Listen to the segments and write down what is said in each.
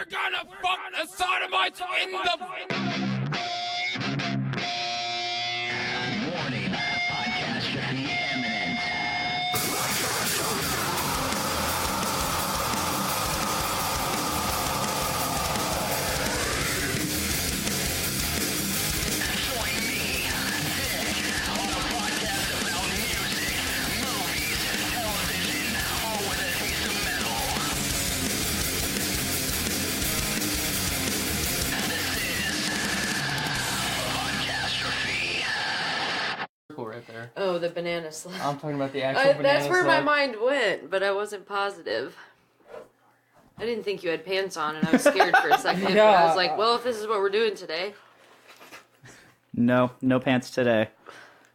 gonna fuck the sodomites in the... Warning, podcastrophe imminent. Join me, Dick, on a podcast about music, movies, television, all with a taste of metal. This is Podcastrophe. Right there. Oh, the banana slug. I'm talking about the actual banana That's where my slug. mind went, but I wasn't positive. I didn't think you had pants on, and I was scared for a second. But I was like, well, if this is what we're doing today, No pants today.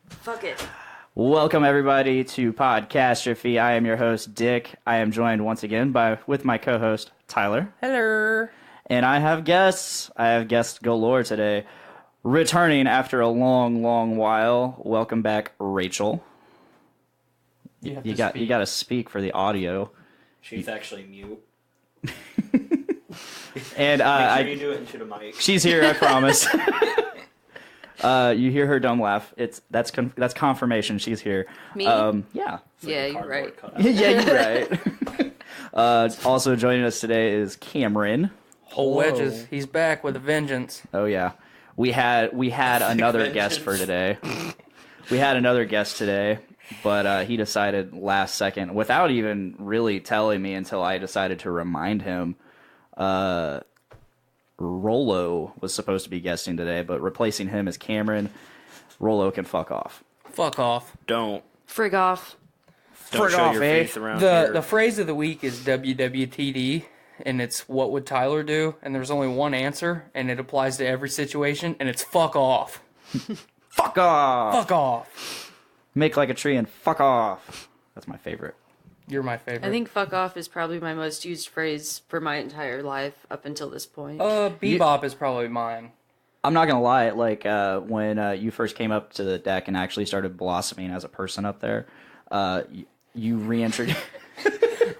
fuck it. Welcome everybody to Podcastrophe. I am your host Dick. I am joined once again with my co-host Tyler. Hello. And I have guests. I have guests galore today. Returning after a long while. Welcome back, Rachel. You got to speak for the audio. She's actually mute. And Make sure you do it into the mic. she's here, I promise. You hear her dumb laugh. That's confirmation she's here. Me? Yeah. Yeah, you're right. Yeah, you're right. Also joining us today is Cameron. Whole wedges. He's back with a vengeance. Oh yeah, we had another guest for today. We had another guest today, but he decided last second, without even really telling me until I decided to remind him. Rollo was supposed to be guesting today, but replacing him is Cameron. Rollo can fuck off. Fuck off. Don't Frig off. show off, your eh? face around here. The phrase of the week is WWTD, and it's what would Tyler do? And there's only one answer, and it applies to every situation, and it's fuck off. Fuck off! Fuck off. Make like a tree and fuck off. That's my favorite. You're my favorite. I think fuck off is probably my most used phrase for my entire life up until this point. Bebop is probably mine. I'm not gonna lie, like when you first came up to the deck and actually started blossoming as a person up there, you reintroduced.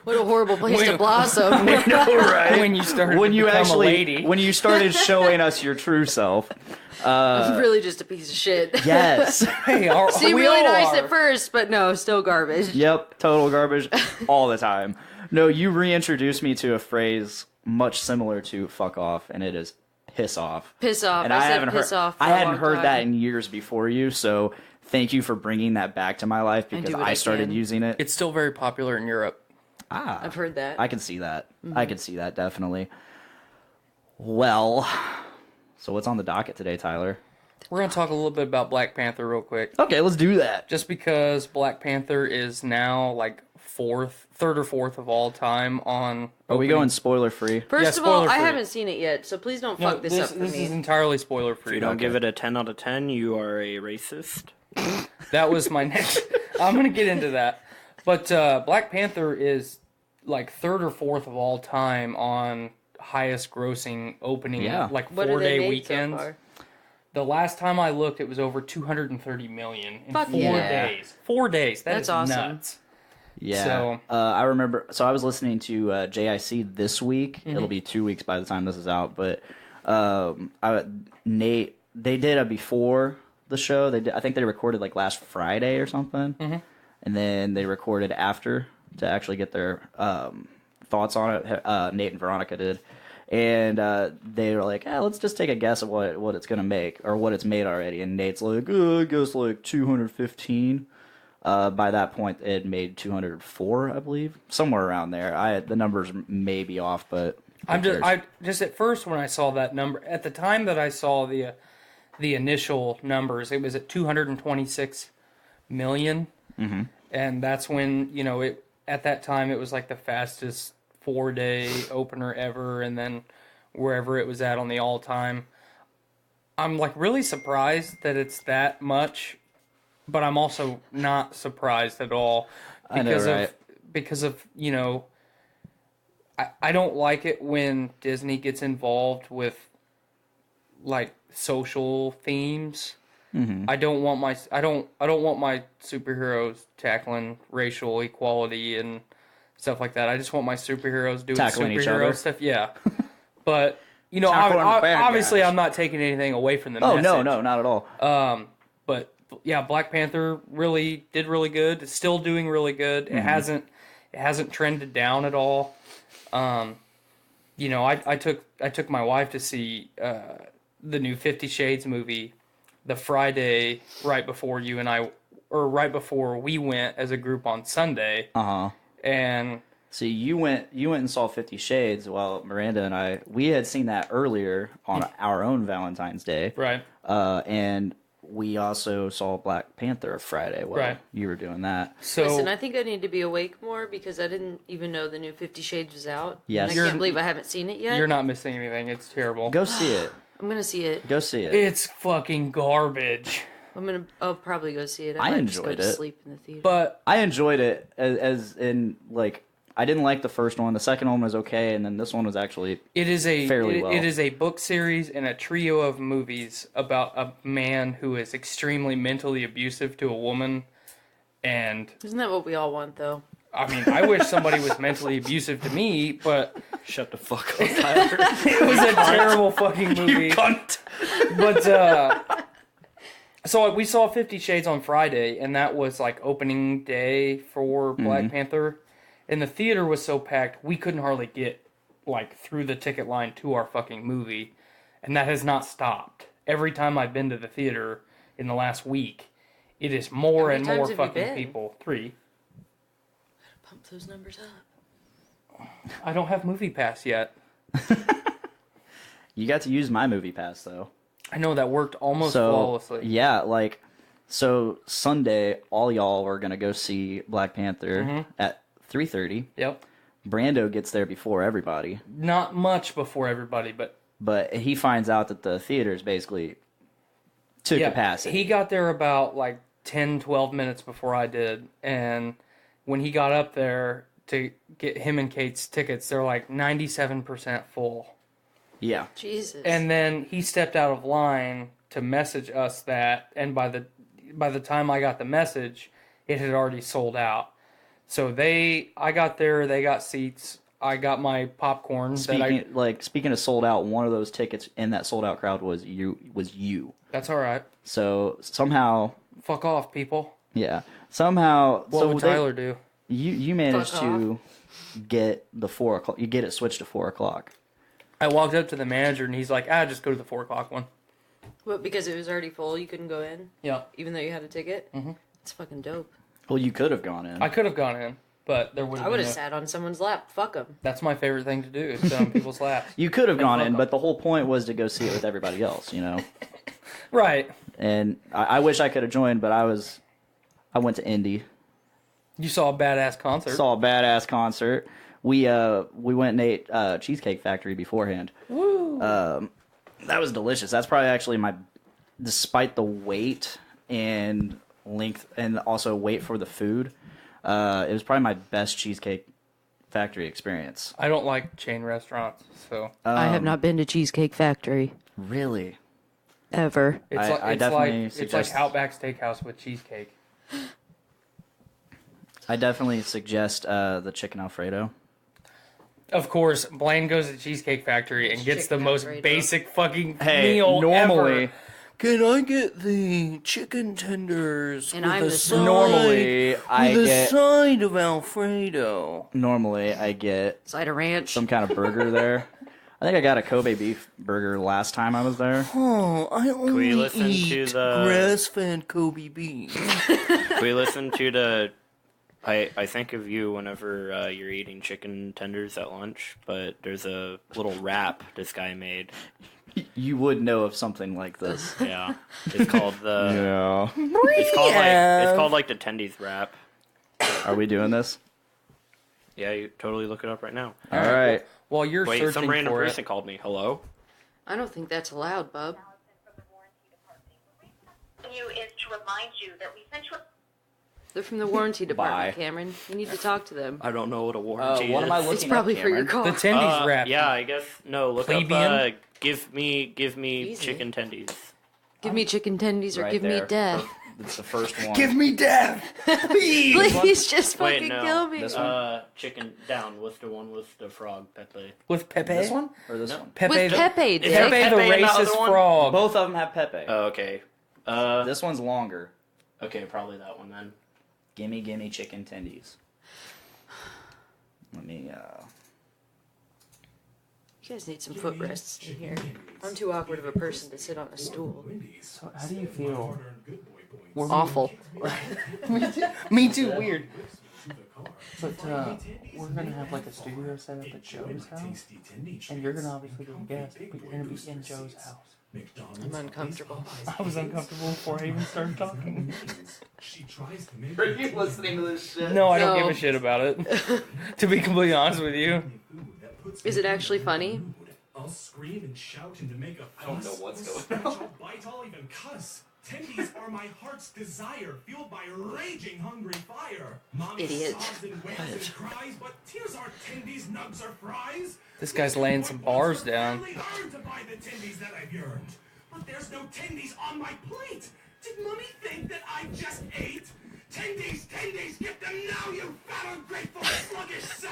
What a horrible place to blossom. When you started when you to become actually a lady. when you started showing us your true self. I'm really just a piece of shit. Yes. Hey, Seemed we really all nice are. at first, but no, still garbage. Yep. Total garbage all the time. No, you reintroduced me to a phrase much similar to "fuck off," and it is "piss off." Piss off. And I said haven't piss heard, off for I a hadn't long heard time. that in years before you, so thank you for bringing that back to my life because do what I I started can. using it. It's still very popular in Europe. I've heard that. I can see that. I can see that, definitely. Well, so what's on the docket today, Tyler? We're going to talk a little bit about Black Panther real quick. Okay, let's do that. Just because Black Panther is now like third or fourth of all time on. Are we going spoiler free? First Yeah, of all, I spoiler-free. haven's seen it yet, so please don't No, fuck this up for This me. is entirely spoiler If free. you don't give it a 10 out of 10, you are a racist. That was my next. I'm gonna get into that, but Black Panther is like third or fourth of all time on highest grossing opening. Yeah. Like What have they 4-day made weekends. so far? The last time I looked, it was over 230 million in Fuck 4 yeah. days. 4 days. That's is awesome. nuts. Yeah. So- I remember. So I was listening to JIC this week. It'll be 2 weeks by the time this is out. But Nate, they did a before the show. I think they recorded like last Friday or something, and then they recorded after to actually get their thoughts on it. Nate and Veronica did. And they were like, let's just take a guess of what it's going to make, or what it's made already. And Nate's like, I guess like 215. By that point, it made 204, I believe. Somewhere around there. The numbers may be off, but who cares? I just at first when I saw that number, at the time that I saw the initial numbers, it was at 226 million. Mm-hmm. And that's when, at that time, it was like the fastest 4-day opener ever, and then wherever it was at on the all-time. I'm like really surprised that it's that much, but I'm also not surprised at all because of I don't like it when Disney gets involved with like social themes. Mm-hmm. I don't want my superheroes tackling racial equality and stuff like that. I just want my superheroes doing Tackling each other. superhero stuff. Yeah. But you know, Tackle on the bad obviously, guys. I'm not taking anything away from the Oh message. no, not at all. But yeah, Black Panther did really good. It's still doing really good. It hasn't trended down at all. You know, I took my wife to see the new 50 Shades movie the Friday right before right before we went as a group on Sunday. And See, you went and saw 50 Shades, while Miranda and we had seen that earlier on our own Valentine's Day. right. And we also saw Black Panther Friday while Right. you were doing that. So Listen, I think I need to be awake more because I didn't even know the new 50 Shades was out. Yes. And I can't believe I haven't seen it yet. you're not missing anything. It's terrible. Go see it. I'm gonna see it. Go see it. It's fucking garbage. I'll probably go see it. I might just go enjoyed to it. sleep in the theater. But I enjoyed it as in, like, I didn't like the first one. The second one was okay, and then this one was actually it is fairly well. it is a book series and a trio of movies about a man who is extremely mentally abusive to a woman. And Isn't that what we all want, though? I mean, I wish somebody was mentally abusive to me, but Shut the fuck up, Tyler. it was a terrible fucking movie. Cunt. But so we saw 50 Shades on Friday, and that was like opening day for Black Panther. And the theater was so packed, we couldn't hardly get like through the ticket line to our fucking movie. And that has not stopped. Every time I've been to the theater in the last week, it is more How and many more times have you fucking been? people. 3. Pump those numbers up. I don't have Movie Pass yet. You got to use my movie pass though. I know that worked almost So flawlessly. yeah, like, so Sunday, all y'all were gonna go see Black Panther at 3:30. Yep. Brando gets there before everybody, Not much before everybody, but he finds out that the theater is basically to yeah, capacity. he got there about like 10, 12 minutes before I did. And when he got up there to get him and Kate's tickets, they're like 97% full. Yeah. Jesus. And then he stepped out of line to message us that, and by the time I got the message, it had already sold out. So I got there, they got seats, I got my popcorn. Speaking of sold out, one of those tickets in that sold out crowd was you. That's all right. So somehow, Fuck off, people. yeah, somehow. What would Tyler do? You managed Fuck to get the 4 o'clock. You get it switched to 4 o'clock. I walked up to the manager and he's like, just go to the 4 o'clock one. What, because it was already full, you couldn't go in? Yeah. Even though you had a ticket? Mm-hmm. It's fucking dope. Well, you could have gone in. I could have gone in, but there would I have would been have sat on someone's lap. Fuck them. That's my favorite thing to do, is sit on people's laps. You could have gone fuck in, off. but the whole point was to go see it with everybody else, you know. Right. And I wish I could have joined, but I went to Indy, You saw a badass concert. saw a badass concert. We went and ate Cheesecake Factory beforehand. Woo. That was delicious. That's probably actually despite the wait and length and also wait for the food, it was probably my best Cheesecake Factory experience. I don't like chain restaurants, so I have not been to Cheesecake Factory. Really? Ever. it's I definitely it's like suggest- Outback Steakhouse with cheesecake. I definitely suggest the chicken Alfredo. Of course, Blaine goes to Cheesecake Factory and gets the Chicken most Alfredo. basic fucking Hey, meal normally- ever. Can I get the chicken tenders And with I'm a the side, Normally, I with a get side of Alfredo? Side of ranch. some kind of burger there. I think I got a Kobe beef burger last time I was there. Oh, I only we listen to the- grass-fed Kobe beef. We listen to the. I think of you whenever you're eating chicken tenders at lunch, but there's a little rap this guy made. You would know of something like this. Yeah, it's called the. Yeah. It's called like the tendies rap. Are we doing this? Yeah, you totally look it up right now. All right. While you're Wait, searching some random for person it, called me. Hello. I don't think that's allowed, bub. You is to remind you that we sent you a They're from the warranty department, Bye. Cameron. You need to talk to them. I don't know what a warranty What is. am I looking It's probably up, for your Cameron? car. the tendies wrap. Yeah, I guess no. Look Plebeian? up. Give me Easy. chicken tendies. Give me chicken tendies or Right give there. me death. It's the first one. Give me death! Please just Wait, fucking no. kill me. This one? Chicken down with the one with the frog, Pepe. With Pepe? This one or this No. one? Pepe, With Pepe, Is Dick. there Pepe the Pepe in the racist other one? frog. Both of them have Pepe. Oh, okay. This one's longer. Okay, probably that one then. Gimme, gimme chicken tendies. Let me, You guys need some footrests in here. I'm too awkward of a person to sit on a stool. So how do you feel? Awful. Me too, weird. But we're gonna have like a studio set up at Joe's house, and you're gonna obviously be a guest, but you're gonna be in Joe's house. I'm uncomfortable. I was uncomfortable before I even started talking. Are you listening to this shit? No, I don't No. give a shit about it. To be completely honest with you. Is it actually funny? I'll scream and shout and to make a fuss. I don't know what's I'll going scratch, I'll bite, I'll even cuss. Tendies are my heart's desire, fueled by raging hungry fire. Mommy Idiot. sobs and wails and cries, but tears aren't tendies, nugs, or fries. This guy's laying some bars down. Barely earned to buy the tendies that I've yearned. But there's no tendies on my plate. Did Mommy think that I just ate? Tendies, tendies, get them now, you fat, ungrateful, sluggish sow!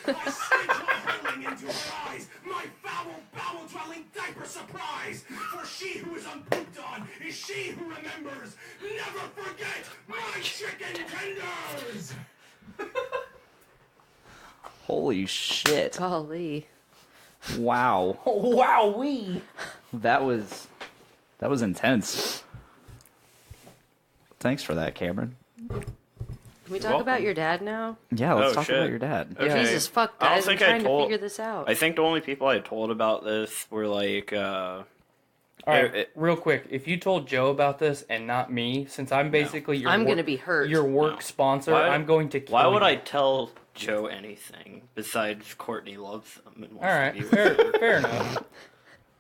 My stench hurling into her eyes, my foul, bowel-dwelling diaper surprise! For she who is unpooped on is she who remembers. Never forget my chicken tenders! Holy shit. Golly. Wow. Wowee! That was intense. Thanks for that, Cameron. Can we talk welcome. about your dad now? Yeah, let's Oh, talk shit. about your dad. Okay. Jesus, fuck, I don't guys. I'm think I trying to told- figure this out. I think the only people I told about this were like, All right, it- real quick. If you told Joe about this and not me, since I'm basically your I'm work, gonna be hurt. your work No. sponsor, Why- I'm going to kill why would you. I tell Joe anything besides Courtney loves them and wants All right, to be with fair, him, fair enough.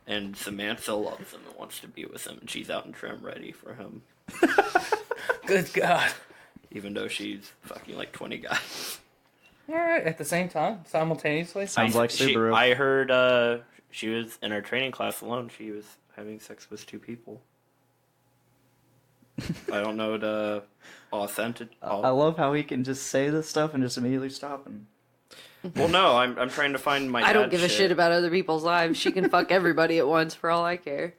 and Samantha loves him and wants to be with him, and she's out in trim ready for him, Good God. even though she's fucking like 20 guys. All right, at the same time, simultaneously. Sounds like Subaru. I heard she was in her training class alone. She was having sex with 2 people. I don't know the authentic. I love how he can just say this stuff and just immediately stop and Well, no, I'm trying to find my. I don't dad's give a shit about other people's lives. She can fuck everybody at once for all I care.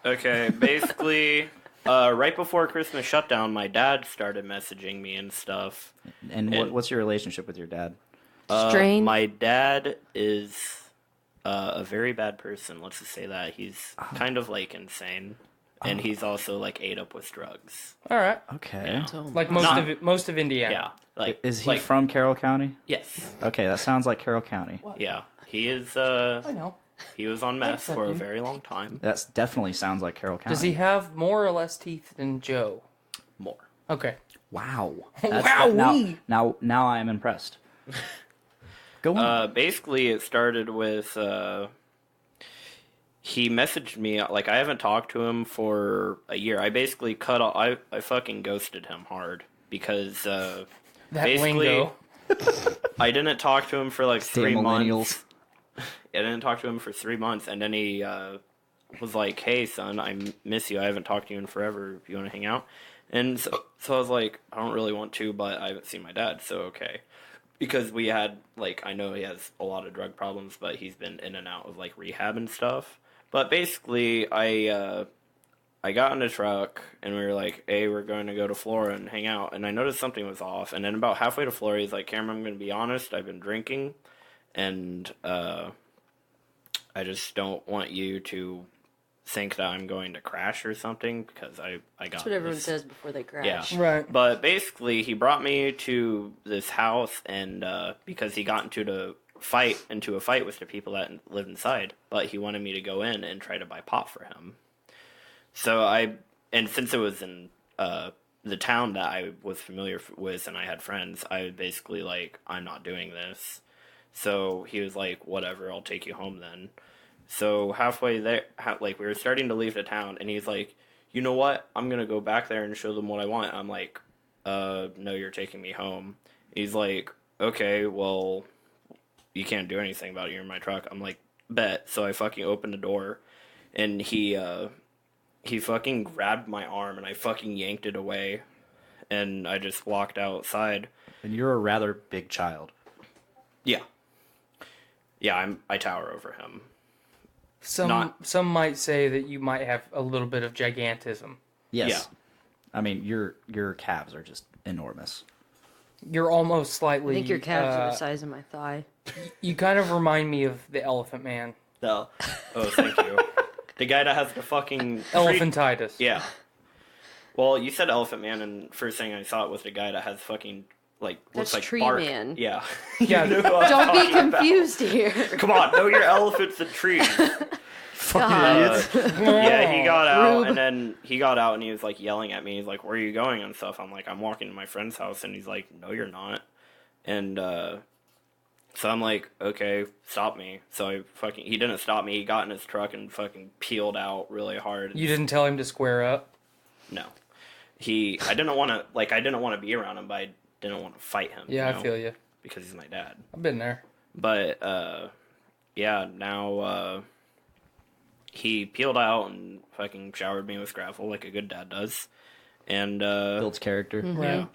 Okay, basically, right before Christmas shutdown, my dad started messaging me and stuff. And what's your relationship with your dad? Strained? My dad is a very bad person. Let's just say that he's kind of like insane, and he's also like ate up with drugs. All right, Okay. Yeah. So, like most of Indiana. Yeah, like Is he like, from Carroll County? Yes. Okay, that sounds like Carroll County. Yeah, he is. I know. He was on meth accept for a you. very long time. That definitely sounds like Carroll County. Does he have more or less teeth than Joe? More. Okay. Wow. Wowee. Now I am impressed. Go on. Basically, it started with he messaged me like I haven't talked to him for a year. I basically cut off. I fucking ghosted him hard because That basically lingo. I didn't talk to him for like Damn 3 months. millennials. I didn't talk to him for 3 months, and then he was like, "Hey, son, I miss you. I haven't talked to you in forever. If you want to hang out." And so I was like, "I don't really want to, but I haven't seen my dad, so okay." Because we had like I know he has a lot of drug problems, but he's been in and out of like rehab and stuff. But basically, I got in a truck and we were like, "Hey, we're going to go to Florida and hang out." And I noticed something was off. And then about halfway to Florida, he's like, "Cameron, I'm going to be honest. I've been drinking, and I just don't want you to think that I'm going to crash or something because I got that's what everyone this." says before they crash. Yeah. Right. But basically, he brought me to this house, and because he got into a fight with the people that live inside, but he wanted me to go in and try to buy pot for him. So and since it was in the town that I was familiar with and I had friends, I was basically like, I'm not doing this. So he was like, whatever, I'll take you home then. So halfway there, like we were starting to leave the town, and he's like, you know what? I'm going to go back there and show them what I want. I'm like, no, you're taking me home. He's like, okay, well, you can't do anything about it. You're in my truck. I'm like, bet. So I fucking opened the door, and he he fucking grabbed my arm and I fucking yanked it away, and I just walked outside. And you're a rather big child. Yeah. Yeah, I tower over him. Some might say that you might have a little bit of gigantism. Yes. Yeah. I mean, your calves are just enormous. You're almost I slightly. think your calves are the size of my thigh. You kind of remind me of the Elephant Man. Oh, thank you. The guy that has the fucking... Elephantitis. Yeah. Well, you said Elephant Man, and first thing I thought was the guy that has fucking, like, looks That's like Tree bark. Man. Yeah. Yeah. You know who I'm Don't be talking about. confused here. Come on, know your elephants and trees. God. Yeah, he got out, Rube. and then he got out, and he was, like, yelling at me. He's like, where are you going and stuff? I'm like, I'm walking to my friend's house, and he's like, no, you're not. And, so I'm like, okay, stop me. So he didn't stop me. He got in his truck and fucking peeled out really hard. You didn't tell him to square up? No. I didn't want to be around him, but I didn't want to fight him. Yeah, you know, I feel you. because he's my dad. I've been there. But, yeah, now, he peeled out and fucking showered me with gravel like a good dad does. And, Builds character. yeah.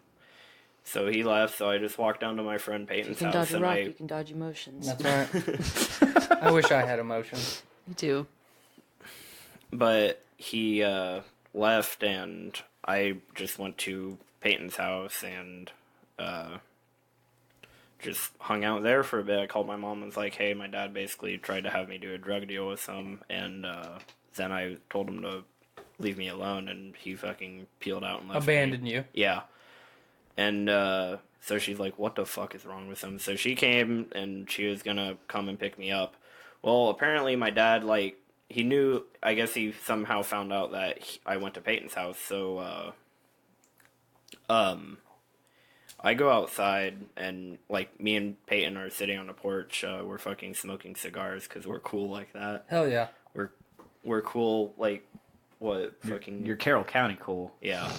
So he left, so I just walked down to my friend Peyton's You can house, dodge a and rock, you can dodge emotions. That's right. I wish I had emotions. Me too. But he left, and I just went to Peyton's house and just hung out there for a bit. I called my mom and was like, hey, my dad basically tried to have me do a drug deal with him, and then I told him to leave me alone, and he fucking peeled out and left Abandoned me. you. Yeah. And so she's like, what the fuck is wrong with him? So she came, and she was going to come and pick me up. Well, apparently my dad, like, he knew, I guess he somehow found out that I went to Peyton's house. So, I go outside, and, like, me and Peyton are sitting on the porch. We're fucking smoking cigars because we're cool like that. Hell yeah. We're cool, like, what, fucking... You're Carroll County cool. Yeah.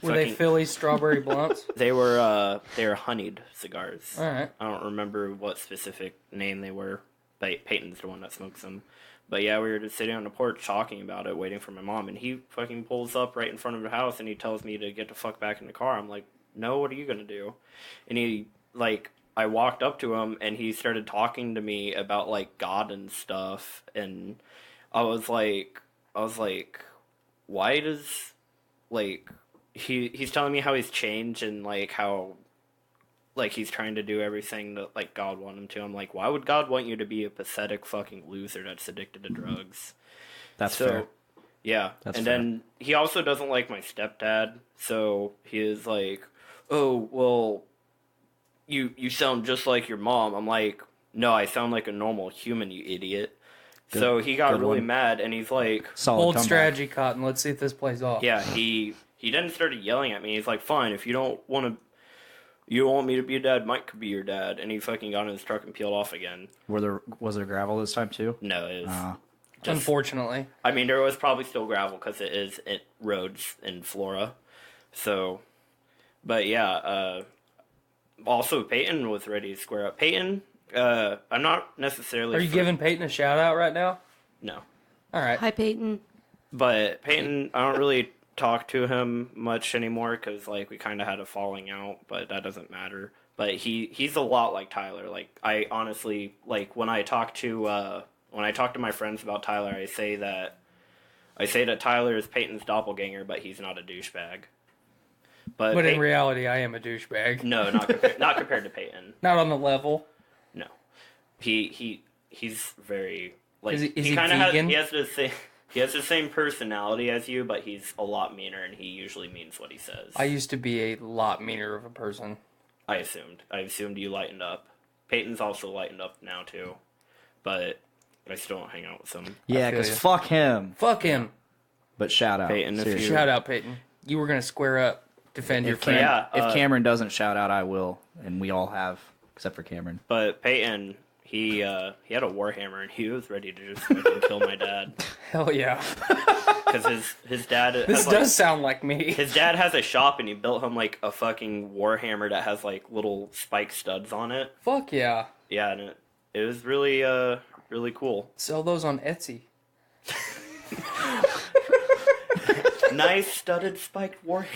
Were they Fucking- Philly strawberry blunts? They were honeyed cigars. All right. I don't remember what specific name they were, but Peyton's the one that smokes them. But yeah, we were just sitting on the porch talking about it, waiting for my mom, and he fucking pulls up right in front of the house, and he tells me to get the fuck back in the car. I'm like, no, what are you gonna do? And he, like, I walked up to him, and he started talking to me about, like, God and stuff, and I was like, why does, like... He's telling me how he's changed and, like, how, like, he's trying to do everything that, like, God wanted him to. I'm like, why would God want you to be a pathetic fucking loser that's addicted to drugs? That's fair. Yeah. That's and fair. then he also doesn't like my stepdad, so he is like, oh, well, you sound just like your mom. I'm like, no, I sound like a normal human, you idiot. So he got good really one. mad, and he's like... Solid Old comeback. strategy, Cotton. Let's see if this plays off. Yeah, he then started yelling at me. He's like, fine, if you don't want me to be your dad, Mike could be your dad. And he fucking got in his truck and peeled off again. Was there gravel this time too? No, it was just... Unfortunately. I mean, there was probably still gravel because it is roads in Florida. So, but yeah, also Peyton was ready to square up. Peyton, I'm not necessarily... Are you giving Peyton a shout out right now? No. All right. Hi, Peyton. But Peyton, I don't really talk to him much anymore because, like, we kind of had a falling out, but that doesn't matter. But he's a lot like Tyler. Like, I honestly, like, when I talk to my friends about Tyler, I say that Tyler is Peyton's doppelganger, but he's not a douchebag. But in reality, I am a douchebag. no, not compared to Peyton. Not on the level. No, he's very, like, Is he kind of vegan? he has the same personality as you, but he's a lot meaner, and he usually means what he says. I used to be a lot meaner of a person. I assumed you lightened up. Peyton's also lightened up now too, but I still don't hang out with him. Yeah, feel because you. fuck him. Fuck him. But shout out. Peyton, if Seriously. you- Shout out, Peyton. You were going to square up, defend your friend. Yeah, If Cameron doesn't shout out, I will, and we all have, except for Cameron. but Peyton, he had a warhammer, and he was ready to just fucking kill my dad Hell yeah. because his dad. This does sound like me. His dad has a shop, and he built him like a fucking warhammer that has like little spike studs on it. Fuck yeah. Yeah, and it was really really cool. Sell those on Etsy. Nice studded spiked warhammer,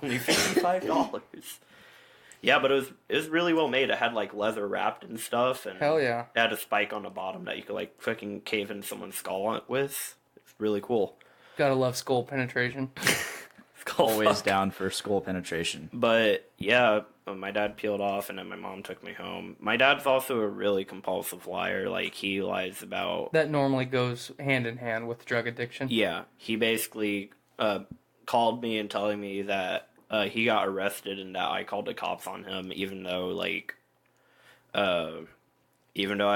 only $55. Yeah, but it was really well made. It had like leather wrapped and stuff, and Hell yeah. it had a spike on the bottom that you could like fucking cave in someone's skull on it with. It's really cool. Gotta love skull penetration. Always down for skull penetration. But yeah, my dad peeled off, and then my mom took me home. My dad's also a really compulsive liar. Like, he lies about... That normally goes hand in hand with drug addiction. Yeah, he basically called me and telling me that he got arrested and that I called the cops on him, even though I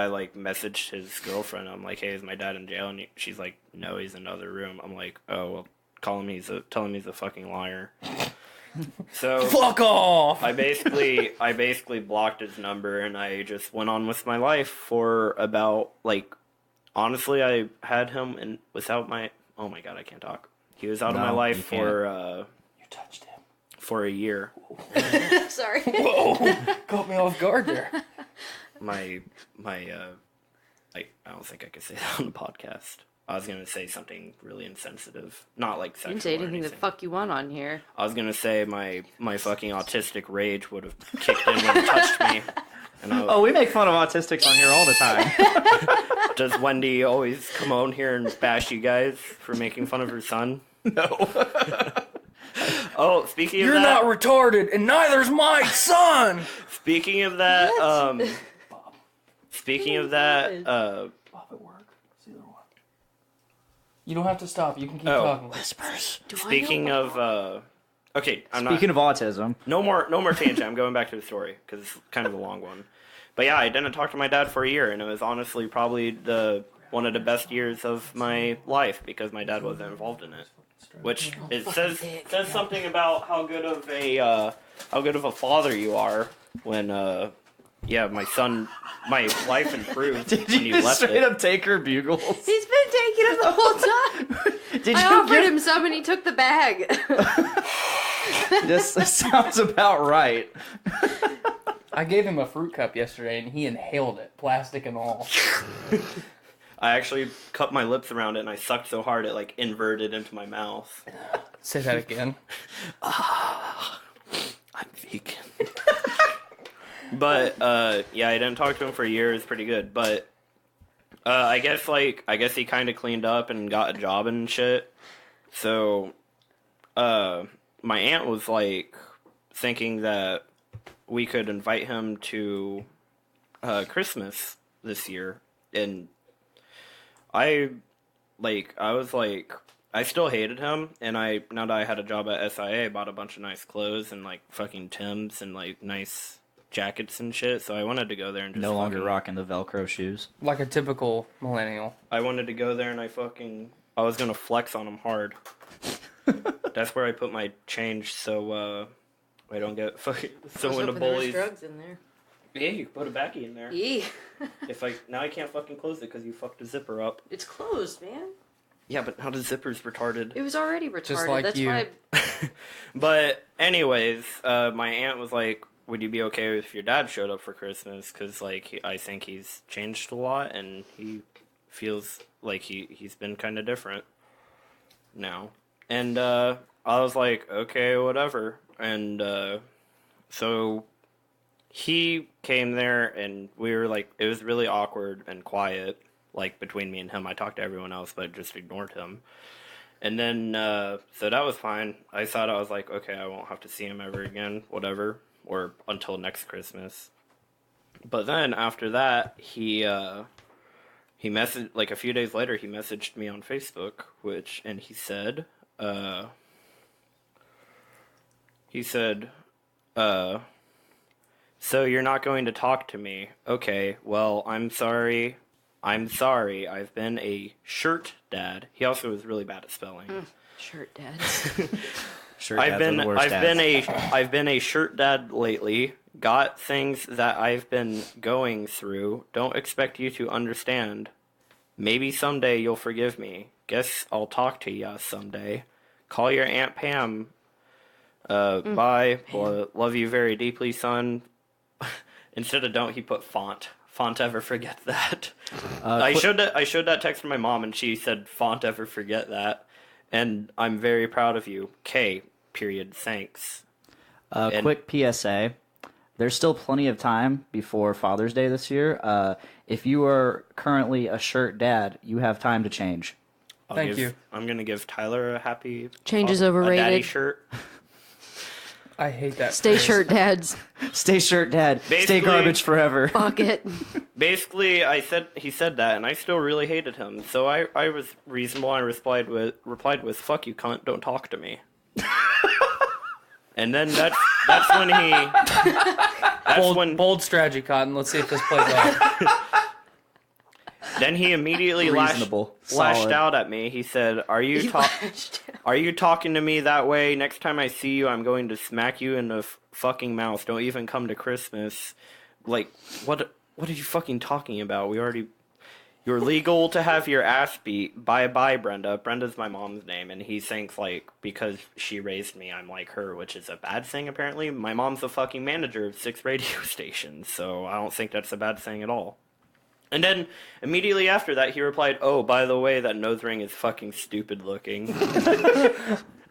like messaged his girlfriend. I'm like, hey, is my dad in jail? And she's like, no, he's in another room. I'm like, oh, well, tell him he's a fucking liar. So fuck off. I basically blocked his number, and I just went on with my life for about, like, honestly, I had him in without my... Oh my god, I can't talk. He was out of my life for You touched him. for a year. Sorry. Whoa. Caught me off guard there. I don't think I could say that on the podcast. I was gonna say something really insensitive, not like sexual. You can say or anything the anything. fuck you want on here. I was gonna say my fucking autistic rage would have kicked in when it touched me. And Oh, we make fun of autistics on here all the time. does Wendy always come on here and bash you guys for making fun of her son? No. Oh, speaking of You're that, not retarded, and neither's my son. speaking of that, Bob at work. It's the other one. You don't have to stop. You can keep Oh. talking. Whispers. speaking of, okay, Speaking of autism. No more tangent. I'm going back to the story because it's kind of a long one. But yeah, I didn't talk to my dad for a year, and it was honestly probably one of the best years of my life because my dad wasn't involved in it. Which it says something about how good of a father you are when my life improved Did when you you just left straight it. up take her bugles? He's been taking it the whole time. Did I you offered give him some and he took the bag. This sounds about right. I gave him a fruit cup yesterday, and he inhaled it, plastic and all. I actually cut my lips around it and I sucked so hard it like inverted into my mouth. Say that again. I'm vegan. But yeah, I didn't talk to him for a year. It was pretty good. But I guess he kind of cleaned up and got a job and shit. So my aunt was like thinking that we could invite him to Christmas this year, and I still hated him, and now that I had a job at SIA, I bought a bunch of nice clothes and like fucking Timbs and like nice jackets and shit. So I wanted to go there and just No longer rocking the Velcro shoes. Like a typical millennial. I wanted to go there and I was gonna flex on him hard. That's where I put my change, so I don't get fucking so into bullies. Drugs in there. Yeah, you can put a backy in there. Yeah. Now I can't fucking close it because you fucked the zipper up. It's closed, man. Yeah, but now the zipper's retarded. It was already retarded. Just like That's you. why. But anyways, my aunt was like, "Would you be okay if your dad showed up for Christmas? Because like I think he's changed a lot, and he feels like he's been kind of different now." And I was like, "Okay, whatever." And so he came there, and we were like, it was really awkward and quiet, like between me and him. I talked to everyone else, but just ignored him. And then, so that was fine. I thought, I was like, okay, I won't have to see him ever again, whatever, or until next Christmas. But then after that, he messaged, like a few days later, he messaged me on Facebook, and he said, so you're not going to talk to me. Okay, well, I'm sorry. I've been a shirt dad. He also was really bad at spelling. Shirt dads. Sure, I've been a shirt dad lately. Got things that I've been going through. Don't expect you to understand. Maybe someday you'll forgive me. Guess I'll talk to ya someday. Call your Aunt Pam. Bye. Well, love you very deeply, son. Instead of don't, he put font. Font ever forget that. I showed that text to my mom, and she said, font ever forget that. and I'm very proud of you. K. Period. Thanks. Quick PSA. There's still plenty of time before Father's Day this year. If you are currently a shirt dad, you have time to change. Thank you. I'm going to give Tyler a happy... Change is a overrated. daddy shirt. I hate that. Stay phrase. shirt dads. Stay shirt dad. Stay Basically- garbage forever. Fuck it. Basically, he said that, and I still really hated him. So I was reasonable. I replied with "Fuck you, cunt! Don't talk to me." And then that's when he bold strategy, Cotton. Let's see if this plays out. then he immediately Reasonable. lashed Solid. out at me. He said, "Are you talking to me that way? Next time I see you, I'm going to smack you in the fucking mouth. Don't even come to Christmas." Like, what are you fucking talking about? You're legal to have your ass beat. Bye, Brenda. Brenda's my mom's name, and he thinks, like, because she raised me, I'm like her, which is a bad thing, apparently. My mom's a fucking manager of 6 radio stations, so I don't think that's a bad thing at all. And then, immediately after that, he replied, "Oh, by the way, that nose ring is fucking stupid looking."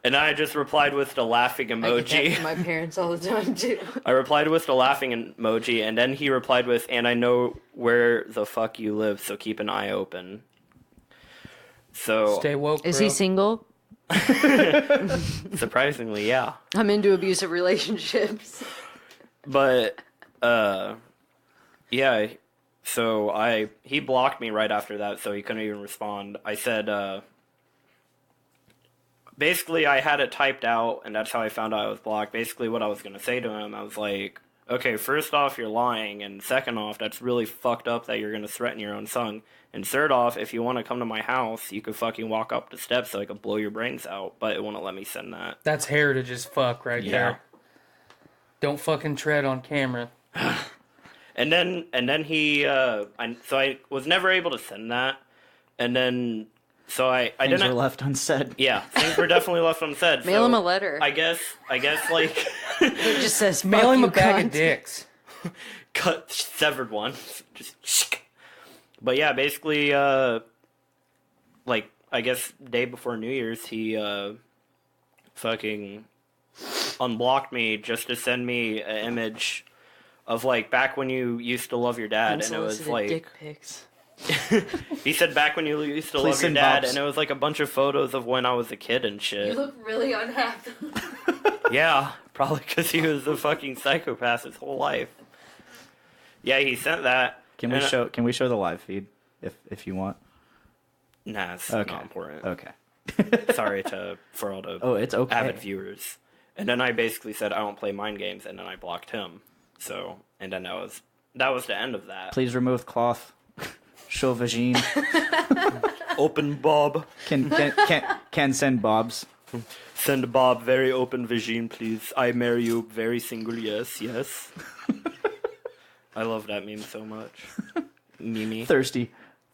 And I just replied with the laughing I get that emoji. from my parents all the time, too. I replied with the laughing emoji, and then he replied with, "And I know where the fuck you live, so keep an eye open." So, Stay woke, Is bro. he single? surprisingly, yeah. I'm into abusive relationships. But, yeah, so he blocked me right after that, so he couldn't even respond. I said, basically, I had it typed out, and that's how I found out I was blocked. Basically, what I was going to say to him, I was like, okay, first off, you're lying, and second off, that's really fucked up that you're going to threaten your own son. And third off, if you want to come to my house, you could fucking walk up the steps so I could blow your brains out, but it wouldn't let me send that. That's heritage as fuck right there. Don't fucking tread on camera. And then he, so I was never able to send that, and then... So I Things didn't. were left unsaid. Yeah, things were definitely left unsaid. Mail so him a letter. I guess like It just says, Mail "Fuck him you, a bag cunt." of dicks. cut severed one. Just. But yeah, basically, like I guess day before New Year's, he fucking unblocked me just to send me an image of like back when you used to love your dad, and it was Unsolicited like dick pics. he said back when you used to Please love your send dad, Bob's. and it was like a bunch of photos of when I was a kid and shit. You look really unhappy. Yeah, probably because he was a fucking psychopath his whole life. Yeah, he sent that. Can we and show the live feed if you want? Nah, it's Okay. not important. Okay. Sorry for all the Oh, it's okay. avid viewers. And then I basically said I don't play mind games, and then I blocked him. So, and then that was the end of that. Please remove cloth. Show vagine. Open Bob. Can send Bob's. Send Bob very open vision, please. I marry you very single, yes. I love that meme so much. Mimi. Thirsty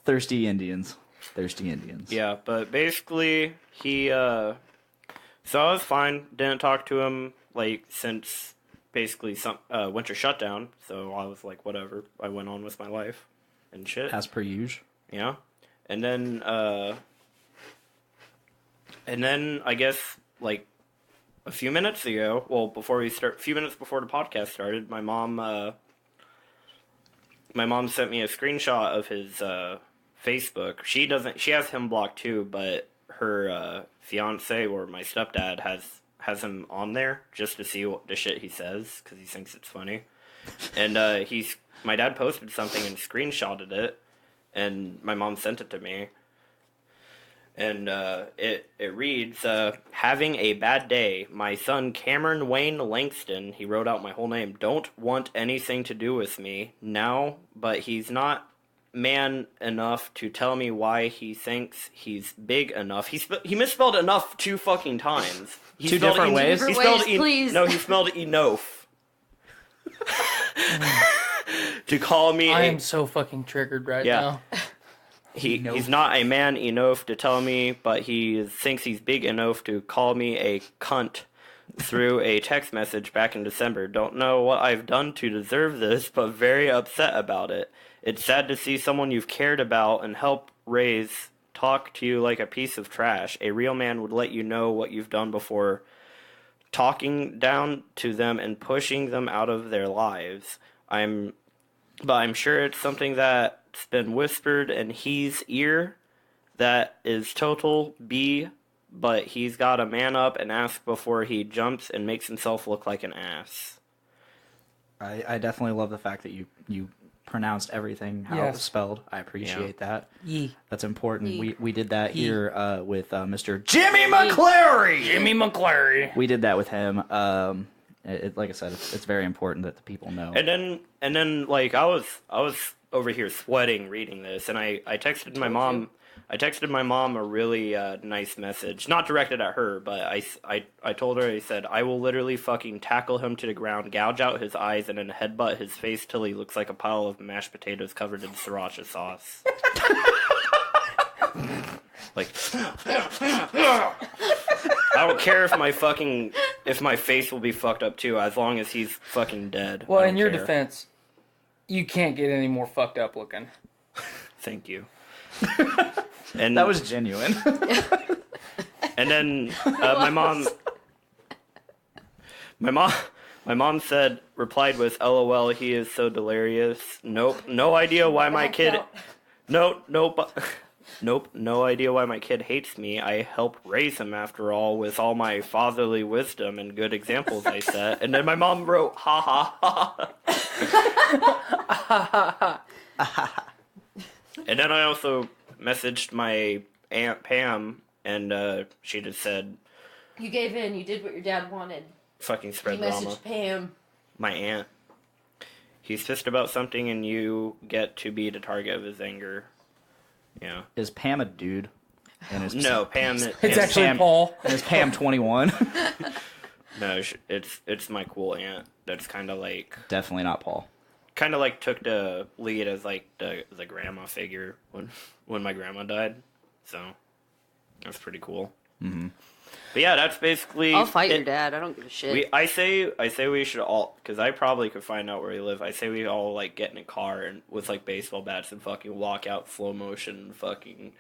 Indians. Thirsty Indians. Yeah, but basically, he, so I was fine. Didn't talk to him, like, since basically winter shutdown. So I was like, whatever. I went on with my life and shit. As per usual. Yeah. And then I guess, like, a few minutes ago, well, a few minutes before the podcast started, my mom sent me a screenshot of his, Facebook. She has him blocked too, but her, fiance or my stepdad has him on there just to see what the shit he says, because he thinks it's funny. And, my dad posted something and screenshotted it, and my mom sent it to me. And it reads, having a bad day. My son Cameron Wayne Langston, he wrote out my whole name, don't want anything to do with me now, but he's not man enough to tell me why he thinks he's big enough. He misspelled enough 2 fucking times. He Two spelled different ways? He Different spelled ways, please. No, he spelled enough. To call me I am so fucking triggered right Yeah. now. He's not a man enough to tell me, but he thinks he's big enough to call me a cunt through a text message back in December. Don't know what I've done to deserve this, but very upset about it. It's sad to see someone you've cared about and helped raise talk to you like a piece of trash. A real man would let you know what you've done before talking down to them and pushing them out of their lives. I'm sure it's something that's been whispered in his ear that is total B, but he's got to man up and ask before he jumps and makes himself look like an ass. I definitely love the fact that you pronounced everything how it was spelled. I appreciate that. Yee. That's important. Yee. We did that here with Mr. Jimmy McClary. Jimmy McClary. We did that with him. Like I said, it's very important that the people know. And then like I was over here sweating reading this, and I texted my mom. I texted my mom a really nice message, not directed at her, but I told her, I said, I will literally fucking tackle him to the ground, gouge out his eyes, and then headbutt his face till he looks like a pile of mashed potatoes covered in sriracha sauce. Like, I don't care if my face will be fucked up too, as long as he's fucking dead. Well, I in don't your care. defense, you can't get any more fucked up looking. Thank you. And That was genuine. And then my mom replied with, "LOL, he is so delirious. Nope, no idea why my kid. Nope, no idea why my kid hates me. I help raise him after all, with all my fatherly wisdom and good examples I set." And then my mom wrote, "Ha ha ha." And then I also messaged my Aunt Pam, and she just said, You gave in. You did what your dad wanted. fucking spread You drama. messaged Pam. My aunt. He's pissed about something, and you get to be the target of his anger. Yeah. Is Pam a dude? And is No, Pam. It's actually Pam- Paul. And is Pam 21? No, it's my cool aunt. That's kind of like Definitely not Paul. took the lead as like the grandma figure when my grandma died. So that's pretty cool. Mm-hmm. But yeah, that's basically. I'll fight your dad. I don't give a shit. I say we should all, because I probably could find out where we live. I say we all like get in a car and with like baseball bats and fucking walk out slow motion, fucking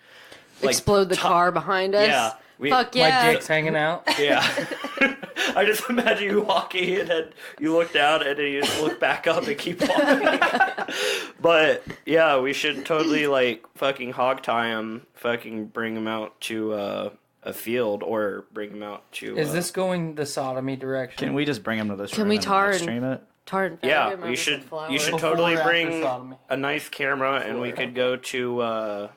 like, Explode the car behind us. Yeah, Fuck My yeah. dick's hanging out. Yeah. I just imagine you walking and then you look down and then you just look back up and keep walking. But yeah, we should totally like fucking hog tie him, fucking bring him out to a field or bring him out to. Is this going the sodomy direction? Can we just bring him to this Can room we and tar live and- stream it? Tar and Yeah, feather him you over should. some flowers. You should Before totally or after bring sodomy? a nice camera, and we could go to.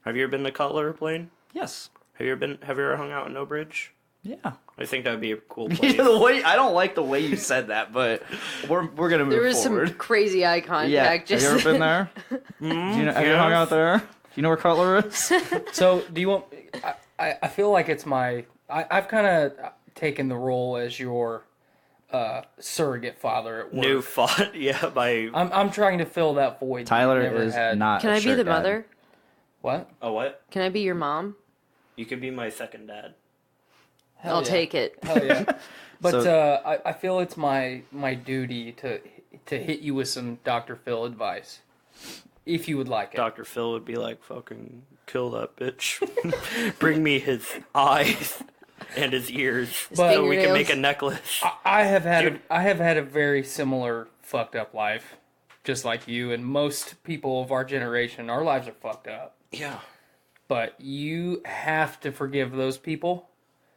Have you ever been to Cutler Airplane? Yes. Have you ever hung out in No Bridge? Yeah. I think that'd be a cool place. The way I don't like the way you said that, but we're gonna move There was forward. some crazy eye contact. Yeah. Just Have you ever been there? Do you know, have you hung out there? Do you know where Cutler is? So, do you want? I feel like it's my. I've kind of taken the role as your surrogate father at work. New font, yeah. I'm trying to fill that void. that you Tyler never is had. not. Can a I be shirt the dad. mother? What? Oh, what? Can I be your mom? You could be my second dad. Hell I'll yeah. take it. Hell yeah. But So- I feel it's my duty to hit you with some Dr. Phil advice, if you would like it. Dr. Phil would be like, fucking kill that bitch. Bring me his eyes and his ears so we can make a necklace. I have had Dude. I have had a very similar fucked up life, just like you and most people of our generation. Our lives are fucked up, Yeah. but you have to forgive those people.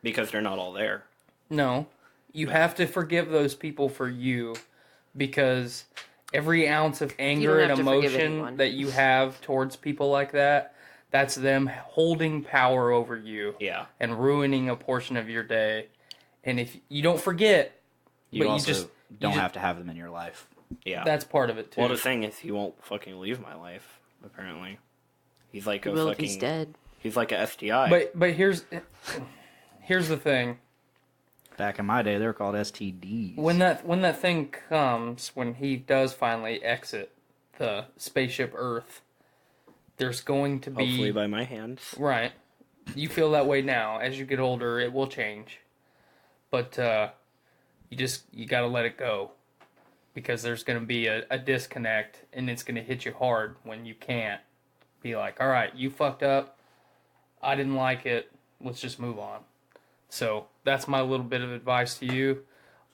Because they're not all there. No, you have to forgive those people for you, because every ounce of anger and have to forgive emotion anyone. that you have towards people like that, that's them holding power over you Yeah. and ruining a portion of your day. And if you don't forget, You but also you just don't just- have to have them in your life. Yeah. that's part of it too. Well, the thing is, he won't fucking leave my life, apparently. He's like He a will if fucking... he's dead. He's like a STI. But here's the thing. Back in my day, they were called STDs. When that thing comes, when he does finally exit the spaceship Earth, there's going to be Hopefully by my hands. right. You feel that way now. As you get older, it will change, but you got to let it go, because there's going to be a disconnect, and it's going to hit you hard when you can't be like, all right, you fucked up. I didn't like it. Let's just move on. So that's my little bit of advice to you.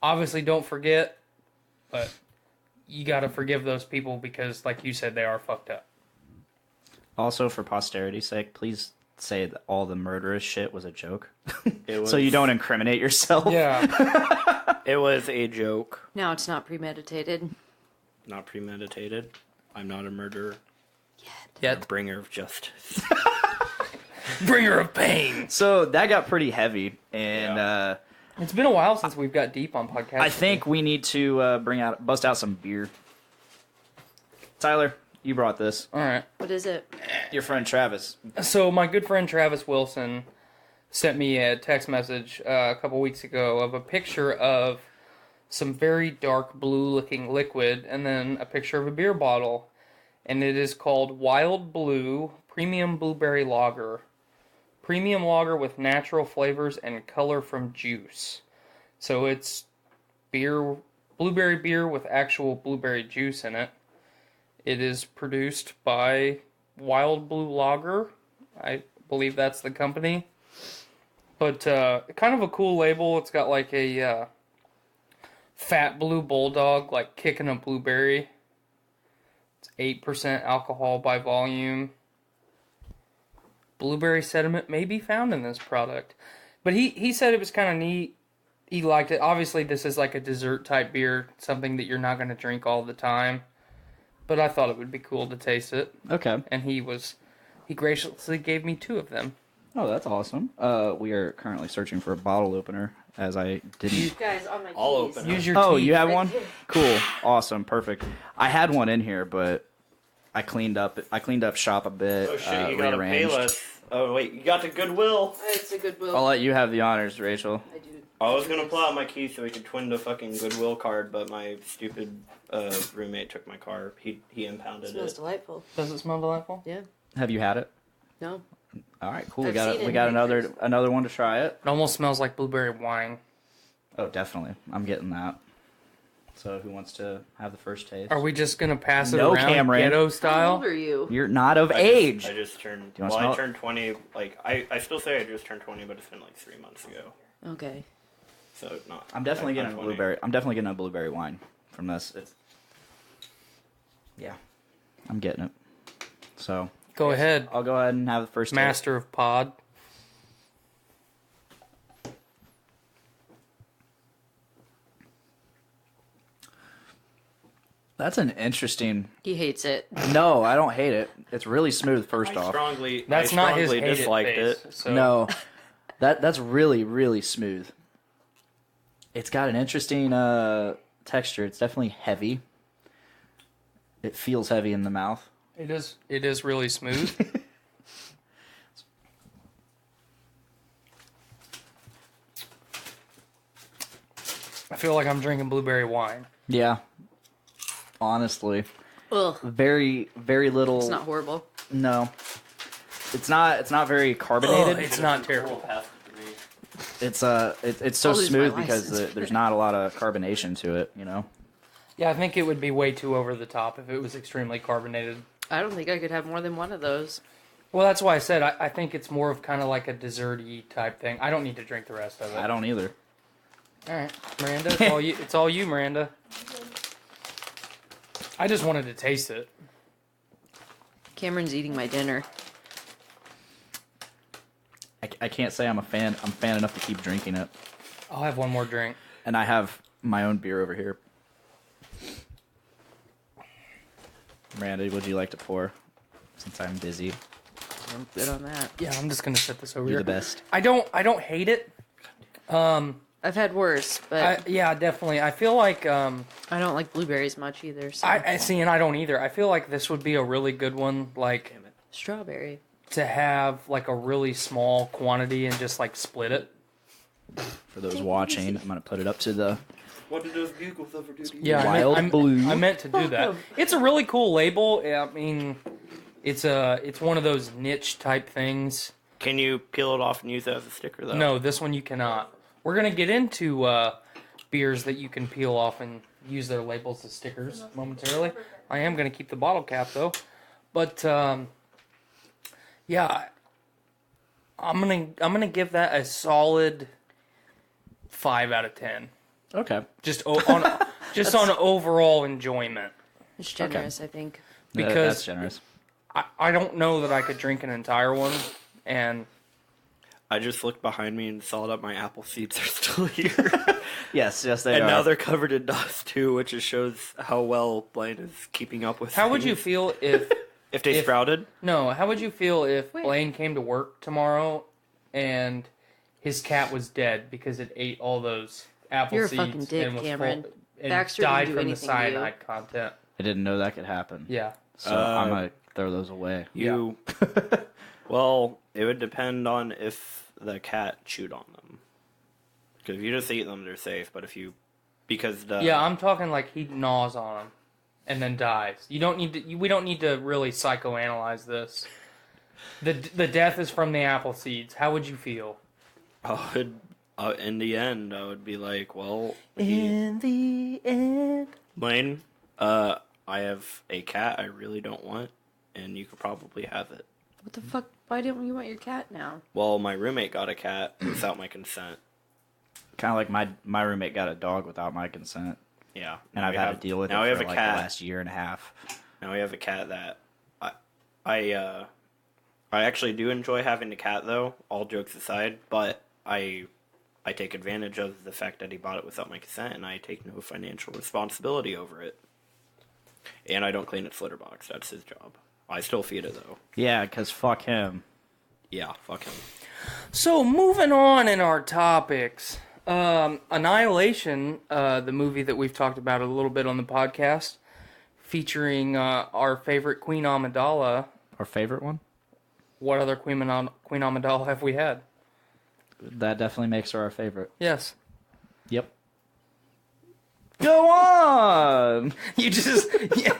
Obviously, don't forget, but you got to forgive those people because, like you said, they are fucked up. Also, for posterity's sake, please say that all the murderous shit was a joke. It was, So you don't incriminate yourself. Yeah. It was a joke, Now it's not premeditated. not premeditated. I'm not a murderer. A Yet. bringer of justice. Bringer of pain. So that got pretty heavy, and It's been a while since we've got deep on podcasts. I think we need to bust out some beer. Tyler, you brought this. All right. What is it? Your friend Travis. So my good friend Travis Wilson sent me a text message a couple weeks ago of a picture of some very dark blue-looking liquid and then a picture of a beer bottle. And it is called Wild Blue Premium Blueberry Lager. Premium lager with natural flavors and color from juice. So it's blueberry beer with actual blueberry juice in it. It is produced by Wild Blue Lager. I believe that's the company. But kind of a cool label. It's got like a fat blue bulldog like kicking a blueberry. It's 8% alcohol by volume. Blueberry sediment may be found in this product. But he said it was kind of neat. He liked it. Obviously, this is like a dessert type beer, something that you're not going to drink all the time. But I thought it would be cool to taste it. Okay. And he graciously gave me 2 of them. Oh, that's awesome. We are currently searching for a bottle opener, as I didn't... Guys, on my I'll keys. open it. Use your Oh, teeth. you have one? Cool. Awesome. Perfect. I had one in here, but I cleaned up shop a bit. Oh shit, you got a rearranged. Payless. Oh wait, you got the Goodwill. It's a Goodwill. I'll let you have the honors, Rachel. I do. I was gonna pull out my key so we could twin the fucking Goodwill card, but my stupid roommate took my car. He It impounded smells it. delightful. Does it smell delightful? Yeah. Have you had it? No. All right, cool. I've seen it We in got pictures. another one to try it. It almost smells like blueberry wine. Oh, definitely. I'm getting that. So who wants to have the first taste? Are we just going to pass it No, around Cameron. ghetto How old style? are you? You're not of age. I just turned. Do you wanna Well, smell I it? turned 20. Like I still say I just turned 20, but it's been like 3 months ago. Okay. So not. I'm definitely not getting a 20. blueberry. I'm definitely getting a blueberry wine from this. Yeah, I'm getting it. So Go ahead, I'll go ahead and have the first taste. master of pod. That's an interesting. He hates it. No, I don't hate it. It's really smooth. First I off, strongly Not his hated disliked face, it. So. no, that's really smooth. It's got an interesting texture. It's definitely heavy. It feels heavy in the mouth. It is really smooth. I feel like I'm drinking blueberry wine. Yeah, honestly, Ugh. very little. It's not horrible. No, it's not. It's not very carbonated. It's not terrible. It's so I'll lose smooth my because license. there's not a lot of carbonation to it. You know. Yeah, I think it would be way too over the top if it was extremely carbonated. I don't think I could have more than one of those. Well, that's why I said I think it's more of kind of like a dessert-y type thing. I don't need to drink the rest of it. I don't either. All right, Miranda, it's all you. It's all you, Miranda. I just wanted to taste it. Cameron's eating my dinner. I can't say I'm a fan. I'm fan enough to keep drinking it, I'll have one more drink. and I have my own beer over here. Randy, would you like to pour? Since I'm busy, I'm good on that. Yeah, I'm just gonna set this over you're here. the best. I don't hate it. I've had worse, but Yeah, definitely. I feel like I don't like blueberries much either. So. I see, and I don't either. I feel like this would be a really good one, like Strawberry. to have like a really small quantity and just like split it. For those watching, I'm gonna put it up to the. What did those bugles ever do to you? Yeah, Wild Blue. I meant to do that. It's a really cool label. I mean, it's one of those niche type things. Can you peel it off and use it as a sticker though? No, this one you cannot. We're gonna get into beers that you can peel off and use their labels as stickers momentarily. I am gonna keep the bottle cap though, but yeah, I'm gonna give that a solid 5 out of 10. Okay. Just on overall enjoyment. It's generous, I think. Because that's generous. I don't know that I could drink an entire one, and I just looked behind me and saw that my apple seeds are still here. Yes, they And are. now they're covered in dust too, which just shows how well Blaine is keeping up with how would you things. feel if If they sprouted? No, how would you feel if Wait. Blaine came to work tomorrow and his cat was dead because it ate all those apple You're a seeds fucking dick, and was Cameron. and Baxter didn't died do from the anything to you. cyanide content? I didn't know that could happen. Yeah. So I'm going to throw those away. You. Well, it would depend on if the cat chewed on them. Because if you just eat them, they're safe. But if you, because the Yeah, I'm talking like he gnaws on them and then dies. You don't need to. We don't need to really psychoanalyze this. The death is from the apple seeds. How would you feel? I would, in the end, I would be like, well, In the end. Blaine, I have a cat I really don't want, and you could probably have it. What the fuck? Why don't you want your cat now? Well, my roommate got a cat without my consent. Kind of like my roommate got a dog without my consent. Yeah, And I've had to deal with it now we for have a like cat. the last year and a half. Now we have a cat that I actually do enjoy having a cat though, all jokes aside, but I take advantage of the fact that he bought it without my consent and I take no financial responsibility over it. And I don't clean its litter box. That's his job. I still feed it though. Yeah, because fuck him. Yeah, fuck him. So moving on in our topics, Annihilation, the movie that we've talked about a little bit on the podcast, featuring our favorite Queen Amidala. Our favorite one? What other Queen Amidala have we had? That definitely makes her our favorite. Yes. Yep. Go on! You just... Yeah.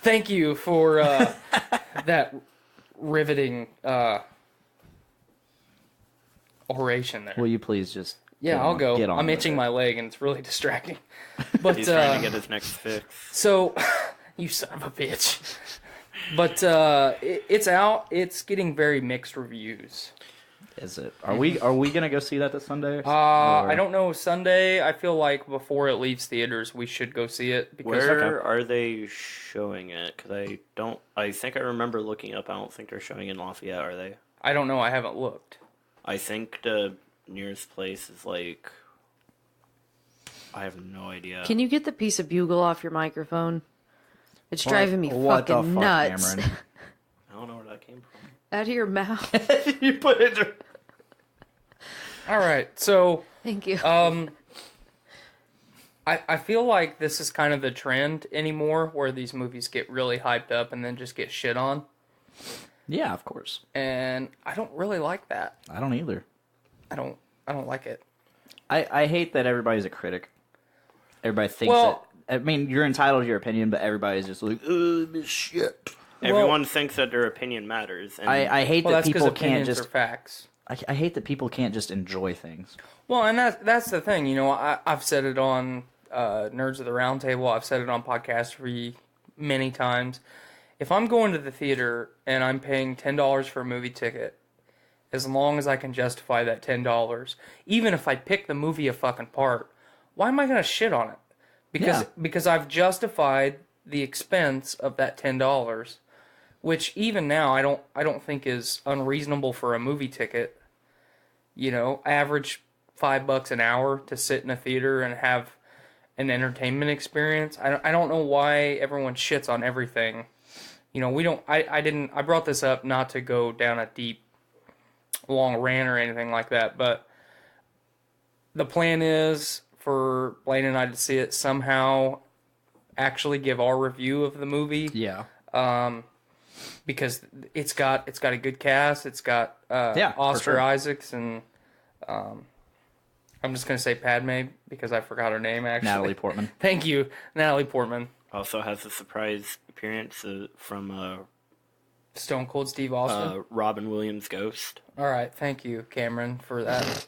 Thank you for that riveting oration there. Will you please just... Yeah, I'll go. Get on I'm with itching it. my leg, and it's really distracting. But He's trying to get his next fix. so, you son of a bitch. But it's out. It's getting very mixed reviews. Is it? Are we gonna go see that this Sunday? I don't know. Sunday, I feel like before it leaves theaters, we should go see it. Because Where are they showing it? Because I think I remember looking up. I don't think they're showing in Lafayette, are they? I don't know. I haven't looked. I think the nearest place is like... I have no idea. Can you get the piece of bugle off your microphone? It's What- driving me what the fucking fuck, nuts. Cameron? I don't know where that came from. Out of your mouth. You put it... All right. So, Thank you. I feel like this is kind of the trend anymore, where these movies get really hyped up and then just get shit on. Yeah, of course. And I don't really like that. I don't either. I don't like it. I hate that everybody's a critic. Everybody thinks Well- that... I mean, you're entitled to your opinion, but everybody's just like, this shit. Everyone thinks that their opinion matters. And I hate Well, that that's because people can't opinions just... are facts. I hate that people can't just enjoy things. Well, and that's the thing. You know, I've said it on Nerds of the Roundtable. I've said it on Podcastrophe many times. If I'm going to the theater and I'm paying $10 for a movie ticket, as long as I can justify that $10, even if I pick the movie a fucking part, why am I going to shit on it? Because I've justified the expense of that $10, which even now I don't think is unreasonable for a movie ticket. You know, average $5 an hour to sit in a theater and have an entertainment experience. I don't know why everyone shits on everything. You know, we don't. I brought this up not to go down a deep, long rant or anything like that, but the plan is for Blaine and I to see it somehow, actually give our review of the movie. Yeah. Because it's got a good cast. It's got Yeah, for Oscar sure. Isaacs and I'm just gonna say Padme because I forgot her name actually. Natalie Portman. Thank you, Natalie Portman. also has a surprise appearance from Stone Cold Steve Austin. Robin Williams' Ghost. All right, thank you, Cameron, for that.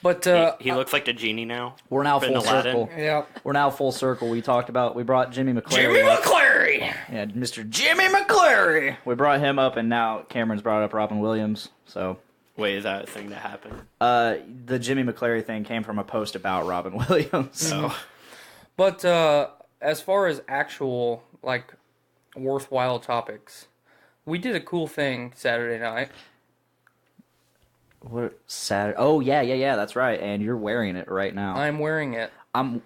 But He looks like the genie now. We're now In full Aladdin. circle. yeah, We're now full circle. We brought Jimmy McClary. Jimmy up. McClary. McClary. Yeah, Mr. Jimmy McClary. We brought him up, and now Cameron's brought up Robin Williams. So, Wait, is that a thing that happened? the Jimmy McClary thing came from a post about Robin Williams. So, But as far as actual, like, worthwhile topics, we did a cool thing Saturday night. What Saturday? Oh yeah, that's right. And you're wearing it right now. I'm wearing it.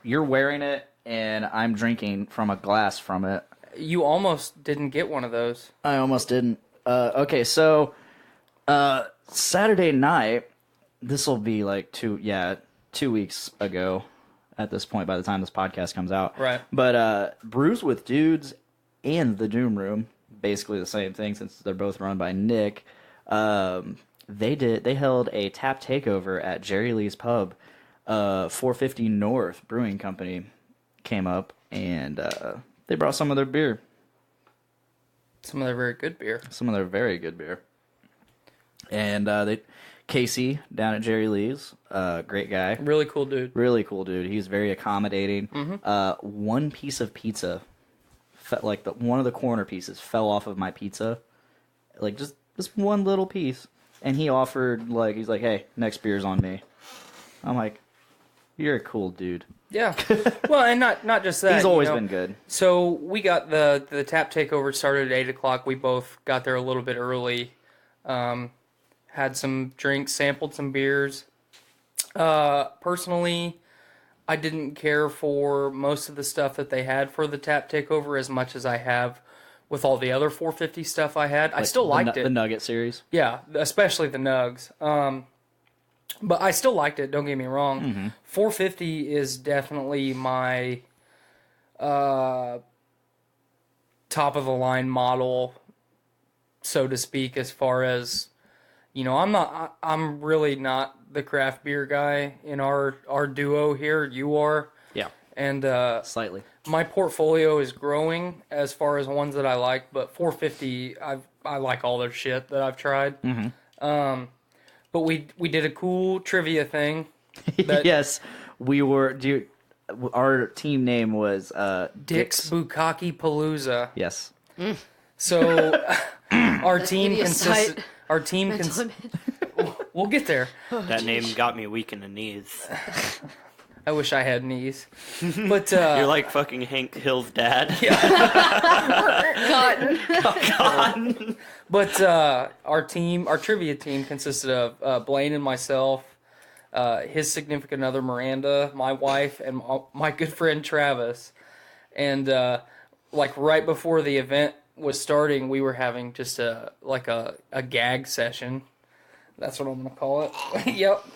You're wearing it, and I'm drinking from a glass from it. You almost didn't get one of those. I almost didn't. Okay, so Saturday night. This will be like 2 weeks ago. At this point, by the time this podcast comes out, Right. But Brews with Dudes and the Doom Room, basically the same thing since they're both run by Nick. They held a tap takeover at Jerry Lee's Pub. 450 North Brewing Company came up, and they brought some of their beer. Some of their very good beer. Some of their very good beer. And Casey down at Jerry Lee's, great guy. Really cool dude. Really cool dude. He's very accommodating. Mm-hmm. One piece of pizza, one of the corner pieces fell off of my pizza. Like, just one little piece. And he offered, he's like, hey, next beer's on me. I'm like, you're a cool dude. Yeah. Well, and not just that. He's always been good. So we got the tap takeover started at 8 o'clock. We both got there a little bit early. Had some drinks, sampled some beers. Personally, I didn't care for most of the stuff that they had for the tap takeover as much as I have with all the other 450 stuff I had. I still liked it. The Nugget series? Yeah, especially the Nugs. But I still liked it, don't get me wrong. Mm-hmm. 450 is definitely my top of the line model, so to speak, as far as, I'm really not the craft beer guy in our duo here. You are. Yeah. And Slightly. my portfolio is growing as far as ones that I like, but 450, I like all their shit that I've tried. Mm-hmm. But we did a cool trivia thing. Yes, we were. Our team name was Dick's Bukkake Palooza. Yes. So our That's team maybe a consists. site. Our team Mental consists. We'll get there. that name got me weak in the knees. I wish I had knees, but You're like fucking Hank Hill's dad. Cotton. But our trivia team consisted of Blaine and myself, his significant other Miranda, my wife, and my good friend Travis. And right before the event was starting, we were having just a gag session. That's what I'm gonna call it. Yep.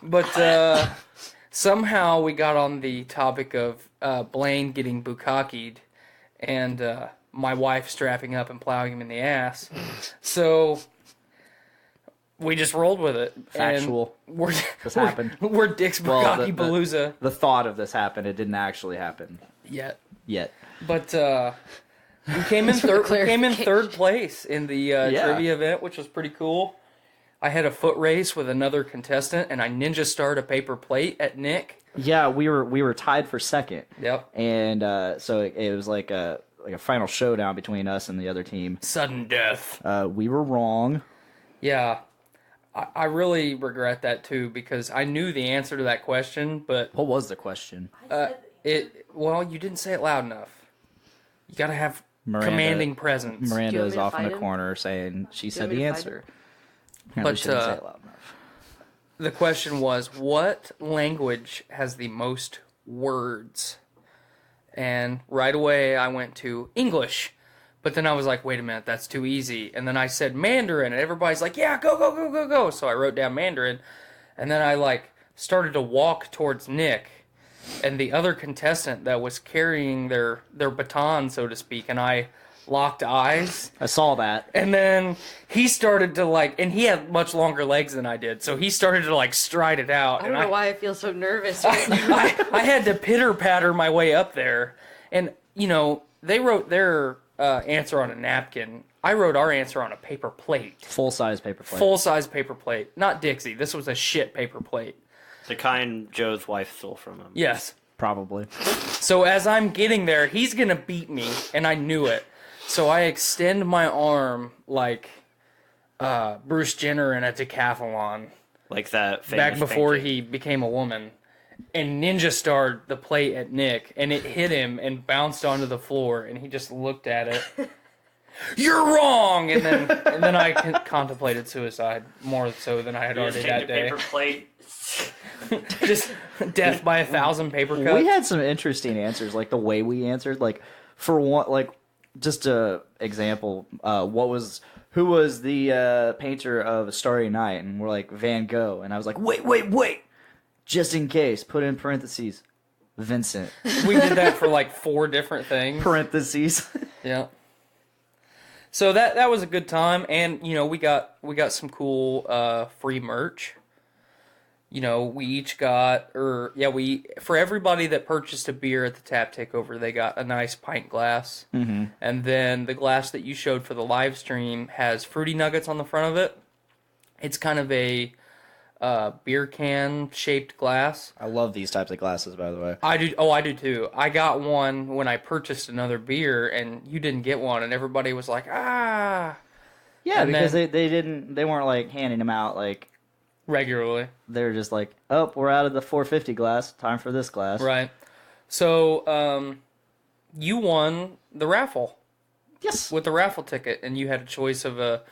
But somehow we got on the topic of Blaine getting bukkakeed and my wife strapping up and plowing him in the ass. So we just rolled with it. Factual. And This happened. We're Dick's Bukkake Palooza. The thought of this happened. It didn't actually happen Yet. But we came in third place in the Yeah. trivia event, which was pretty cool. I had a foot race with another contestant, and I ninja starred a paper plate at Nick. yeah, we were tied for second. Yep. And so it was like a final showdown between us and the other team. Sudden death. We were wrong. Yeah. I really regret that, too, because I knew the answer to that question, but What was the question? you didn't say it loud enough. You gotta have commanding presence. Miranda Do you want is me to off in fight the him? corner saying she said want me the to fight answer. But, But she didn't say it loud enough. The question was, what language has the most words? And right away I went to English. But then I was like, wait a minute, that's too easy. And then I said Mandarin, and everybody's like, yeah, go, go, go, go, go. So I wrote down Mandarin. And then I started to walk towards Nick and the other contestant that was carrying their baton, so to speak, and I locked eyes. I saw that. And then he started to and he had much longer legs than I did, so he started to stride it out. I don't know why I feel so nervous. Right now. I had to pitter patter my way up there, and they wrote their answer on a napkin. I wrote our answer on a paper plate, Full size paper plate. full size paper plate, not Dixie. This was a shit paper plate. The kind Joe's wife stole from him. Yes, Probably. So as I'm getting there, he's going to beat me, and I knew it. So I extend my arm like Bruce Jenner in a decathlon. Like that famous Back before painting. he became a woman. And Ninja starred the plate at Nick, and it hit him and bounced onto the floor, and he just looked at it. You're wrong! And then I contemplated suicide, more so than I had already that day. Paper plate. Just death by 1,000 paper cuts. We had some interesting answers, like the way we answered. Like, for one, like, just a example, who was the painter of A Starry Night? And we're like, Van Gogh. And I was like, wait. Just in case, put in parentheses, Vincent. We did that for like 4 different things. Parentheses. Yeah. So that was a good time, and you know we got some cool free merch. You know, we each got, for everybody that purchased a beer at the Tap Takeover, they got a nice pint glass. Mm-hmm. And then the glass that you showed for the live stream has Fruity Nuggets on the front of it. It's kind of a beer can shaped glass. I love these types of glasses, by the way. I do. Oh, I do too. I got one when I purchased another beer, and you didn't get one, and everybody was like, ah. Yeah, And because then- they weren't like handing them out like regularly. they're just like, oh, we're out of the 450 glass. Time for this glass. Right. So, you won the raffle. Yes. With the raffle ticket, and you had a choice of a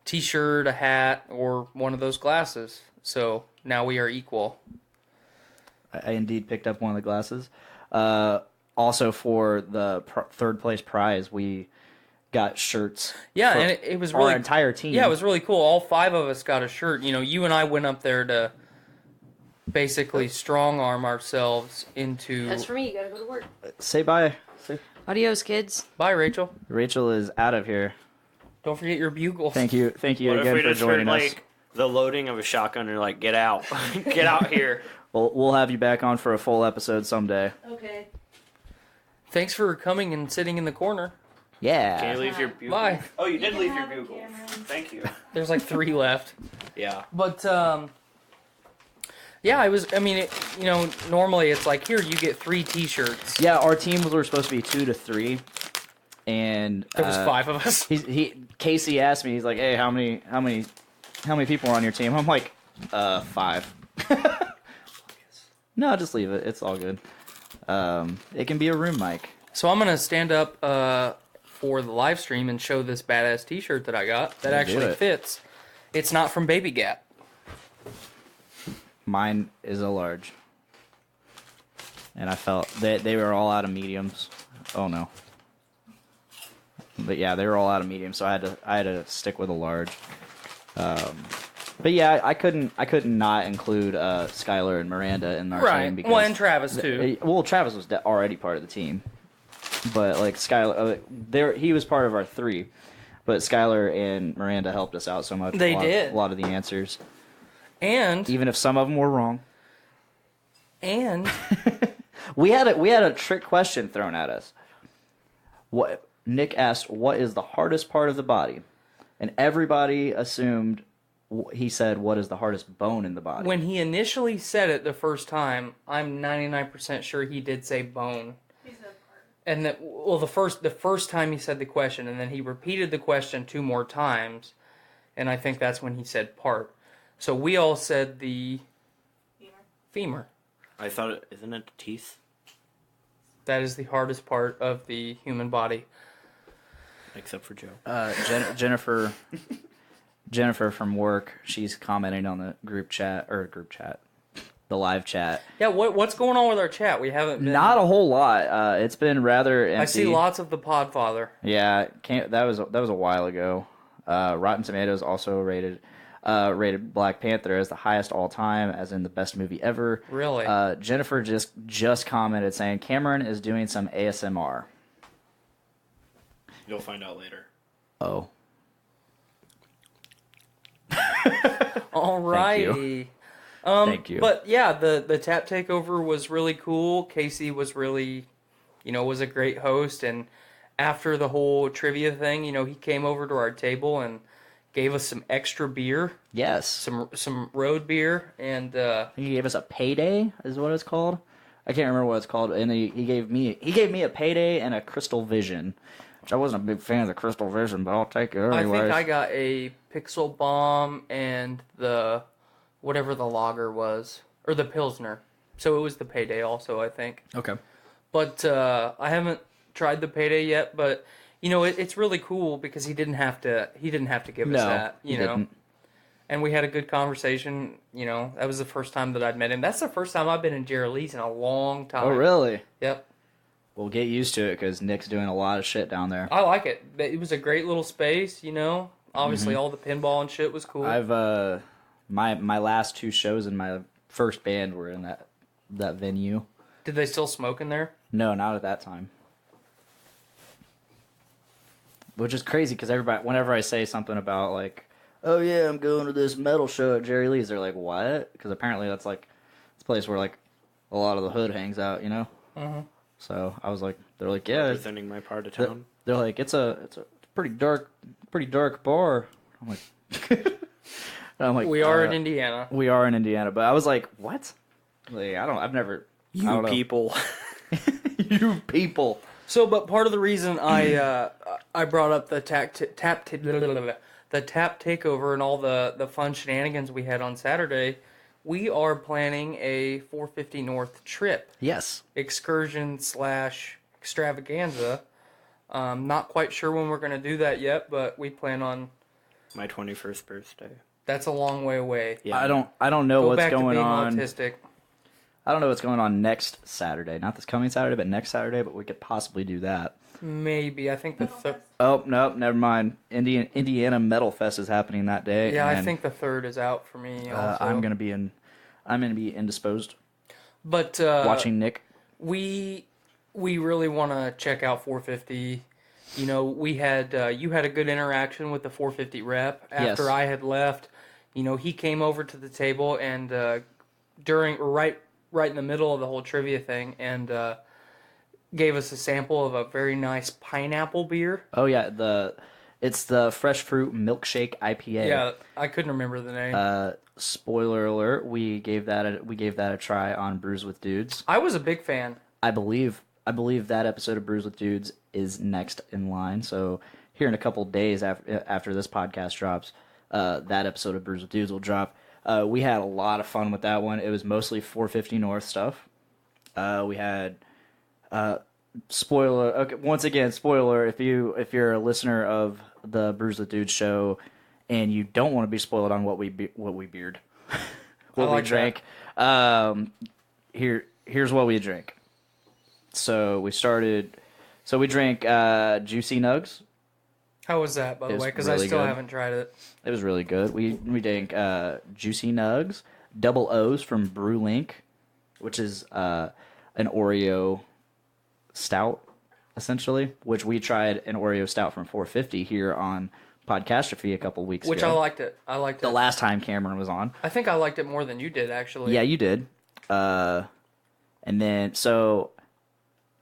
t-shirt, a hat, or one of those glasses. So, now we are equal. I indeed picked up one of the glasses. Also, for the third place prize, we got shirts. Yeah, for and it was really... our entire team. Yeah, it was really cool. All 5 of us got a shirt. You know, you and I went up there to basically strong-arm ourselves into... That's for me. You gotta go to work. Say bye. Adios, kids. Bye, Rachel. Rachel is out of here. Don't forget your bugle. Thank you What if again we for just joining heard, us. like, the loading of a shotgun and like, get out. Get out here. We'll have you back on for a full episode someday. Okay. Thanks for coming and sitting in the corner. Yeah. Can you leave your bugle? Bye. Oh, you did can leave your have it, bugle. Cameron. Thank you. There's like 3 left. Yeah. But, yeah, normally it's like, here, you get 3 t-shirts. Yeah, our team were supposed to be 2 to 3, and There was 5 of us. Casey asked me, he's like, "Hey, how many people are on your team?" I'm like, 5. No, just leave it. It's all good. It can be a room mic. So I'm going to stand up for the live stream and show this badass t-shirt that I got that Do actually it. fits. It's not from Baby Gap. Mine is a large, and I felt they were all out of mediums. Oh no. But yeah, they were all out of medium, so I had to stick with a large. But yeah, I couldn't not include Skylar and Miranda in our team because Well, and Travis, too. Travis was already part of the team, but like Skylar, he was part of our 3, but Skylar and Miranda helped us out so much. They with did. a lot of the answers, And even if some of them were wrong. we had a trick question thrown at us. What Nick asked, "What is the hardest part of the body?" And everybody assumed he said, "What is the hardest bone in the body?" when he initially said it the first time, I'm 99% sure he did say bone. And that, well, the first time he said the question, and then he repeated the question 2 more times, and I think that's when he said part. So we all said the femur. I thought, isn't it the teeth? That is the hardest part of the human body. Except for Joe. Jennifer from work, she's commenting on the the live chat. Yeah, what's going on with our chat? We haven't been... Not a whole lot. It's been rather empty. I see lots of the Podfather. Yeah, that was a while ago. Rotten Tomatoes also rated Black Panther as the highest all time, as in the best movie ever. Really? Jennifer just commented saying Cameron is doing some ASMR. You'll find out later. Oh. Alrighty. Thank you. But yeah, the Tap Takeover was really cool. Casey was really, was a great host. And after the whole trivia thing, he came over to our table and gave us some extra beer. Yes. Some road beer. And He gave us a payday, is what it's called. I can't remember what it's called, and he gave me a Payday and a Crystal Vision, which I wasn't a big fan of the Crystal Vision, but I'll take it anyways. I think I got a Pixel Bomb and the whatever the lager was, or the Pilsner. So it was the Payday also, I think. Okay. But I haven't tried the Payday yet, but you know it's really cool because he didn't have to give us that, you know. Didn't. And we had a good conversation, you know. That was the first time that I'd met him. That's the first time I've been in Jerry Lee's in a long time. Oh, really? Yep. We'll get used to it because Nick's doing a lot of shit down there. I like it. It was a great little space, you know. Obviously, all the pinball and shit was cool. I've my last 2 shows in my first band were in that venue. Did they still smoke in there? No, not at that time. Which is crazy because everybody, whenever I say something about like, oh yeah, I'm going to this metal show at Jerry Lee's, they're like, what? Because apparently that's like it's a place where like a lot of the hood hangs out, you know. Mm-hmm. So I was like, they're like, yeah, Representing my part of town. they're like, it's a pretty dark bar. I'm like, We are in Indiana. We are in Indiana, but I was like, what? Like, I've never. I don't know. People. You people. So, but part of the reason I brought up the tap takeover and all the fun shenanigans we had on Saturday, we are planning a 450 North trip. Yes. Excursion / extravaganza. Not quite sure when we're going to do that yet, but we plan on. My 21st birthday. That's a long way away. Yeah. I don't know Go what's back going to being on. autistic. I don't know what's going on next Saturday. Not this coming Saturday, but next Saturday. But we could possibly do that. Maybe. I think the third. Oh no, never mind. Indiana Metal Fest is happening that day. Yeah, I and, think the third is out for me. Also. I'm gonna be indisposed. But Watching Nick. We really want to check out 450. You know, we had you had a good interaction with the 450 rep after Yes. I had left. You know, he came over to the table and right in the middle of the whole trivia thing and gave us a sample of a very nice pineapple beer. Oh yeah, it's the Fresh Fruit Milkshake IPA. Yeah, I couldn't remember the name. Spoiler alert: we gave that a try on Brews with Dudes. I was a big fan. I believe that episode of Brews with Dudes is next in line. So here in a couple days after this podcast drops, that episode of Brews with Dudes will drop. We had a lot of fun with that one. It was mostly 450 North stuff. We had spoiler. Okay, once again, spoiler. If you're a listener of the Brews with Dudes show and you don't want to be spoiled on what we beered, what we drank, here's what we drink. So we drank Juicy Nugs. How was that, by the way? Because really I still good. haven't tried it. It was really good. We drank Juicy Nugs, Double O's from Brew Link, which is an Oreo stout, essentially, which we tried an Oreo stout from 450 here on Podcastrophe a couple weeks Which ago. I liked it. I liked it. The last time Cameron was on. I think I liked it more than you did, actually. Yeah, you did. And then, so,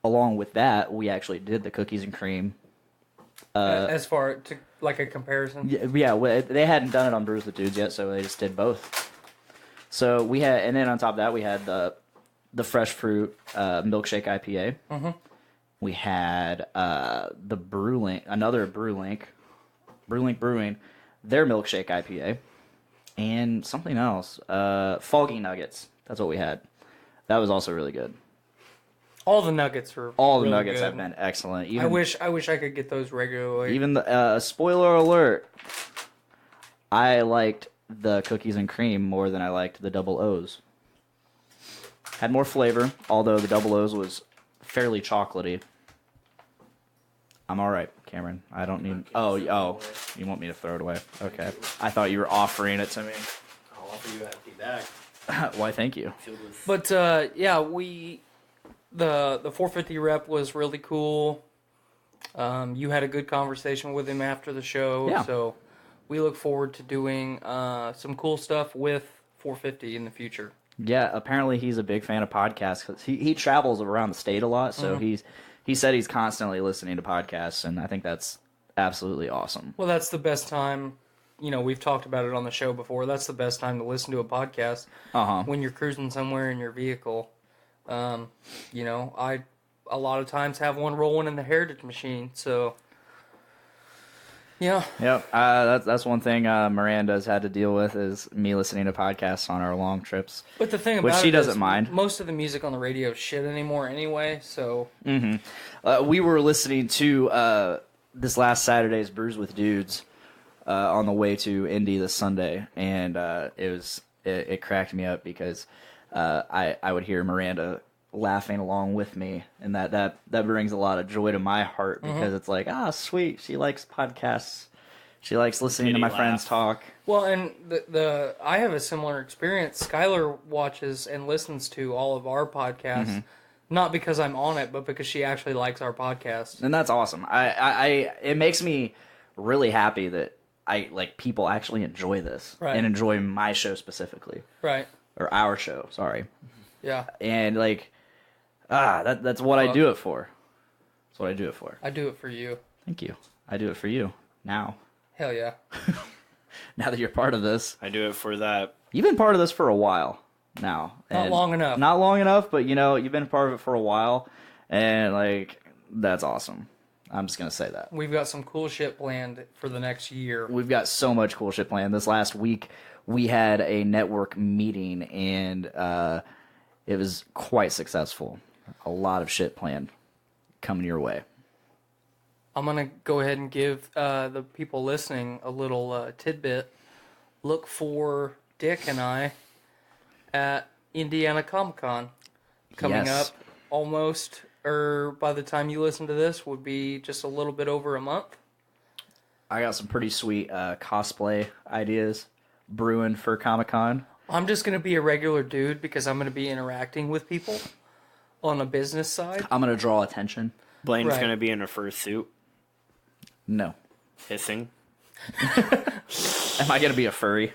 along with that, we actually did the cookies and cream. As far to like a comparison. Yeah, they hadn't done it on Brews with Dudes yet, so they just did both. So we had, and then on top of that, we had the Fresh Fruit Milkshake IPA. Mm-hmm. We had the another Brewing, their Milkshake IPA, and something else. Foggy Nuggets. That's what we had. That was also really good. All the nuggets were All the really nuggets good. have been excellent. Even, I wish I could get those regularly. Even the spoiler alert. I liked the cookies and cream more than I liked the Double O's. Had more flavor, although the Double O's was fairly chocolatey. I'm all right, Cameron. I don't need. Oh, you want me to throw it away? Okay. I thought you were offering it to me. I'll offer you an empty bag. Why? Thank you. Filled with But yeah, the 450 rep was really cool. You had a good conversation with him after the show, Yeah. so we look forward to doing some cool stuff with 450 in the future. Yeah, apparently he's a big fan of podcasts because he travels around the state a lot. So he said he's constantly listening to podcasts, and I think that's absolutely awesome. Well, that's the best time. You know, we've talked about it on the show before. That's the best time to listen to a podcast when you're cruising somewhere in your vehicle. You know, I a lot of times have one rolling in the Heritage machine, so yeah. Yep. That's one thing Miranda's had to deal with is me listening to podcasts on our long trips. But the thing about which she it doesn't is mind. most of the music on the radio is shit anymore anyway, so We were listening to this last Saturday's Brews with Dudes on the way to Indy this Sunday, and it cracked me up because I would hear Miranda laughing along with me, and that brings a lot of joy to my heart because it's like, sweet, she likes podcasts, she likes listening to my friends talk. Well, and the I have a similar experience. Skylar watches and listens to all of our podcasts, not because I'm on it, but because she actually likes our podcast. And that's awesome. It makes me really happy that people actually enjoy this and enjoy my show specifically, Right. or our show. Sorry. Yeah. And that's what I do it for. That's what I do it for. I do it for you. Thank you. I do it for you now. Hell yeah. Now that you're part of this, I do it for that. you've been part of this for a while now. Not long enough. Not long enough, but you've been part of it for a while, and that's awesome. I'm just gonna say that. We've got some cool shit planned for the next year. We've got so much cool shit planned. This last week, we had a network meeting, and it was quite successful. A lot of shit planned coming your way. I'm going to go ahead and give the people listening a little tidbit. Look for Dick and I at Indiana Comic-Con coming Yes. up almost, or by the time you listen to this, would be just a little bit over a month. I got some pretty sweet cosplay ideas brewing for Comic-Con. I'm just going to be a regular dude because I'm going to be interacting with people on a business side. I'm going to draw attention. Blaine's Right. going to be in a fursuit, No. hissing. Am I going to be a furry?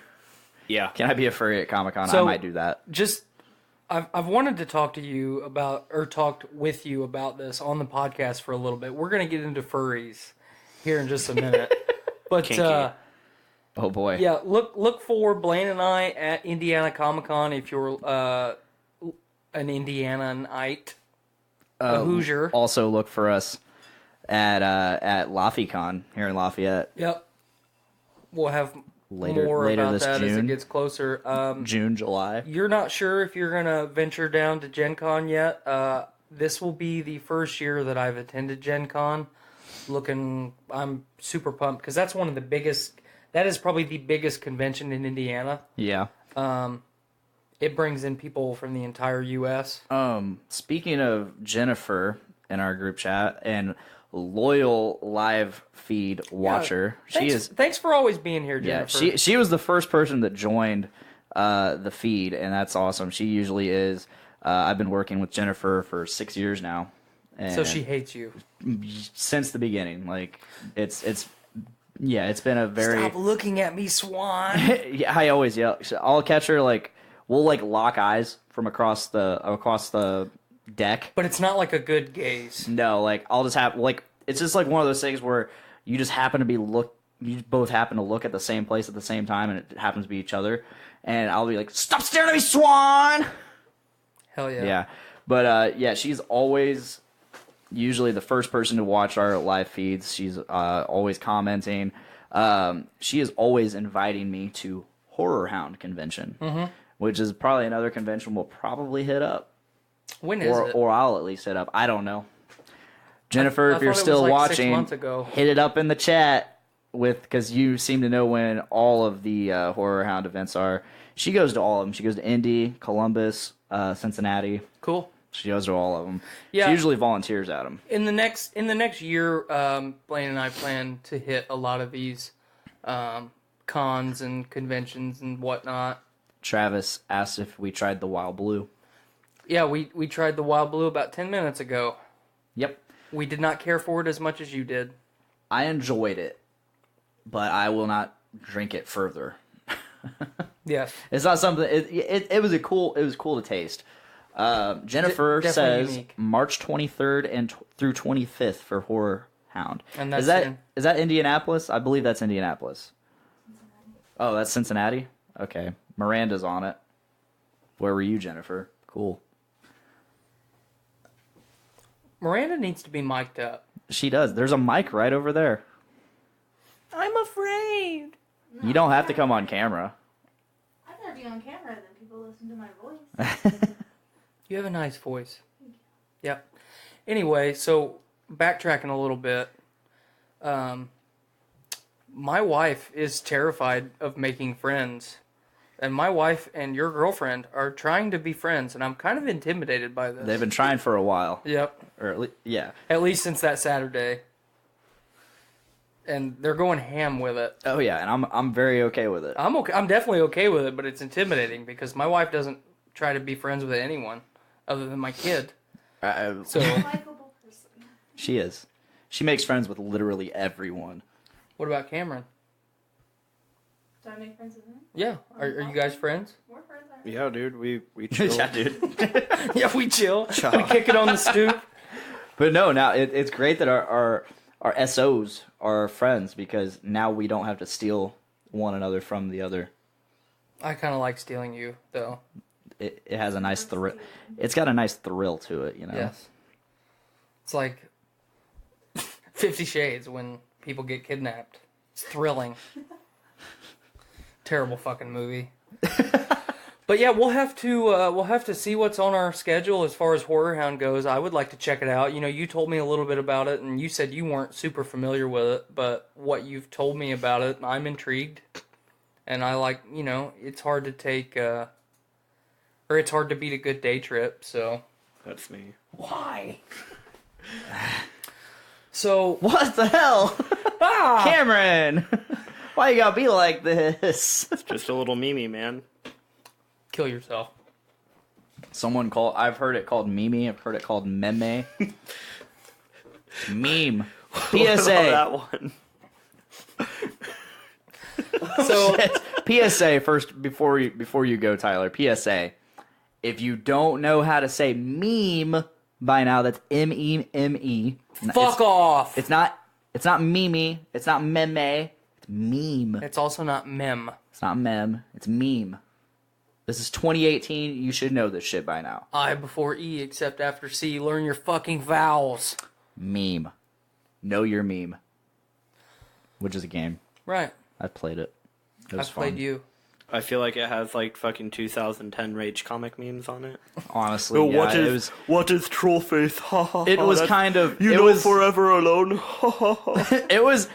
Yeah. Can I be a furry at Comic-Con? So- I might do that. I've wanted to talk to you about, or talked with you about this on the podcast for a little bit. We're going to get into furries here in just a minute. But Kinky. Oh, boy. yeah, look for Blaine and I at Indiana Comic-Con if you're an Indiananite, a Hoosier. Also look for us at LaFiCon here in Lafayette. Yep. We'll have Later more about this that as it June. gets closer. June, July. You're not sure if you're going to venture down to Gen Con yet. This will be the first year that I've attended Gen Con. I'm super pumped because that's one of the biggest, that is probably the biggest convention in Indiana. Yeah. It brings in people from the entire U.S. Speaking of Jennifer in our group chat and loyal live feed watcher, Thanks for always being here, Jennifer. Yeah, she was the first person that joined the feed, and that's awesome. She usually is. I've been working with Jennifer for 6 years now, and So she hates you. since the beginning. It's been a very. Stop looking at me, Swan. Yeah, I always yell. I'll catch her we'll lock eyes from across the deck. But it's not like a good gaze. No, I'll just have it's just one of those things where you just happen to you both happen to look at the same place at the same time, and it happens to be each other. And I'll be like, "Stop staring at me, Swan!" Hell yeah. Yeah, but she's always usually the first person to watch our live feeds. She's always commenting. She is always inviting me to Horror Hound convention, which is probably another convention we'll probably hit up. When is it? Or I'll at least hit up. I don't know. Jennifer, I if you're thought it still was watching, 6 months ago. hit it up in the chat because you seem to know when all of the Horror Hound events are. She goes to all of them. She goes to Indy, Columbus, Cincinnati. Cool. She goes to all of them. Yeah. She usually volunteers at them. In the next year, Blaine and I plan to hit a lot of these cons and conventions and whatnot. Travis asked if we tried the Wild Blue. Yeah, we tried the Wild Blue about 10 minutes ago. Yep. We did not care for it as much as you did. I enjoyed it, but I will not drink it further. Yes. It's not something. It was cool to taste. Jennifer Definitely says unique. March 23rd and through 25th for Horror Hound. And that's is that Indianapolis? I believe that's Indianapolis. Oh, that's Cincinnati. Okay, Miranda's on it. Where were you, Jennifer? Cool. Miranda needs to be mic'd up. She does. There's a mic right over there. I'm afraid. You don't have to come on camera. I'd rather be on camera than people listen to my voice. You have a nice voice. Yep. Anyway, so backtracking a little bit, my wife is terrified of making friends. And my wife and your girlfriend are trying to be friends, and I'm kind of intimidated by this. They've been trying for a while. Yep. Or at least, yeah. At least since that Saturday. And they're going ham with it. Oh yeah, and I'm very okay with it. I'm okay. I'm definitely okay with it, but it's intimidating because my wife doesn't try to be friends with anyone other than my kid. So Likeable person. She is. She makes friends with literally everyone. what about Cameron? Do I make friends with him? Yeah. Are you guys friends? We're friends, aren't we? Yeah, dude, we chill. Yeah, dude. Yeah, we chill. We kick it on the stoop. But no, now it's great that our SOs are friends because now we don't have to steal one another from the other. I kind of like stealing you, though. It has a nice thrill. It's got a nice thrill to it, you know. Yes. It's like 50 Shades when people get kidnapped. It's thrilling. Terrible fucking movie. But yeah, we'll have to see what's on our schedule as far as Horror Hound goes. I would like to check it out. You know, you told me a little bit about it, and you said you weren't super familiar with it, but what you've told me about it, I'm intrigued. And I like, you know, it's hard to take, or it's hard to beat a good day trip, so. That's me. Why? So. What the hell? Cameron! Why you gotta be like this? Just a little Mimi, man. Kill yourself. I've heard it called Mimi, I've heard it called meme. Meme. PSA. That one. So. PSA first before you go, Tyler. PSA. If you don't know how to say meme by now, that's M-E-M-E. Fuck off! It's not Mimi. It's not meme. It's meme. It's also not mem. It's not mem. It's meme. This is 2018. You should know this shit by now. I before E except after C. Learn your fucking vowels. Meme. Know your meme. Which is a game. Right. I played it. It was I've played fun. you. I feel like it has like fucking 2010 Rage comic memes on it. Honestly, Oh, yeah, it was. what is Trollface? Ha ha. It was kind of. You it know, was forever alone. Ha ha ha. It was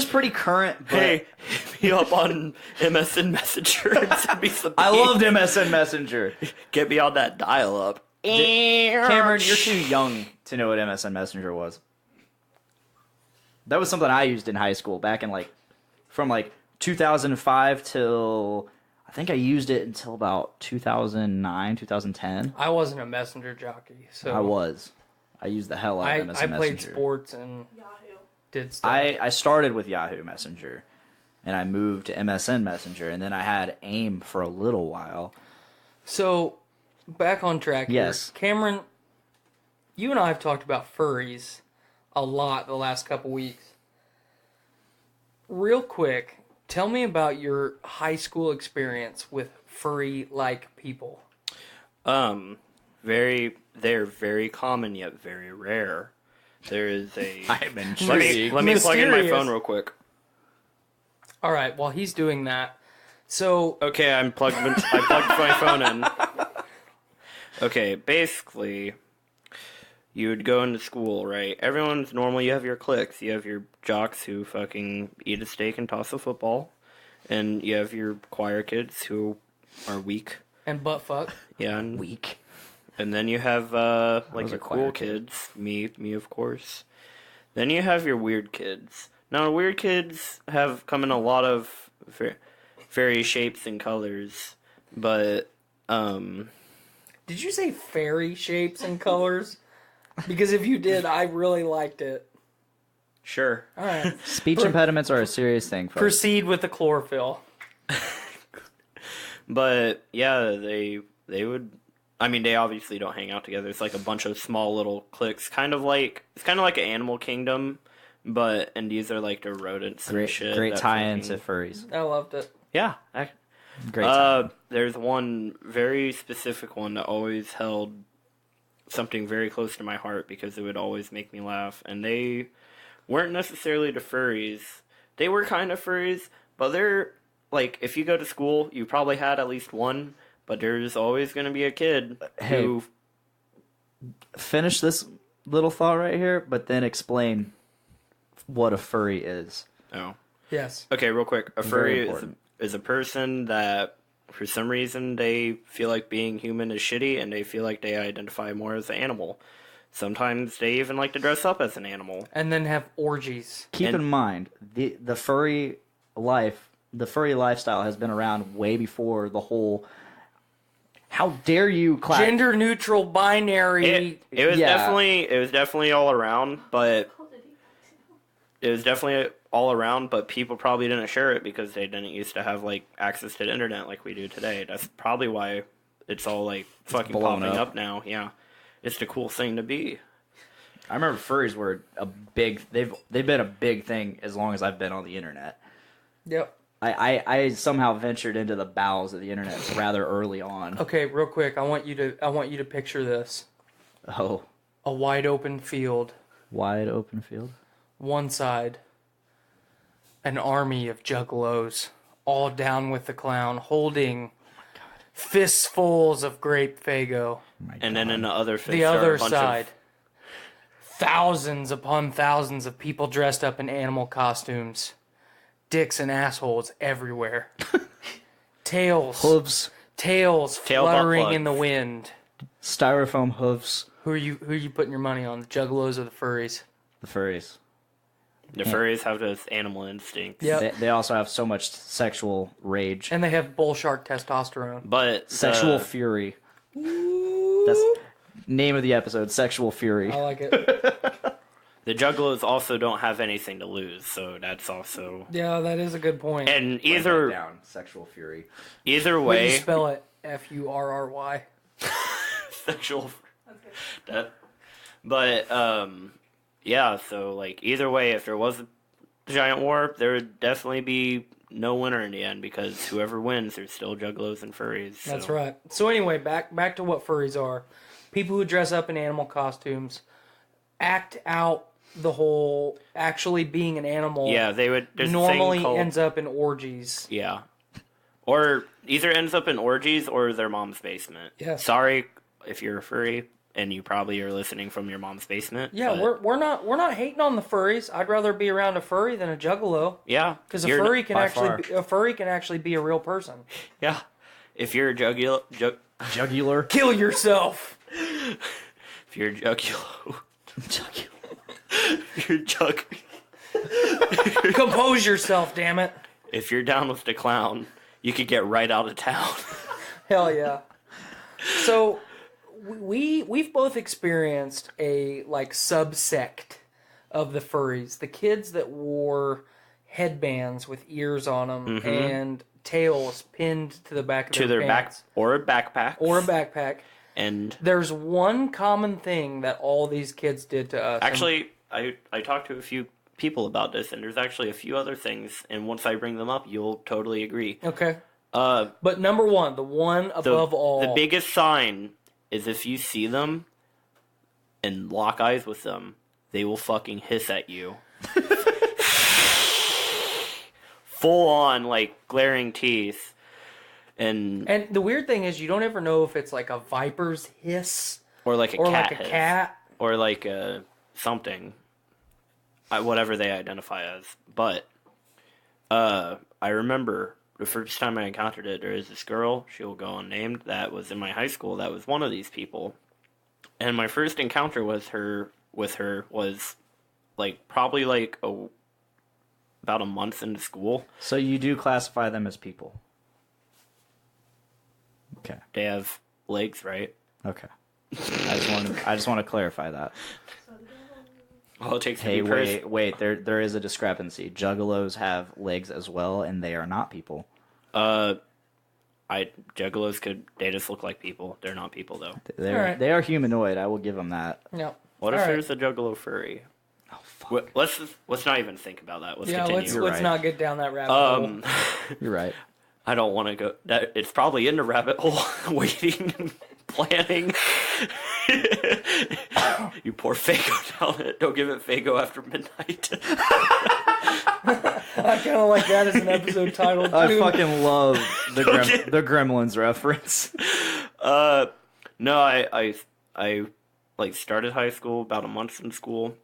pretty current. But Hey, hit me up on MSN Messenger and send me some. I loved MSN Messenger. Get me on that dial up. Cameron, you're too young to know what MSN Messenger was. That was something I used in high school back in from 2005 till I think I used it until about 2009, 2010. I wasn't a messenger jockey, so I was. I used the hell out of MSN I played Messenger. sports and Yahoo. did stuff. I started with Yahoo Messenger, and I moved to MSN Messenger, and then I had AIM for a little while. So, back on track here. Yes. Cameron, you and I have talked about furries a lot the last couple weeks. Real quick, tell me about your high school experience with furry-like people. They're very common yet very rare. There is a. I'm Let intrigued. me plug in my Mysterious. phone real quick. All right, while he's doing that, so Okay, I plugged my phone in. Okay, basically, you would go into school, right? Everyone's normal. You have your cliques. You have your jocks who fucking eat a steak and toss a football. And you have your choir kids who are weak. and butt fuck. Yeah, and Weak. And then you have was your a choir cool kid. kids, me of course. Then you have your weird kids. Now weird kids have come in a lot of very shapes and colors, but Did you say fairy shapes and colors? Because if you did, I really liked it. sure. All right. Speech impediments are a serious thing, folks. Proceed with the chlorophyll. But yeah, they would. I mean, they obviously don't hang out together. It's like a bunch of small little cliques, it's kind of like an Animal Kingdom, and these are like the rodents and shit. Great that tie-in to fucking- furries. I loved it. Yeah. Great tie-in. There's one very specific one that always held something very close to my heart because it would always make me laugh. And they weren't necessarily the furries. They were kind of furries, but they're, like, if you go to school, you probably had at least one, but there's always going to be a kid who... Finish this little thought right here, but then explain what a furry is. Oh. Yes. Okay, real quick. A Very furry is a person that, for some reason, they feel like being human is shitty, and they feel like they identify more as an animal. Sometimes they even like to dress up as an animal. And then have orgies. Keep in mind, the furry lifestyle has been around way before the whole... How dare you gender neutral binary? It was definitely all around, but people probably didn't share it because they didn't used to have like access to the internet like we do today. That's probably why it's all like fucking popping up now. Yeah, it's the cool thing to be. I remember furries were a big. They've been a big thing as long as I've been on the internet. Yep. I somehow ventured into the bowels of the internet rather early on. Okay, real quick, I want you to picture this. Oh. A wide open field. Wide open field? One side, an army of juggalos, all down with the clown, holding fistfuls of grape Faygo. And then in the other fist, the other side, thousands upon thousands of people dressed up in animal costumes. Dicks and assholes everywhere. Tails. Hooves. Tails fluttering in the wind. Styrofoam hooves. Who are you putting your money on? The juggalos or the furries? The furries. The furries have those animal instincts. Yep. They also have so much sexual rage. And they have bull shark testosterone. But sexual fury. That's name of the episode, Sexual Fury. I like it. The juggalos also don't have anything to lose, so that's also... Yeah, that is a good point. And either... down, Sexual Fury. Either Way way... you spell it? Furry. Sexual... But, yeah, so, like, either way, if there was a giant war, there would definitely be no winner in the end, because whoever wins, there's still juggalos and furries. So. That's right. So anyway, back to what furries are. People who dress up in animal costumes, act out the whole actually being an animal. Yeah, they would... Normally ends up in orgies. Yeah. Or either ends up in orgies or their mom's basement. Yes. Sorry if you're a furry and you probably are listening from your mom's basement. Yeah, but... we're not hating on the furries. I'd rather be around a furry than a juggalo. Yeah, because a furry can actually be a real person. Yeah, if you're a jugular, kill yourself. If you're a jugulo, you're compose yourself, damn it. If you're down with the clown, you could get right out of town. Hell yeah. So we've both experienced a like subsect of the furries. The kids that wore headbands with ears on them and tails pinned to the back of their pants. Back or a backpack. And there's one common thing that all these kids did to us. Actually, I talked to a few people about this, and there's actually a few other things, and once I bring them up, you'll totally agree. Okay. But number one, the one above all... The biggest sign is if you see them and lock eyes with them, they will fucking hiss at you. Full on, like, glaring teeth. And the weird thing is you don't ever know if it's like a viper's hiss or like a cat or like a something, whatever they identify as. But I remember the first time I encountered it. There is this girl, she will go unnamed, that was in my high school. That was one of these people, and my first encounter with her was like probably like about a month into school. So you do classify them as people. Okay. They have legs, right? Okay. I just want to clarify that. All it takes to be wait. There is a discrepancy. Juggalos have legs as well, and they are not people. Juggalos they just look like people. They're not people though. They are humanoid. I will give them that. Yeah. What if there's a juggalo furry? Oh fuck. Let's not even think about that. Let's not get down that rabbit hole. You're right. I don't want to go. It's probably in the rabbit hole, waiting, planning. You poor Fago down it. Don't give it Fago after midnight. I kind of like that as an episode title, too. I fucking love the Gremlins reference. No, I like started high school about a month in school.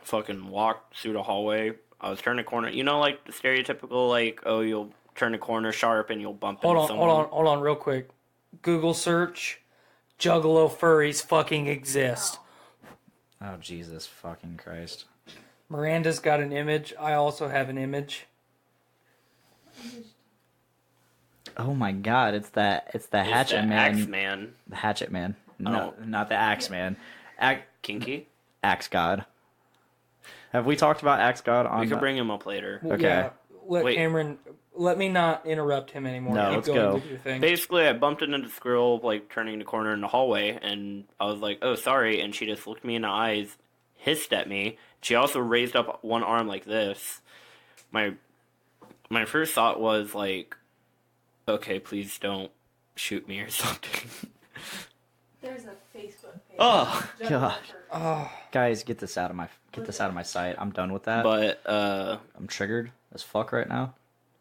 Fucking walked through the hallway. I was turning a corner. You know, like the stereotypical, like, oh, you'll turn a corner sharp and you'll bump into someone. Hold on, real quick. Google search, Juggalo furries fucking exist. Oh, Jesus fucking Christ. Miranda's got an image. I also have an image. Oh my God! It's the Hatchet Man. Axe Man. The Hatchet Man. No, not the Axe Man. Kinky. Axe God. Have we talked about Axe God on? We could bring him up later. Okay. Yeah, Wait. Cameron, let me not interrupt him anymore. No, Keep let's going go. with your thing. Basically, I bumped into the squirrel, like, turning the corner in the hallway, and I was like, oh, sorry, and she just looked me in the eyes, hissed at me. She also raised up one arm like this. My first thought was, like, okay, please don't shoot me or something. There's a Facebook page. Oh, gosh. Oh, Guys, get this out of my sight. I'm done with that. but, I'm triggered as fuck right now.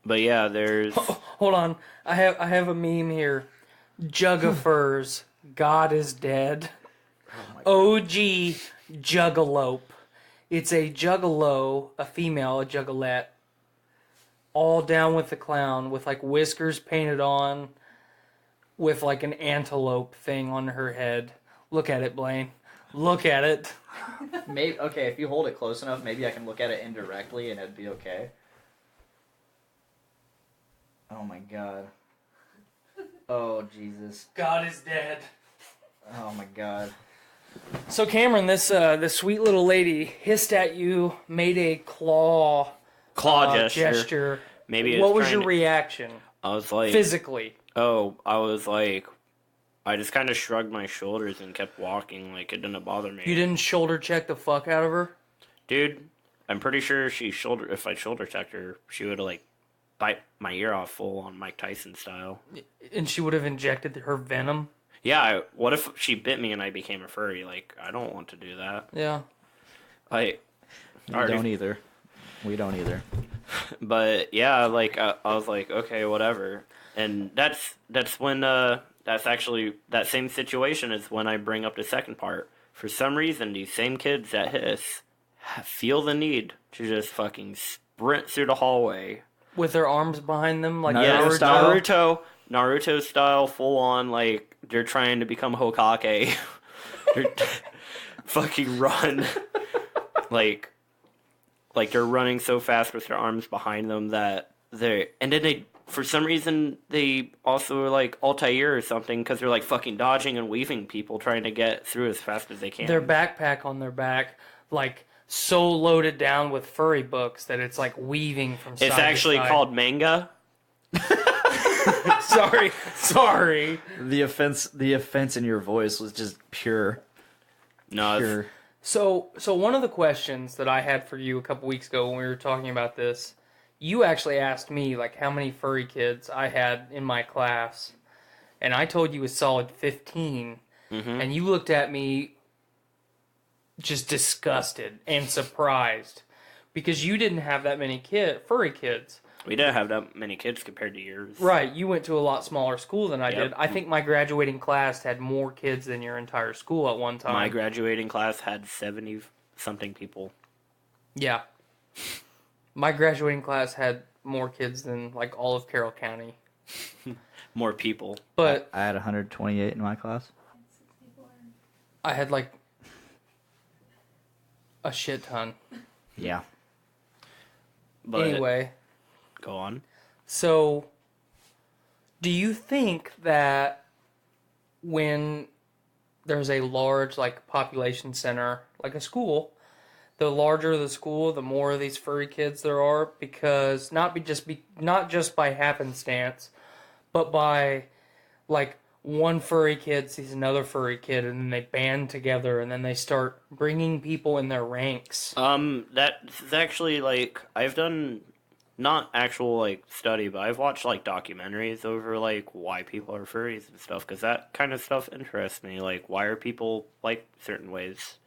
but yeah, there's... hold on. I have a meme here. Juggafurs, God is dead. OG Juggalope. It's a juggalo, a female, a juggalette, all down with the clown, with like whiskers painted on, with like an antelope thing on her head. Look at it, Blaine. Look at it. Maybe okay. If you hold it close enough, maybe I can look at it indirectly and it'd be okay. Oh my God. Oh Jesus. God is dead. Oh my God. So Cameron, this sweet little lady hissed at you, made a claw gesture. Maybe What it's was trying your to- reaction I was like... physically? Oh, I was like... I just kind of shrugged my shoulders and kept walking, like it didn't bother me. You didn't shoulder check the fuck out of her? Dude, I'm pretty sure if I shoulder checked her, she would have, like, bite my ear off full on Mike Tyson style. And she would have injected her venom? Yeah, what if she bit me and I became a furry? Like, I don't want to do that. Yeah. I Don't either. We don't either. But yeah, like I was like, okay, whatever. And that's when that's actually that same situation is when I bring up the second part. For some reason, these same kids that hiss feel the need to just fucking sprint through the hallway. With their arms behind them, like Naruto Naruto style, full on, like they're trying to become Hokage. They're fucking run, like they're running so fast with their arms behind them that and then they, for some reason, they also are like Altair or something because they're like fucking dodging and weaving people trying to get through as fast as they can. Their backpack on their back, like so loaded down with furry books that it's like weaving from side It's to actually side. called manga. Sorry. The offense in your voice was just pure. No, Pure. So one of the questions that I had for you a couple weeks ago when we were talking about this, you actually asked me like how many furry kids I had in my class, and I told you a solid 15, and you looked at me just disgusted and surprised because you didn't have that many furry kids. we didn't have that many kids compared to yours. Right, you went to a lot smaller school than I Yep. did. I think my graduating class had more kids than your entire school at one time. My graduating class had 70 something people. Yeah. My graduating class had more kids than like all of Carroll County. More people. But I had 128 in my class. I had like a shit ton. Yeah. But Anyway, go on. so do you think that when there's a large like population center, like a school, the larger the school, the more of these furry kids there are, because not just by happenstance, but by like one furry kid sees another furry kid and then they band together and then they start bringing people in their ranks. That's actually like I've done not actual like study, but I've watched like documentaries over like why people are furries and stuff, because that kind of stuff interests me. Like, why are people like certain ways?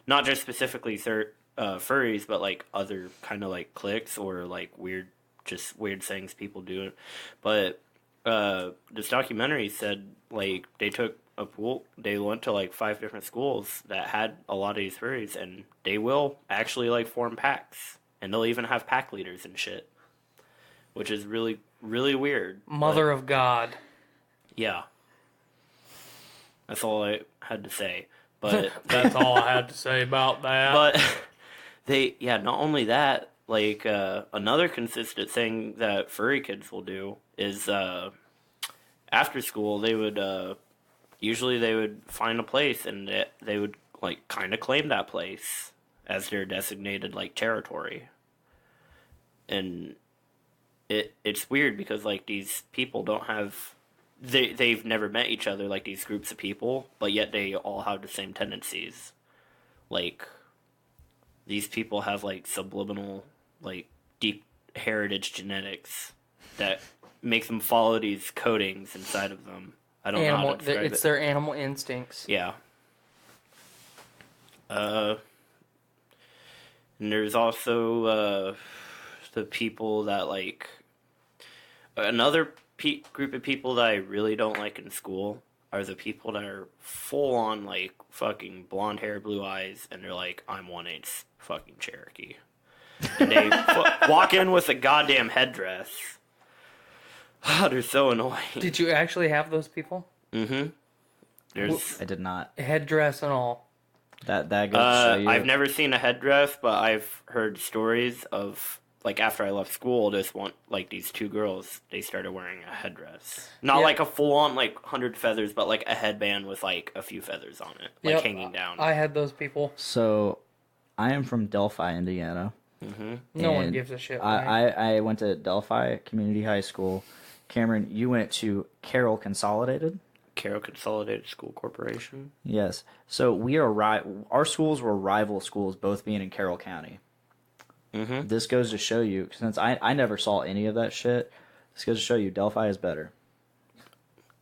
Not just specifically furries, but like other kind of like cliques or like weird things people do. But this documentary said like they took a pool, they went to like 5 different schools that had a lot of these furries, and they will actually like form packs, and they'll even have pack leaders and shit, which is really, really weird. Mother of God. Yeah. That's all I had to say. But That's all I had to say about that. But not only that, like, another consistent thing that furry kids will do is, after school, they would, usually they would find a place, and they would, like, kind of claim that place as their designated, like, territory. And it's weird because, like, these people don't have... They've never met each other, like, these groups of people, but yet they all have the same tendencies. Like, these people have, like, subliminal, like, deep heritage genetics that make them follow these codings inside of them. I don't know how to describe it. It's their animal instincts. Yeah. And there's also, the people that, like... Another group of people that I really don't like in school are the people that are full on, like, fucking blonde hair, blue eyes, and they're like, I'm 1/8 fucking Cherokee. And they walk in with a goddamn headdress. Oh, they're so annoying. Did you actually have those people? Mm-hmm. I did not. Headdress and all. That goes to show you. I've never seen a headdress, but I've heard stories of, like, after I left school, these 2 girls, they started wearing a headdress. Not like a full-on, like, 100 feathers, but, like, a headband with, like, a few feathers on it, like, hanging down. I had those people. So, I am from Delphi, Indiana. Mm-hmm. No one gives a shit. Right? I went to Delphi Community High School. Cameron, you went to Carroll Consolidated? Carroll Consolidated School Corporation? Yes. So, we are our schools were rival schools, both being in Carroll County. Mm-hmm. This goes to show you, since I never saw any of that shit, this goes to show you Delphi is better.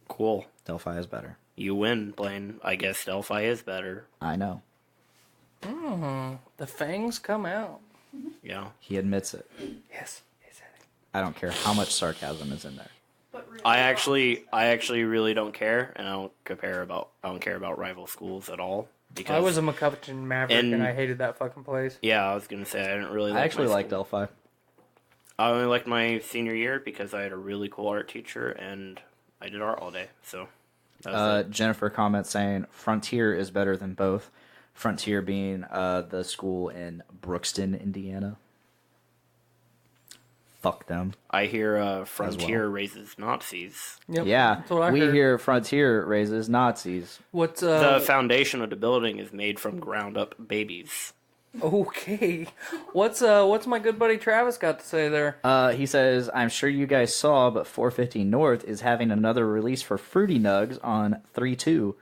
Cool. Delphi is better. You win, Blaine. I guess Delphi is better. I know. The fangs come out. Yeah. He admits it. Yes. I don't care how much sarcasm is in there. But really I actually really don't care, and I don't care about rival schools at all. Because I was a McCutcheon Maverick, and I hated that fucking place. Yeah, I was gonna say I didn't really. I actually like school. Delphi. I only liked my senior year because I had a really cool art teacher, and I did art all day. So, that was it. Jennifer comments saying Frontier is better than both. Frontier being the school in Brookston, Indiana. Fuck them. I hear Frontier raises Nazis. Yep. Yeah, That's what I we heard. hear Frontier raises Nazis. What's The foundation of the building is made from ground up babies. Okay. What's my good buddy Travis got to say there? He says, I'm sure you guys saw, but 450 North is having another release for Fruity Nugs on 3/2.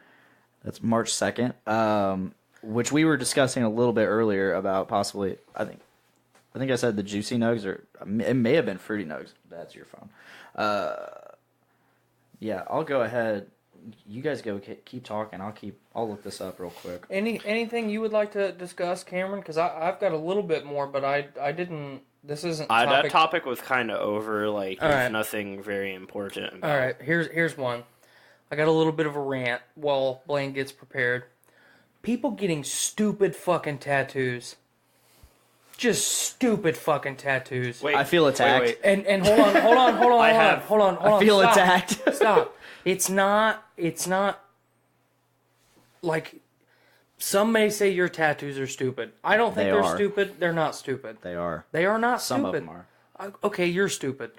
That's March 2nd. Which we were discussing a little bit earlier about possibly, I think I said the Juicy Nugs, or it may have been Fruity Nugs. That's your phone. Yeah, I'll go ahead. You guys go keep talking. I'll look this up real quick. Anything you would like to discuss, Cameron? Because I've got a little bit more, but I didn't. This isn't. That topic was kind of over. Like, All there's right. nothing very important about. All right, here's one. I got a little bit of a rant while Blaine gets prepared. People getting stupid fucking tattoos. Just stupid fucking tattoos. I feel attacked. And hold on. Hold on. I feel Stop. attacked. Stop. It's not like some may say your tattoos are stupid. I don't think They they're are. stupid. They're not stupid. They are. They are not Some stupid. of them are. Okay, you're stupid.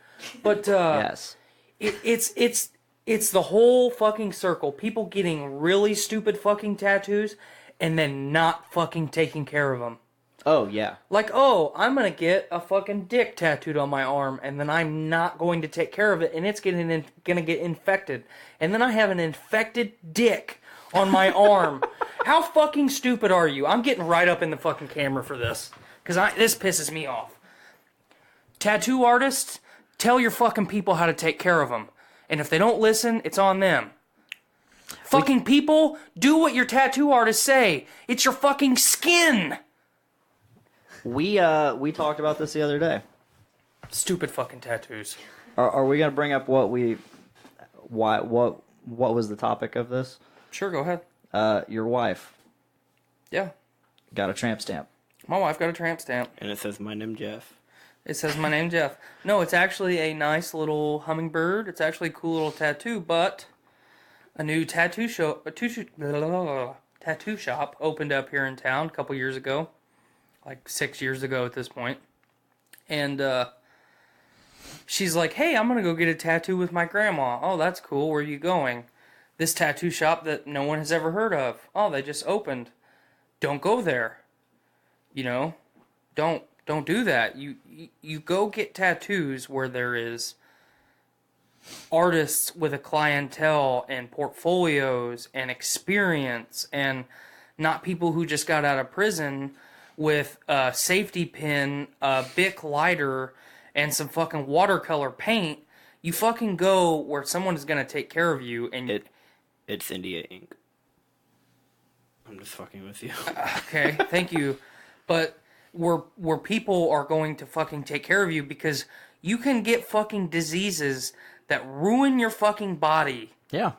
But Yes. it's the whole fucking circle. People getting really stupid fucking tattoos and then not fucking taking care of them. Oh, yeah. Like, oh, I'm going to get a fucking dick tattooed on my arm, and then I'm not going to take care of it, and it's going to get infected. And then I have an infected dick on my arm. How fucking stupid are you? I'm getting right up in the fucking camera for this, because this pisses me off. Tattoo artists, tell your fucking people how to take care of them. And if they don't listen, it's on them. Fucking people, do what your tattoo artists say. It's your fucking skin. We talked about this the other day. Stupid fucking tattoos. Are we gonna bring up what was the topic of this? Sure, go ahead. Your wife Yeah. got a tramp stamp. My wife got a tramp stamp. And it says, "My name Jeff." It says my name, Jeff. No, it's actually a nice little hummingbird. It's actually a cool little tattoo, but a new tattoo shop opened up here in town a couple years ago. Like 6 years ago at this point. And she's like, hey, I'm going to go get a tattoo with my grandma. Oh, that's cool. Where are you going? This tattoo shop that no one has ever heard of. Oh, they just opened. Don't go there. You know, don't do that. You go get tattoos where there is artists with a clientele and portfolios and experience, and not people who just got out of prison with a safety pin, a Bic lighter, and some fucking watercolor paint. You fucking go where someone is going to take care of you. And It's India Ink. I'm just fucking with you. Okay, thank you. But where people are going to fucking take care of you, because you can get fucking diseases that ruin your fucking body. Yeah.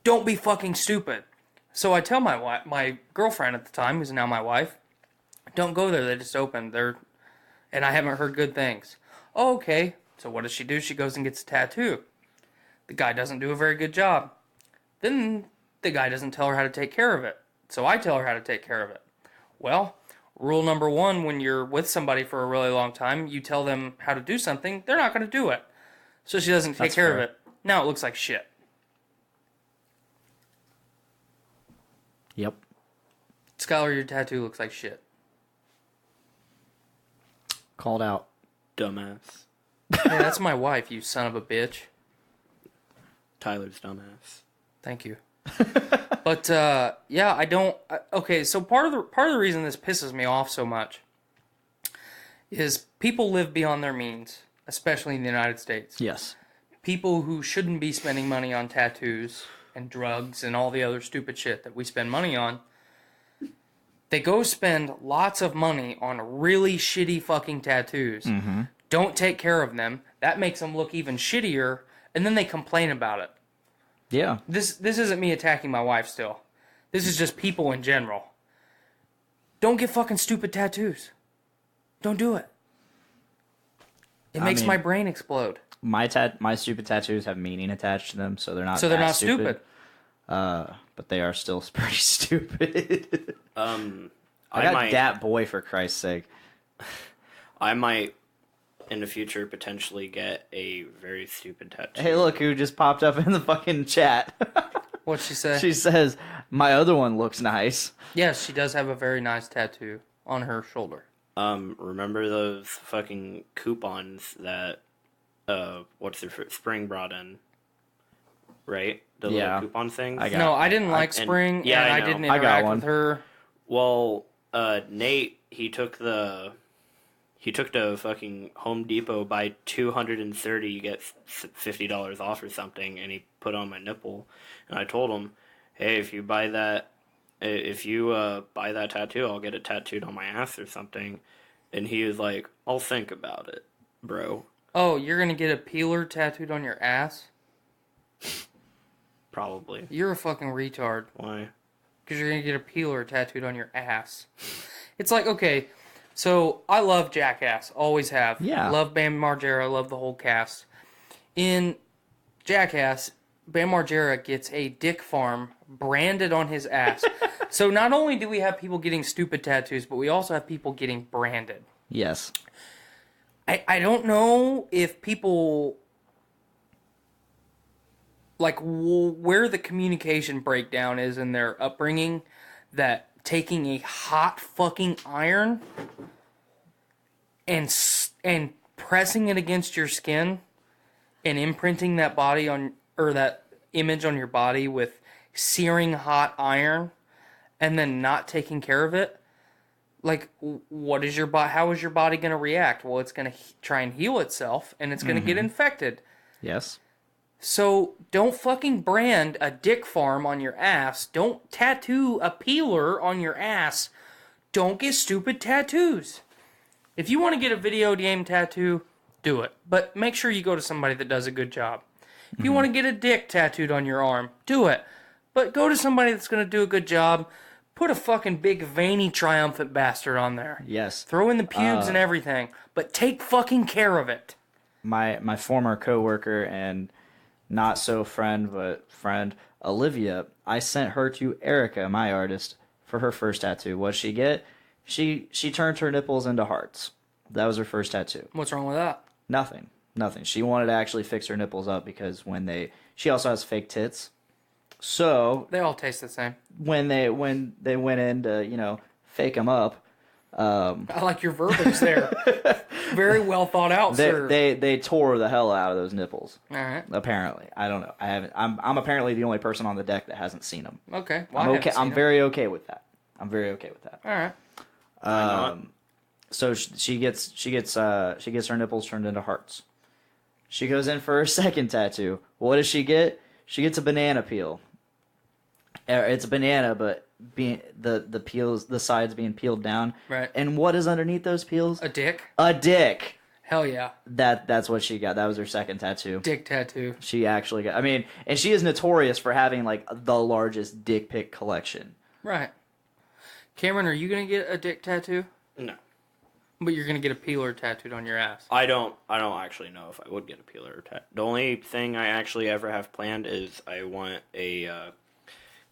Don't be fucking stupid. So I tell my girlfriend at the time, who's now my wife, don't go there. They just opened. And I haven't heard good things. Oh, okay. So what does she do? She goes and gets a tattoo. The guy doesn't do a very good job. Then the guy doesn't tell her how to take care of it. So I tell her how to take care of it. Well, rule number one, when you're with somebody for a really long time, you tell them how to do something, they're not going to do it. So she doesn't take care of it. Now it looks like shit. Yep. Skylar, your tattoo looks like shit. Called out. Dumbass. Hey, that's my wife, you son of a bitch. Tyler's dumbass. Thank you. But yeah, I don't. Okay, so part of the reason this pisses me off so much is people live beyond their means, especially in the United States. Yes. People who shouldn't be spending money on tattoos and drugs and all the other stupid shit that we spend money on, they go spend lots of money on really shitty fucking tattoos. Mm-hmm. Don't take care of them. That makes them look even shittier, and then they complain about it. Yeah. This isn't me attacking my wife still. This is just people in general. Don't get fucking stupid tattoos. Don't do it. It makes my brain explode. My stupid tattoos have meaning attached to them, so they're not. So they're not stupid. But they are still pretty stupid. I got might, dat boy, for Christ's sake. I might, in the future, potentially get a very stupid tattoo. Hey, look who just popped up in the fucking chat. What'd she say? She says, my other one looks nice. Yes, she does have a very nice tattoo on her shoulder. Remember those fucking coupons that, Spring brought in? Right? The little coupon things? I didn't like Spring, and I didn't interact with her. Well, Nate, he took the fucking Home Depot, buy 230, you get $50 off or something, and he put on my nipple. And I told him, hey, if you buy that tattoo, I'll get it tattooed on my ass or something. And he was like, I'll think about it, bro. Oh, you're going to get a peeler tattooed on your ass? Probably. You're a fucking retard. Why? Because you're going to get a peeler tattooed on your ass. It's like, okay, so I love Jackass. Always have. Yeah. Love Bam Margera. Love the whole cast. In Jackass, Bam Margera gets a dick farm branded on his ass. So not only do we have people getting stupid tattoos, but we also have people getting branded. Yes. I don't know if people, like, where the communication breakdown is in their upbringing, that taking a hot fucking iron and pressing it against your skin and imprinting that body on, or that image on your body with searing hot iron and then not taking care of it, Like, what is your body? How is your body going to react? Well, it's going to try and heal itself, and it's going to get infected. Yes. So don't fucking brand a dick farm on your ass. Don't tattoo a peeler on your ass. Don't get stupid tattoos. If you want to get a video game tattoo, do it. But make sure you go to somebody that does a good job. If you want to get a dick tattooed on your arm, do it. But go to somebody that's going to do a good job. Put a fucking big veiny triumphant bastard on there. Yes. Throw in the pubes and everything. But take fucking care of it. My former coworker and not so friend, but friend, Olivia, I sent her to Erica, my artist, for her first tattoo. What'd she get? She turned her nipples into hearts. That was her first tattoo. What's wrong with that? Nothing. She wanted to actually fix her nipples up because she also has fake tits. So They all taste the same. when they went in to, fake them up, I like your verbiage there. Very well thought out, sir. they tore the hell out of those nipples. All right. Apparently, I don't know. I haven't. I'm apparently the only person on the deck that hasn't seen them. Okay. Well, I'm okay. I'm very okay with that. I'm very okay with that. All right. So she gets her nipples turned into hearts. She goes in for her second tattoo. What does she get? She gets a banana peel. It's a banana, but being the peels, the sides being peeled down. Right. And what is underneath those peels? A dick? A dick. Hell yeah. That's what she got. That was her second tattoo. Dick tattoo. She actually got. I mean, and she is notorious for having like the largest dick pic collection. Right. Cameron, are you gonna get a dick tattoo? No. But you're gonna get a peeler tattooed on your ass. I don't actually know if I would get a peeler or tattoo. The only thing I actually ever have planned is I want a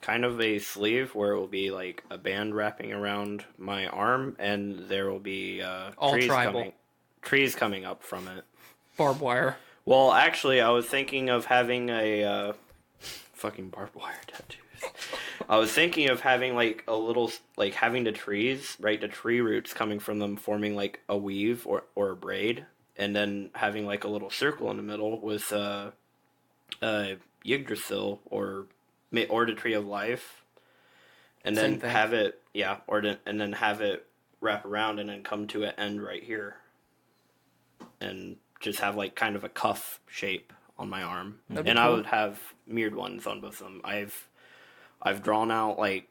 kind of a sleeve where it will be like a band wrapping around my arm, and there will be All tribal. trees coming up from it. Barbed wire. Well, actually, I was thinking of having a fucking barbed wire tattoos. I was thinking of having like a little, like having the trees, right, the tree roots coming from them forming like a weave or a braid, and then having like a little circle in the middle with Yggdrasil or the Tree of Life, and then have it, and then have it wrap around and then come to an end right here, and just have like kind of a cuff shape on my arm, and cool. I would have mirrored ones on both of them. I've drawn out like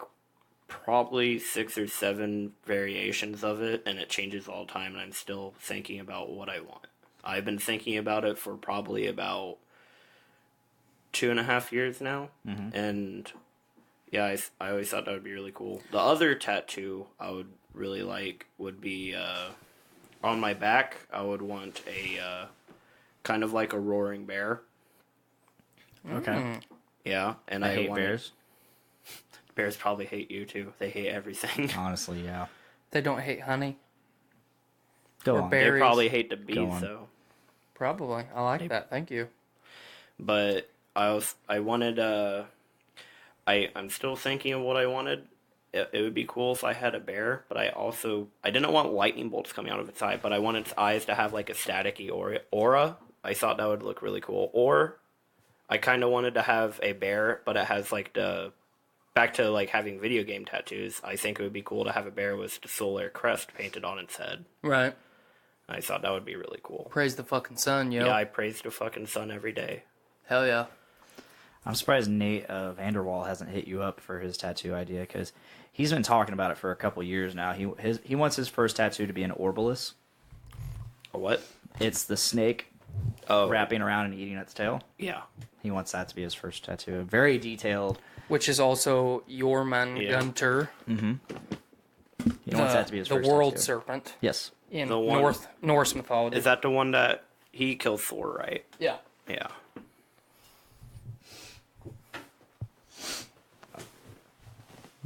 probably 6 or 7 variations of it, and it changes all the time, and I'm still thinking about what I want. I've been thinking about it for probably about 2.5 years now, and yeah, I always thought that would be really cool. The other tattoo I would really like would be on my back. I would want a kind of like a roaring bear. Okay. Yeah, and I hate bears. Bears probably hate you too. They hate everything. Honestly, yeah. They don't hate honey. Go Or on. berries. They probably hate the Go bees on. though. Probably. I like that. Thank you. But I wanted I'm still thinking of what I wanted. It would be cool if I had a bear, but I didn't want lightning bolts coming out of its eye, but I wanted its eyes to have like a staticky aura. I thought that would look really cool. Or I kind of wanted to have a bear, but it has like back to like having video game tattoos. I think it would be cool to have a bear with the Solar Crest painted on its head. Right. I thought that would be really cool. Praise the fucking sun, yo. Yeah, I praise the fucking sun every day. Hell yeah. I'm surprised Nate Vanderwall hasn't hit you up for his tattoo idea, because he's been talking about it for a couple years now. He wants his first tattoo to be an Orbolis. A what? It's the snake wrapping around and eating its tail. Yeah. He wants that to be his first tattoo. Very detailed. Which is also Jormungandr. He wants that to be his first The world tattoo. serpent Yes. in The one- Norse mythology. Is that the one that he killed Thor, right? Yeah. Yeah.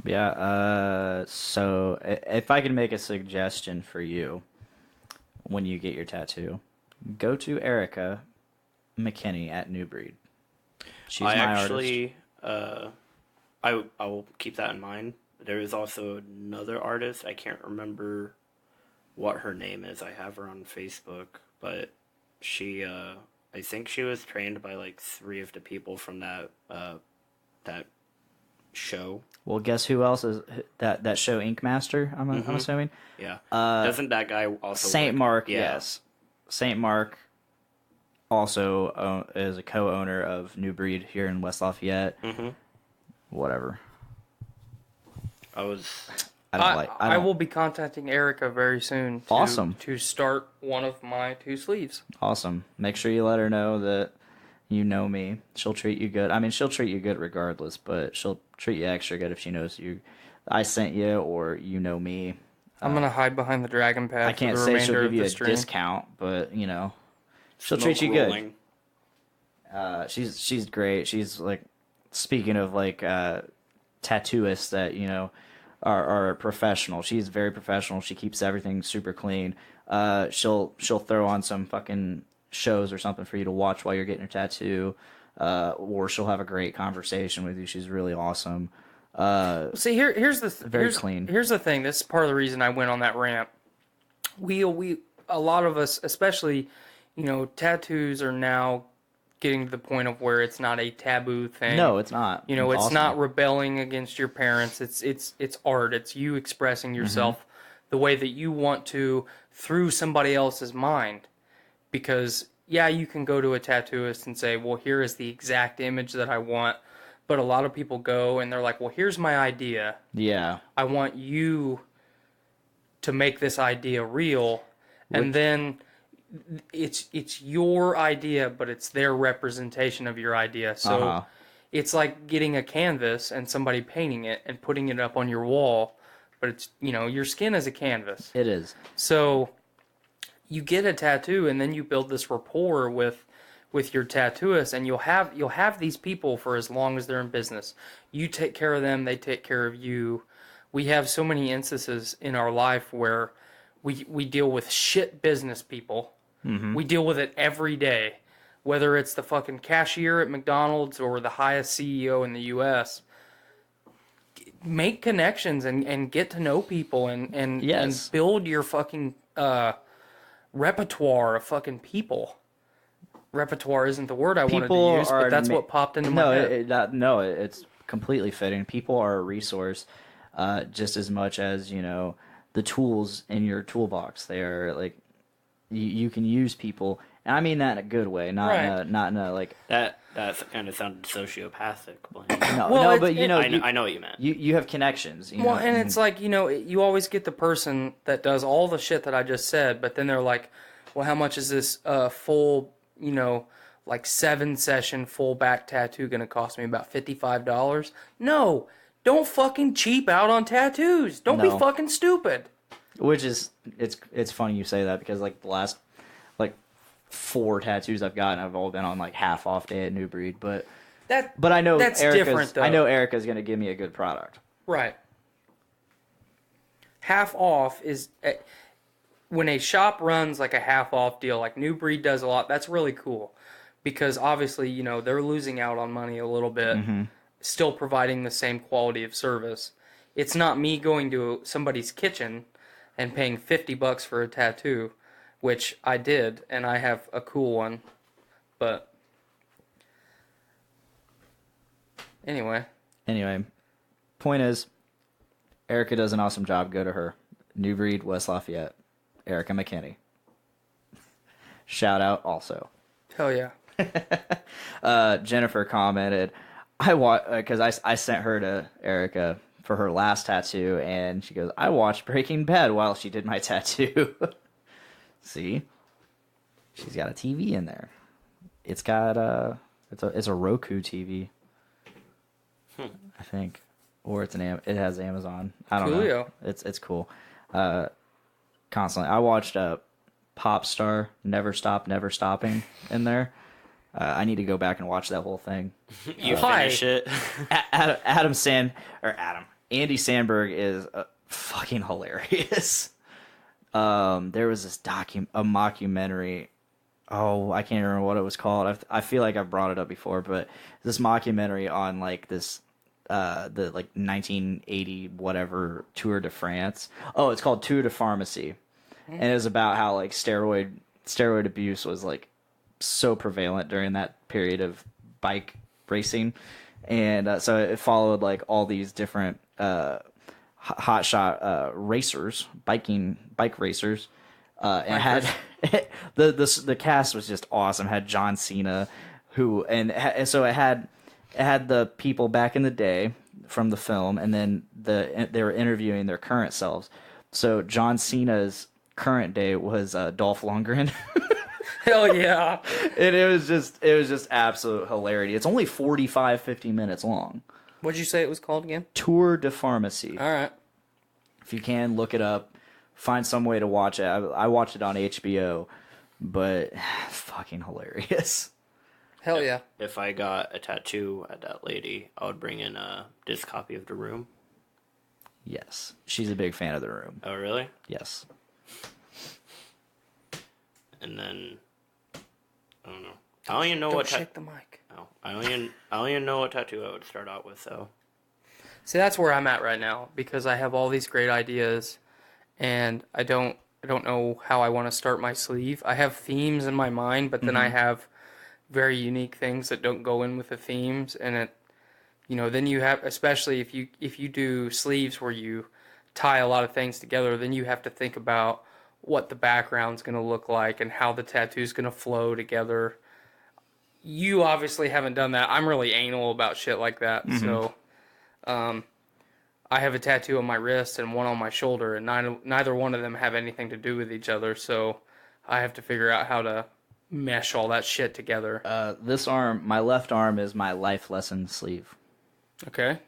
Yeah, so if I can make a suggestion for you when you get your tattoo, go to Erica McKinney at New Breed. She's my artist. I will keep that in mind. There is also another artist. I can't remember what her name is. I have her on Facebook, but she, I think she was trained by like 3 of the people from that show. Well, guess who else is that show Ink Master? I'm assuming. Yeah. Doesn't that guy also Saint work? Mark? Yeah. Yes. Saint Mark also is a co-owner of New Breed here in West Lafayette. Mm-hmm. Whatever. I will be contacting Erica very soon. To start one of my 2 sleeves. Awesome. Make sure you let her know that you know me. She'll treat you good. I mean, she'll treat you good regardless, but she'll treat you extra good if she knows I sent you or you know me. I'm gonna hide behind the dragon pad. I can't say she'll give you a discount, but you know, she'll treat you good. She's great. She's like, speaking of like tattooists that are professional. She's very professional. She keeps everything super clean. She'll throw on some fucking shows or something for you to watch while you're getting your tattoo, or she'll have a great conversation with you. She's really awesome. See, here's clean. Here's the thing. This is part of the reason I went on that rant. We a lot of us, especially, tattoos are now getting to the point of where it's not a taboo thing. No, it's not. It's awesome. not rebelling against your parents. It's art. It's you expressing yourself the way that you want to through somebody else's mind. Because you can go to a tattooist and say, well, here is the exact image that I want. But a lot of people go and they're like, well, here's my idea. Yeah. I want you to make this idea real. And then it's your idea, but it's their representation of your idea. So it's like getting a canvas and somebody painting it and putting it up on your wall. But it's, your skin is a canvas. It is. So you get a tattoo and then you build this rapport with your tattooist, and you'll have these people for as long as they're in business. You take care of them, they take care of you. We have so many instances in our life where we deal with shit business people. Mm-hmm. We deal with it every day, whether it's the fucking cashier at McDonald's or the highest CEO in the U.S. Make connections and get to know people and build your fucking repertoire of fucking people. Repertoire isn't the word I wanted to use, but that's what popped into my head. It's completely fitting. People are a resource just as much as, the tools in your toolbox. They are like, you can use people, and I mean that in a good way, not in a like... That kind of sounded sociopathic. But I know what you meant. You have connections. And it's like, you always get the person that does all the shit that I just said, but then they're like, well, how much is this full... like 7-session full back tattoo going to cost me? About $55? No, don't fucking cheap out on tattoos. Don't be fucking stupid. Which is, it's funny you say that, because like the last 4 tattoos I've gotten have all been on like half off day at New Breed, but I know that's different though. I know Erica's going to give me a good product. Right. Half off is... when a shop runs like a half-off deal, like New Breed does a lot, that's really cool. Because obviously, they're losing out on money a little bit, still providing the same quality of service. It's not me going to somebody's kitchen and paying $50 for a tattoo, which I did, and I have a cool one. But anyway, point is, Erica does an awesome job. Go to her. New Breed, West Lafayette. Erica McKinney. Shout out also. Hell yeah. Jennifer commented, because I sent her to Erica for her last tattoo, and she goes, I watched Breaking Bad while she did my tattoo. See? She's got a TV in there. It's got it's a Roku TV. I think. Or it has Amazon. I don't know. It's cool. Constantly. I watched Pop Star, Never Stop, Never Stopping in there. I need to go back and watch that whole thing. You finish it. Andy Samberg is fucking hilarious. There was this a mockumentary. Oh, I can't remember what it was called. I feel like I've brought it up before, but this mockumentary on like this the like 1980 whatever Tour de France. Oh, it's called Tour de Pharmacy. And it was about how like steroid abuse was like so prevalent during that period of bike racing, And so it followed like all these different hotshot racers, bike racers, and had the cast was just awesome. Had John Cena, so it had the people back in the day from the film, and then they were interviewing their current selves. So John Cena's current day was Dolph Lundgren. Hell yeah. And it was just absolute hilarity. It's only 50 minutes long. What'd you say it was called again? Tour de Pharmacy. All right. If you can, look it up. Find some way to watch it. I watched it on HBO, but fucking hilarious. Hell yeah. If I got a tattoo at that lady, I would bring in a disc copy of The Room. Yes. She's a big fan of The Room. Oh, really? Yes. And then, I don't know. I don't even know Don't what shake the mic. Oh, I don't even know what tattoo I would start out with, though. See, that's where I'm at right now because I have all these great ideas, and I don't know how I want to start my sleeve. I have themes in my mind, but then I have very unique things that don't go in with the themes, and then you have, especially if you do sleeves where you tie a lot of things together, then you have to think about what the background's going to look like and how the tattoo's going to flow together. You obviously haven't done that. I'm really anal about shit like that, so I have a tattoo on my wrist and one on my shoulder, and neither one of them have anything to do with each other, so I have to figure out how to mesh all that shit together. This arm, my left arm, is my life lesson sleeve. Okay.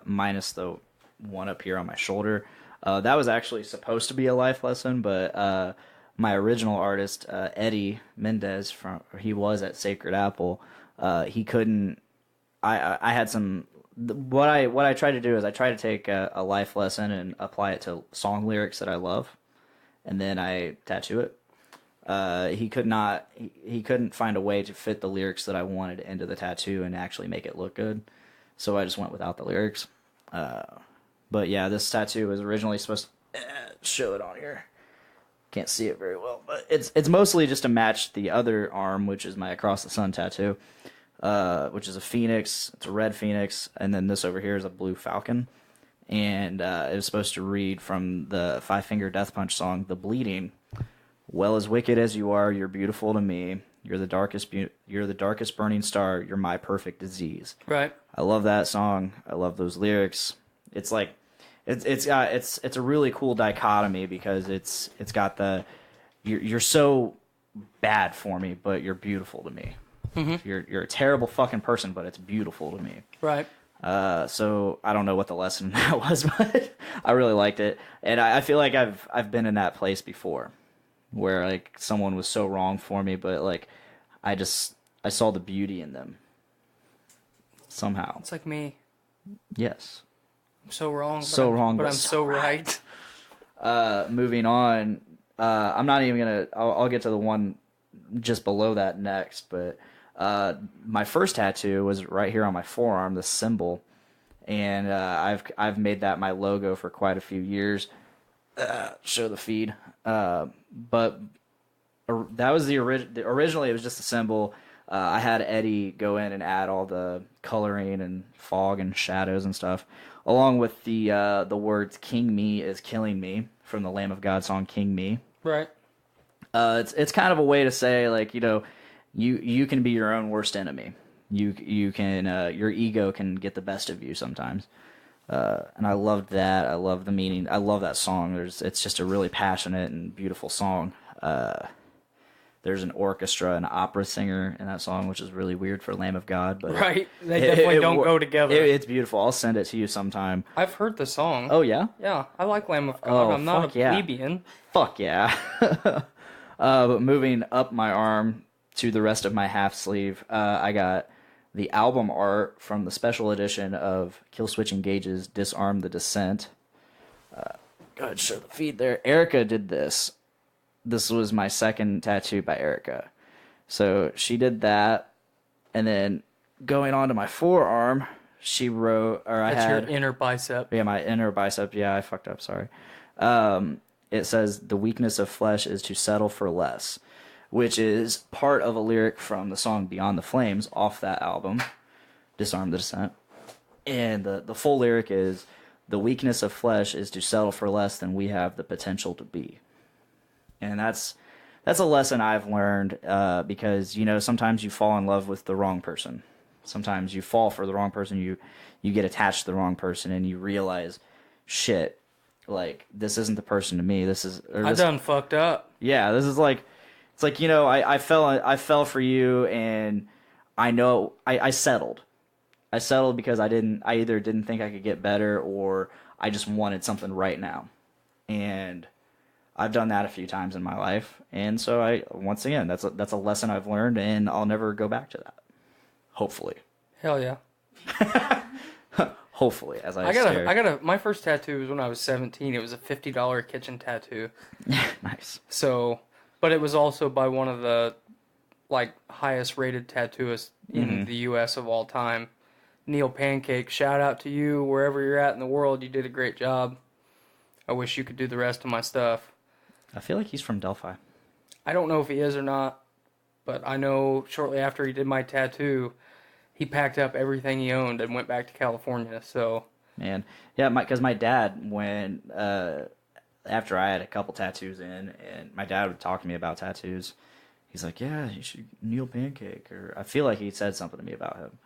Minus the one up here on my shoulder. That was actually supposed to be a life lesson, but my original artist, Eddie Mendez, he was at Sacred Apple. He couldn't. I had some. What I try to do is I try to take a life lesson and apply it to song lyrics that I love, and then I tattoo it. He couldn't find a way to fit the lyrics that I wanted into the tattoo and actually make it look good, so I just went without the lyrics. But yeah, this tattoo was originally supposed to show it on here. Can't see it very well, but it's mostly just to match the other arm, which is my Across the Sun tattoo, which is a phoenix. It's a red phoenix, and then this over here is a blue falcon. And it was supposed to read from the Five Finger Death Punch song, "The Bleeding." Well, as wicked as you are, you're beautiful to me. You're the darkest burning star. You're my perfect disease. Right. I love that song. I love those lyrics. It's like, it's a really cool dichotomy because it's got the, you're so bad for me, but you're beautiful to me. Mm-hmm. You're a terrible fucking person, but it's beautiful to me. Right. So I don't know what the lesson in that was, but I really liked it, and I feel like I've been in that place before, where like someone was so wrong for me, but like I saw the beauty in them somehow. It's like me. Yes. I'm so wrong. But I'm so right. Moving on. I'm not even gonna. I'll get to the one just below that next, but my first tattoo was right here on my forearm, the symbol, and I've made that my logo for quite a few years. Show the feed. But that was originally it was just a symbol. I had Eddie go in and add all the coloring and fog and shadows and stuff, along with the words "King Me is killing me" from the Lamb of God song "King Me." Right. It's kind of a way to say, like, you can be your own worst enemy. You can your ego can get the best of you sometimes. And I loved that. I love the meaning. I love that song. It's just a really passionate and beautiful song. There's an orchestra and opera singer in that song, which is really weird for Lamb of God. But right. They definitely don't go together. It's beautiful. I'll send it to you sometime. I've heard the song. Oh, yeah? Yeah. I like Lamb of God. Oh, I'm not a plebeian. Yeah. Fuck yeah. But moving up my arm to the rest of my half sleeve, I got the album art from the special edition of Killswitch Engage's Disarm the Descent. Go ahead, show the feed there. Erica did this. This was my second tattoo by Erica. So she did that, and then going on to my forearm, she wrote, That's your inner bicep. Yeah, my inner bicep. Yeah, I fucked up, sorry. It says, "The weakness of flesh is to settle for less," which is part of a lyric from the song Beyond the Flames off that album. Disarm the Dissent. And the full lyric is, the weakness of flesh is to settle for less than we have the potential to be. And that's a lesson I've learned because, you know, sometimes you fall in love with the wrong person. Sometimes you fall for the wrong person. You get attached to the wrong person and you realize, shit, like, this isn't the person to me. I done fucked up. Yeah, this is like, it's like, you know, I fell for you, and I know I settled. I settled because I either didn't think I could get better, or I just wanted something right now. And I've done that a few times in my life, and so once again, that's a lesson I've learned, and I'll never go back to that. Hopefully. Hell yeah. Hopefully, as I my first tattoo was when I was 17. It was a $50 kitchen tattoo. Nice. So, but it was also by one of the, like, highest rated tattooists in the U.S. of all time, Neil Pancake. Shout out to you wherever you're at in the world. You did a great job. I wish you could do the rest of my stuff. I feel like he's from Delphi. I don't know if he is or not, but I know shortly after he did my tattoo, he packed up everything he owned and went back to California. So, man, yeah, because my dad, when after I had a couple tattoos in, and my dad would talk to me about tattoos, he's like, "Yeah, you should Neil Pancake," or I feel like he said something to me about him.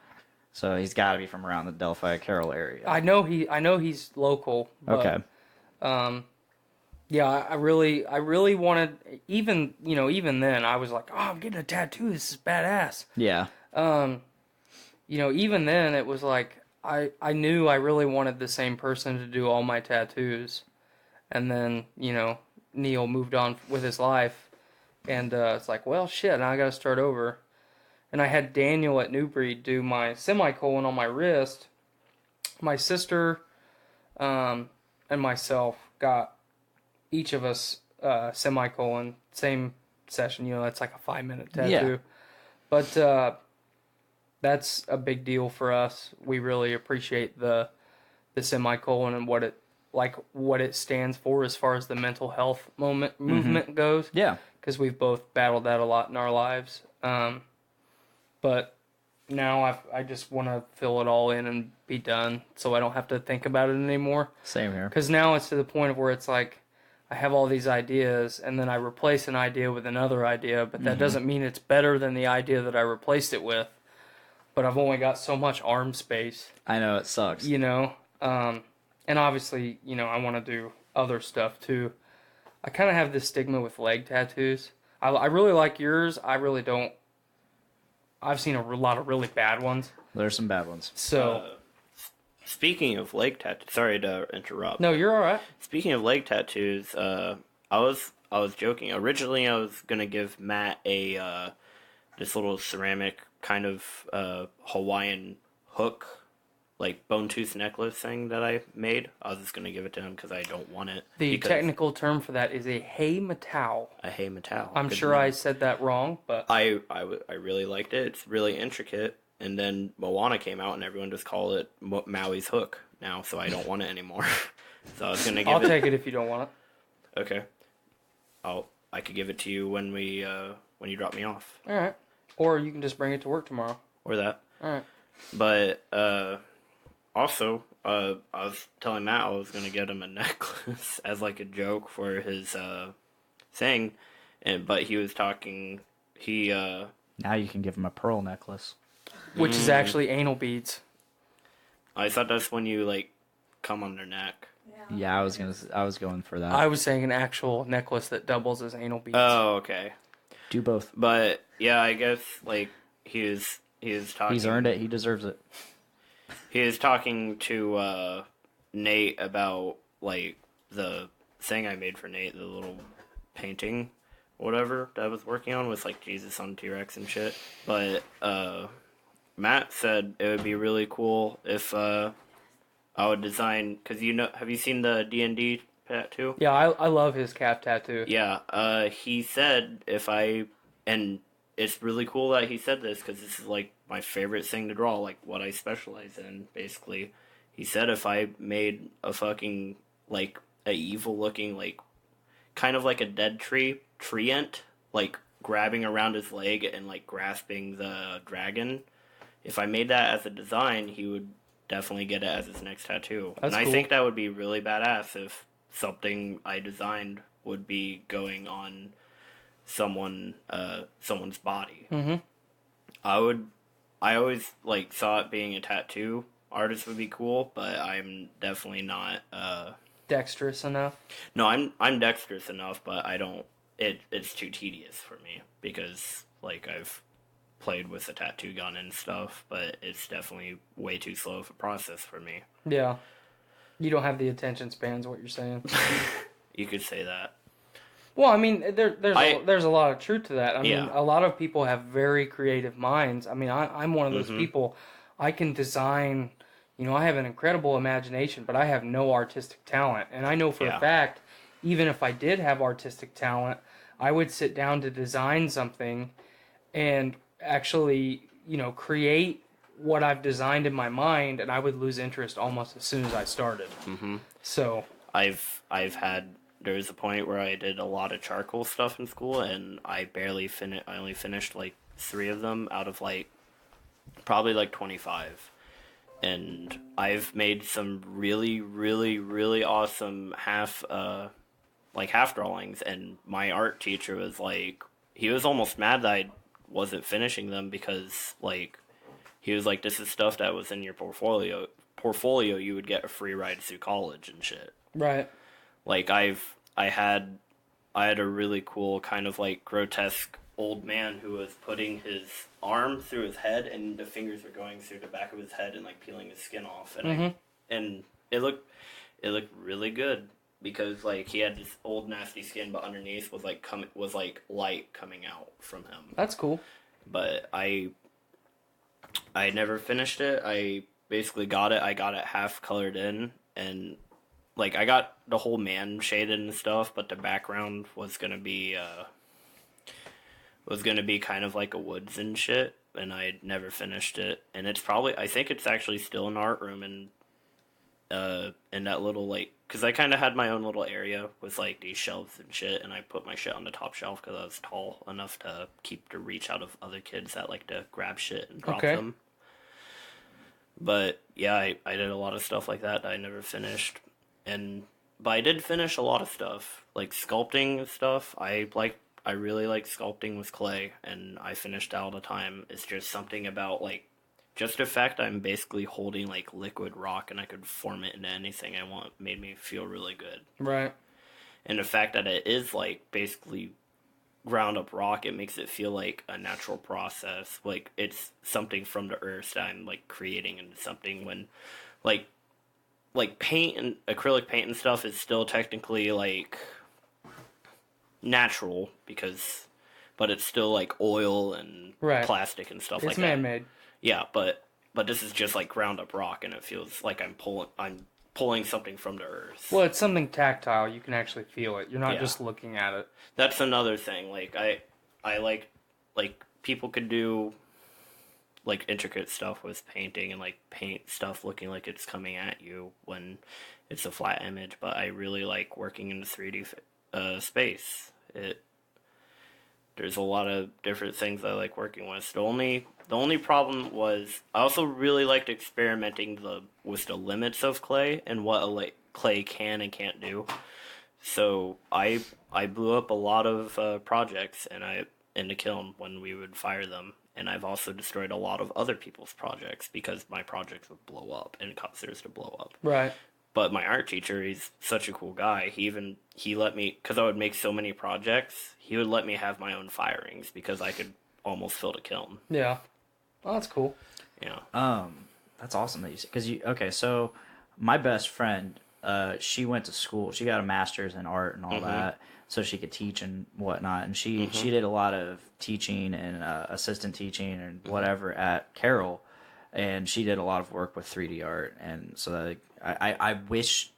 So he's got to be from around the Delphi Carroll area. I know he's local. But, okay. Yeah, I really wanted, even then, I was like, oh, I'm getting a tattoo. This is badass. Yeah. Even then, it was like, I knew I really wanted the same person to do all my tattoos. And then, Neil moved on with his life. And it's like, well, shit, now I got to start over. And I had Daniel at New Breed do my semicolon on my wrist. My sister and myself got each of us semicolon, same session. That's like a 5-minute tattoo. Yeah. But that's a big deal for us. We really appreciate the semicolon and what it stands for as far as the mental health movement goes. Yeah. Because we've both battled that a lot in our lives. But now I just want to fill it all in and be done, so I don't have to think about it anymore. Same here. Because now it's to the point of where it's like, I have all these ideas, and then I replace an idea with another idea, but that doesn't mean it's better than the idea that I replaced it with. But I've only got so much arm space. I know, it sucks. And obviously, I want to do other stuff too. I kind of have this stigma with leg tattoos. I really like yours. I really don't. I've seen a lot of really bad ones. There's some bad ones. So, speaking of leg tattoos, sorry to interrupt. No, you're all right. Speaking of leg tattoos, I was joking. Originally, I was gonna give Matt this little ceramic kind of Hawaiian hook, like bone tooth necklace thing that I made. I was just gonna give it to him because I don't want it. The technical term for that is a hay matau. A hay matau. I'm sure I said that wrong, but I really liked it. It's really intricate. And then Moana came out, and everyone just called it Maui's hook now, so I don't want it anymore. So I was gonna give I'll take it if you don't want it. Okay. I could give it to you when you drop me off. All right. Or you can just bring it to work tomorrow. Or that. All right. But also, I was telling Matt I was gonna get him a necklace as like a joke for his thing, but he was talking. Now you can give him a pearl necklace, which is actually anal beads. I thought that's when you like come on their neck. Yeah, I was going for that. I was saying an actual necklace that doubles as anal beads. Oh, okay. Do both. But yeah, I guess like he is talking. He's earned it. He deserves it. He is talking to Nate about like the thing I made for Nate, the little painting, whatever that I was working on with like Jesus on T-Rex and shit. But Matt said it would be really cool if I would design, because have you seen the D&D tattoo? Yeah, I love his calf tattoo. Yeah, he said and it's really cool that he said this, because this is like my favorite thing to draw, like what I specialize in, basically. He said if I made a fucking, like, a evil looking, like, kind of like a dead treant, like, grabbing around his leg and, like, grasping the dragon, if I made that as a design, he would definitely get it as his next tattoo. That's and cool. I think that would be really badass if something I designed would be going on someone's body. Mm-hmm. I always like thought being a tattoo artist would be cool, but I'm definitely not Dexterous enough. No, I'm dexterous enough, but I don't it's too tedious for me because like I've played with a tattoo gun and stuff, but it's definitely way too slow of a process for me. Yeah. You don't have the attention spans, what you're saying. You could say that. Well, I mean, there's a lot of truth to that. I mean, a lot of people have very creative minds. I mean, I'm one of those people. I can design, I have an incredible imagination, but I have no artistic talent. And I know for a fact, even if I did have artistic talent, I would sit down to design something and actually, create what I've designed in my mind, and I would lose interest almost as soon as I started. Mm-hmm. So I've had there was a point where I did a lot of charcoal stuff in school, and I only finished like 3 of them out of like probably like 25. And I've made some really, really, really awesome half drawings, and my art teacher was like, he was almost mad that I wasn't finishing them because like he was like, this is stuff that was in your portfolio, you would get a free ride through college and shit. Right. Like I had a really cool kind of like grotesque old man who was putting his arm through his head, and the fingers were going through the back of his head and like peeling his skin off, and and it looked really good because like he had this old nasty skin, but underneath was like light coming out from him. That's cool. But I never finished it. I basically got it half colored in, and like I got the whole man shaded and stuff, but the background was gonna be kind of like a woods and shit, and I never finished it. And I think it's actually still in the art room in that little like, because I kind of had my own little area with like these shelves and shit, and I put my shit on the top shelf because I was tall enough to keep the reach out of other kids that like to grab shit and drop them. But yeah, I did a lot of stuff like that I never finished. But I did finish a lot of stuff, like sculpting and stuff. I really like sculpting with clay, and I finished that all the time. It's just something about like, just the fact I'm basically holding like liquid rock and I could form it into anything I want made me feel really good. Right. And the fact that it is like basically ground up rock, it makes it feel like a natural process. Like it's something from the earth that I'm like creating into something, when like paint and acrylic paint and stuff is still technically like natural but it's still like oil and plastic and stuff like that. It's man-made. Yeah, but this is just like ground up rock, and it feels like I'm pulling something from the earth. Well, it's something tactile. You can actually feel it. You're not just looking at it. That's another thing. Like I like people could do like intricate stuff with painting and like paint stuff looking like it's coming at you when it's a flat image, but I really like working in the 3D space. There's a lot of different things I like working with. The only problem was I also really liked experimenting with the limits of clay and what clay can and can't do. So I blew up a lot of projects in the kiln when we would fire them, and I've also destroyed a lot of other people's projects because my projects would blow up and cause theirs to blow up. Right. But my art teacher, he's such a cool guy. He let me, because I would make so many projects, he would let me have my own firings because I could almost fill the kiln. Yeah. Well, that's cool. Yeah. That's awesome that you said, because so my best friend, she went to school. She got a master's in art and all that, so she could teach and whatnot. And she did a lot of teaching and assistant teaching and whatever at Carroll, and she did a lot of work with 3D art. And so I wish,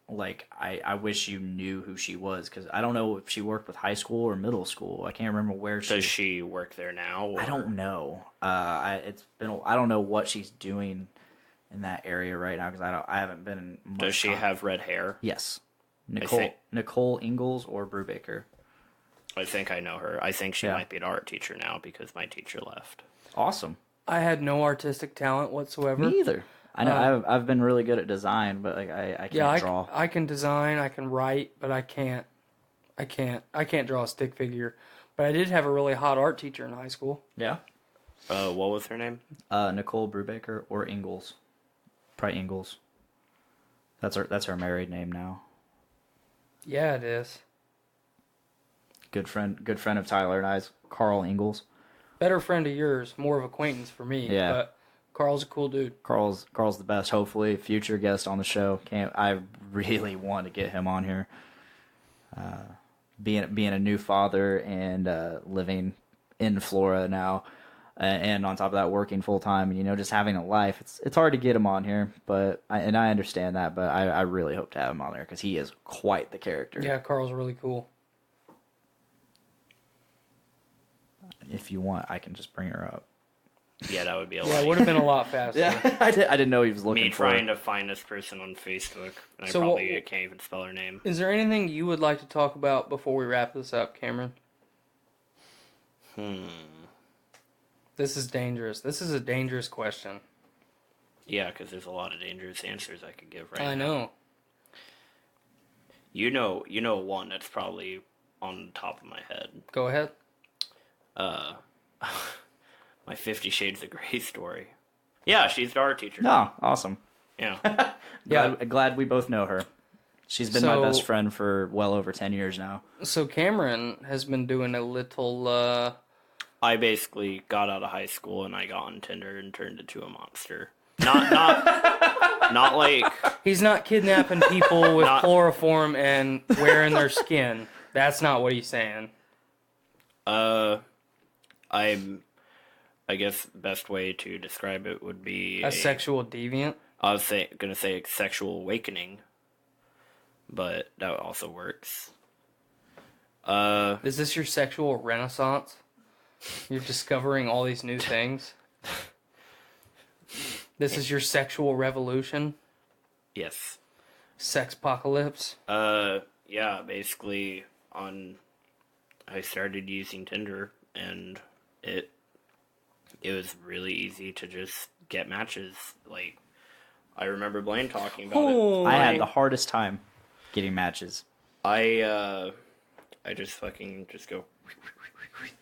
I wish you knew who she was, because I don't know if she worked with high school or middle school. I can't remember where she. Does she work there now? Or? I don't know. I don't know what she's doing in that area right now, because I haven't been in much Does she have red hair? Yes. Nicole Ingalls or Brubaker. I think I know her. I think she might be an art teacher now because my teacher left. Awesome. I had no artistic talent whatsoever. Me either. I know I've been really good at design, but like I can't draw. I can design, I can write, but I can't draw a stick figure. But I did have a really hot art teacher in high school. Yeah. What was her name? Nicole Brubaker or Ingalls. Probably Ingalls. That's her married name now. Yeah, it is. Good friend of Tyler and I's, Carl Ingalls. Better friend of yours, more of acquaintance for me. Yeah. But Carl's a cool dude. Carl's the best. Hopefully, future guest on the show. I really want to get him on here. Being a new father and living in Florida now, and on top of that, working full time, and just having a life. It's hard to get him on here, but I understand that. But I really hope to have him on there because he is quite the character. Yeah, Carl's really cool. If you want, I can just bring her up. Yeah, that would be a lot. Yeah, it would have been a lot faster. Yeah, I didn't know he was looking Me for trying her. to find this person on Facebook, and So I probably can't even spell her name. Is there anything you would like to talk about before we wrap this up, Cameron? This is dangerous. This is a dangerous question. Yeah, because there's a lot of dangerous answers I could give right I now. know. You know one that's probably on the top of my head. Go ahead. My 50 Shades of Grey story. Yeah, she's the art teacher. Oh, awesome. Yeah. Glad we both know her. She's been my So- best friend for well over 10 years now. So Cameron has been doing a little, I basically got out of high school and I got on Tinder and turned into a monster. Not like he's not kidnapping people with chloroform and wearing their skin. That's not what he's saying. I guess the best way to describe it would be A sexual deviant? I was gonna say sexual awakening, but that also works. Is this your sexual renaissance? You're discovering all these new things? This is your sexual revolution? Yes. Sexpocalypse? Yeah, basically I started using Tinder and it was really easy to just get matches. Like, I remember Blaine talking about it. I had the hardest time getting matches. I just go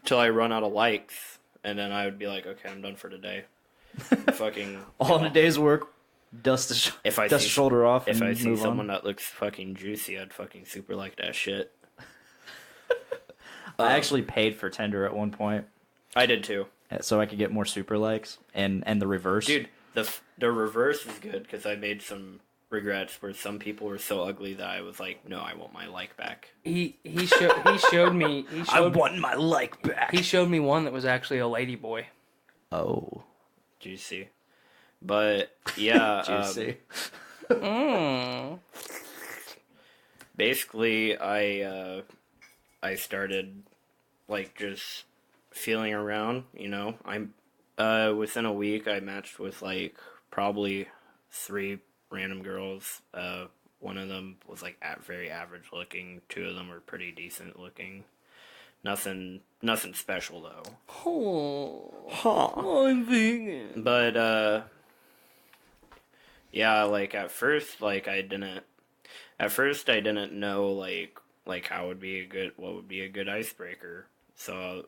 till I run out of likes, and then I would be like, okay, I'm done for today. Fucking All in a day's work, dust the shoulder off. If and I see move someone on. that looks fucking juicy, I'd fucking super like that shit. I actually paid for Tinder at one point, I did too. so I could get more super likes, and the reverse. Dude, the reverse is good because I made some regrets where some people were so ugly that I was like, no, I want my like back. He showed me I want my like back. he showed me one that was actually a lady boy. Oh, Juicy. But yeah, juicy. basically I started like just feeling around, I'm within a week I matched with like probably 3 random girls. One of them was like very average looking, 2 of them were pretty decent looking. Nothing special though. I'm vegan. But yeah, like at first I didn't know like how what would be a good icebreaker. So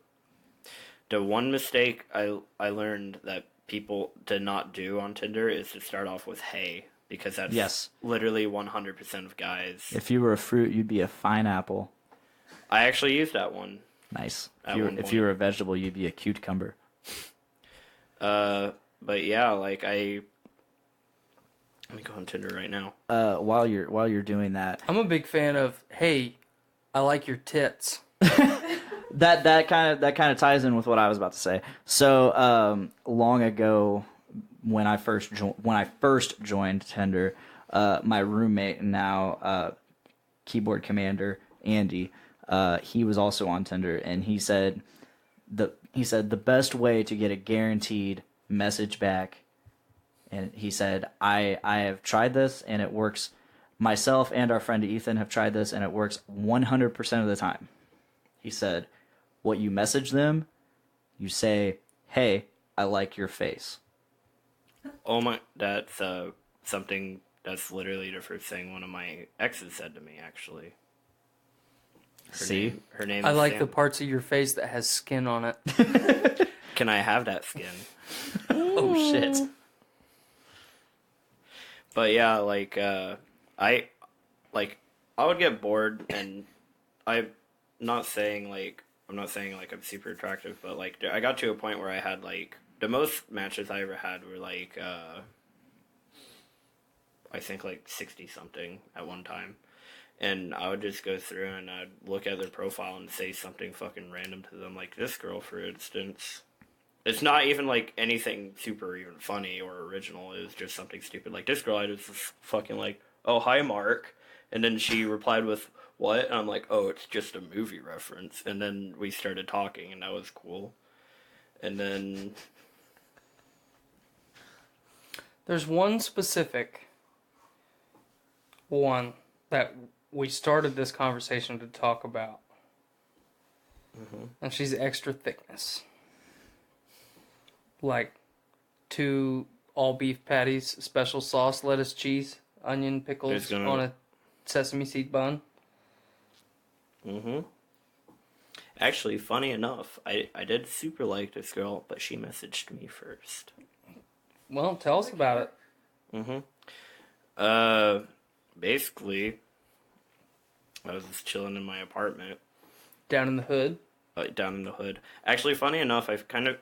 the one mistake I learned that people did not do on Tinder is to start off with hey, because that's literally 100% of guys. If you were a fruit, you'd be a fine apple. I actually used that one. Nice. At If you were a vegetable, you'd be a cucumber. But yeah, like let me go on Tinder right now. While you're doing that, I'm a big fan of, hey, I like your tits. that kind of ties in with what I was about to say. So long ago, when I first joined Tinder, my roommate and now keyboard commander Andy, he was also on Tinder, and he said the best way to get a guaranteed message back, and he said I have tried this and it works. Myself and our friend Ethan have tried this and it works 100% of the time. He said, what you message them, you say, hey, I like your face. Oh my, that's something that's literally the first thing one of my exes said to me, actually. Her name I is like Sam. the parts of your face that has skin on it. Can I have that skin? Oh, shit. But yeah, like, I would get bored, and I'm not saying, like, I'm super attractive, but, like, I got to a point where I had, like, the most matches I ever had were, like, I think, like, 60-something at one time. And I would just go through and I'd look at their profile and say something fucking random to them. Like, this girl, for instance. It's not even, like, anything super even funny or original. It was just something stupid. Like, this girl, I was just fucking like, oh, hi, Mark. And then she replied with, what? And I'm like, oh, it's just a movie reference. And then we started talking, and that was cool. And then... There's one specific one that we started this conversation to talk about. Mm-hmm. And she's extra thickness. Like 2 all beef patties, special sauce, lettuce, cheese, onion, pickles on a sesame seed bun. Mm-hmm. Actually, funny enough, I did super like this girl, but she messaged me first. Well, tell us about it. Mm-hmm. Basically, I was just chilling in my apartment. Down in the hood? Down in the hood. Actually, funny enough, I've kind of,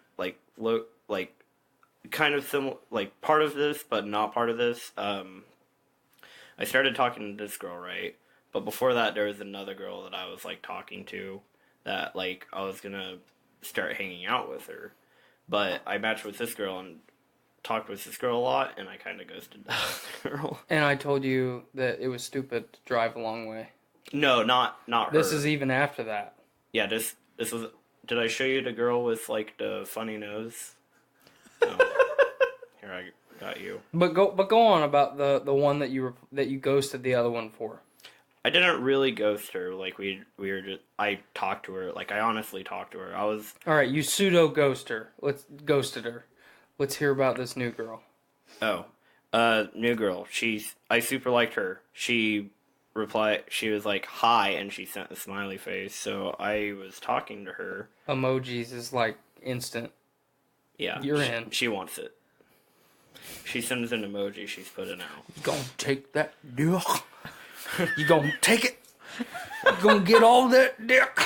kind of similar, like, part of this, but not part of this. I started talking to this girl, right? But before that, there was another girl that I was, like, talking to that, like, I was gonna start hanging out with her. But I matched with this girl and talked with this girl a lot, and I kind of ghosted that girl. And I told you that it was stupid to drive a long way. No, not her. This is even after that. Yeah, this was... Did I show you the girl with, like, the funny nose? No. Here, I got you. But go on about the one that you ghosted the other one for. I didn't really ghost her. Like, we were just... I talked to her. Like, I honestly talked to her. I was... Alright, you pseudo-ghosted her. Ghosted her. Let's hear about this new girl. Oh. New girl. I super liked her. She replied... She was like, hi, and she sent a smiley face. So I was talking to her. Emojis is, like, instant. Yeah. You're in. She wants it. She sends an emoji she's putting out. You gonna take that dick? You gonna take it? You gonna get all that dick?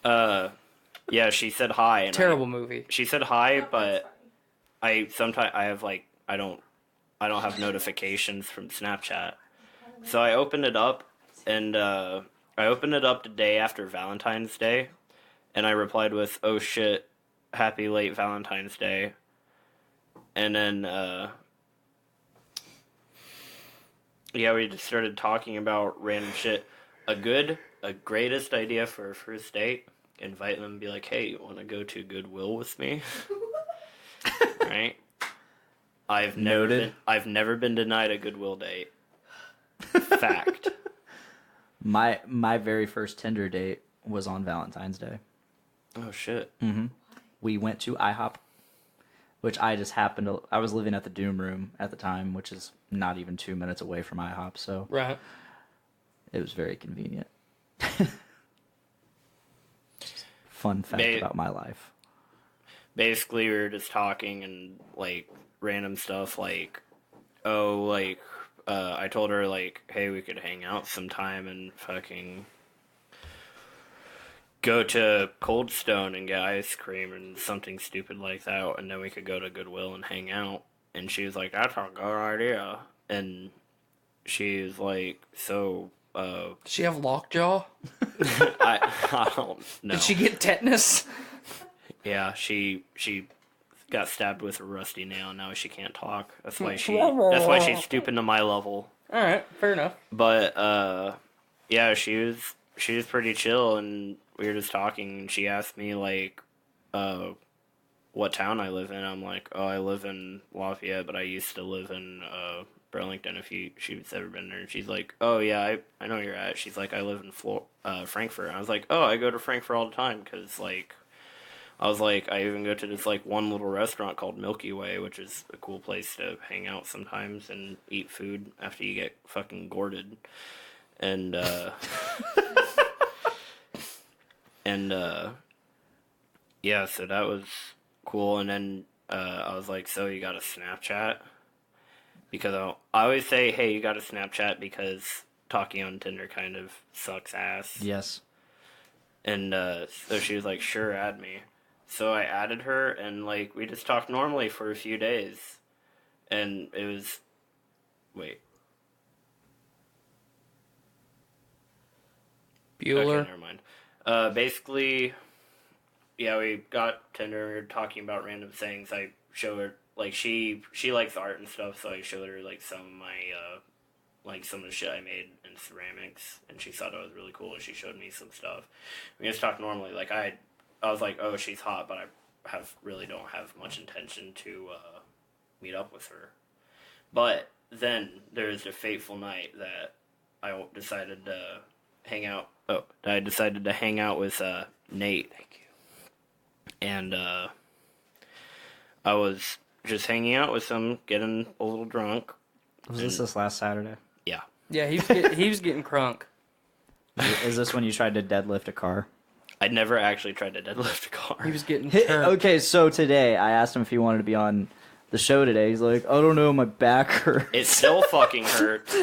Yeah, she said hi. And Terrible movie. She said hi, but I have, like, I don't have notifications from Snapchat. So I opened it up, and I opened it up the day after Valentine's Day, and I replied with, oh shit, happy late Valentine's Day. And then, yeah, we just started talking about random shit. A greatest idea for a first date, invite them and be like, hey, you want to go to Goodwill with me? Right? I've never been denied a Goodwill date. Fact. My very first Tinder date was on Valentine's Day. Oh, shit. Mm-hmm. We went to IHOP, which I just happened to... I was living at the Doom Room at the time, which is not even 2 minutes away from IHOP, so... Right. It was very convenient. Fun fact about my life. Basically, we were just talking and, like, random stuff, like, oh, like, I told her, like, hey, we could hang out sometime and fucking go to Cold Stone and get ice cream and something stupid like that, and then we could go to Goodwill and hang out. And she was like, that's a good idea. And she was like, so... Does she have lockjaw? I don't know. Did she get tetanus? Yeah, she got stabbed with a rusty nail, and now she can't talk. That's why she's stooping to my level. All right, fair enough. But yeah, she was pretty chill, and we were just talking. And she asked me like, what town I live in. I'm like, oh, I live in Lafayette, but I used to live in Burlington. If she's ever been there, and she's like, oh yeah, I know where you're at. She's like, I live in Frankfurt. And I was like, oh, I go to Frankfurt all the time because like I was like, I even go to this like one little restaurant called Milky Way, which is a cool place to hang out sometimes and eat food after you get fucking gourded. And yeah, so that was cool. And then I was like, so you got a Snapchat? Because I always say, hey, you got a Snapchat, because talking on Tinder kind of sucks ass. Yes. And so she was like, sure, add me. So I added her, and like we just talked normally for a few days. And it was... Wait. Bueller. Okay, never mind. Basically, yeah, we got Tinder, we were talking about random things. I showed her, like, she likes art and stuff, so I showed her, like, some of my, like, some of the shit I made in ceramics, and she thought it was really cool, and she showed me some stuff. We just talked normally, like, I was like, oh, she's hot, but I really don't have much intention to, meet up with her. But then there's a fateful night that I decided to hang out. Oh, I decided to hang out with Nate. Thank you. And I was just hanging out with him, getting a little drunk. Was this last Saturday? Yeah. Yeah, he was getting crunk. Is this when you tried to deadlift a car? I never actually tried to deadlift a car. He was getting turned. Okay, so today I asked him if he wanted to be on the show today. He's like, I don't know, my back hurts. It still fucking hurts.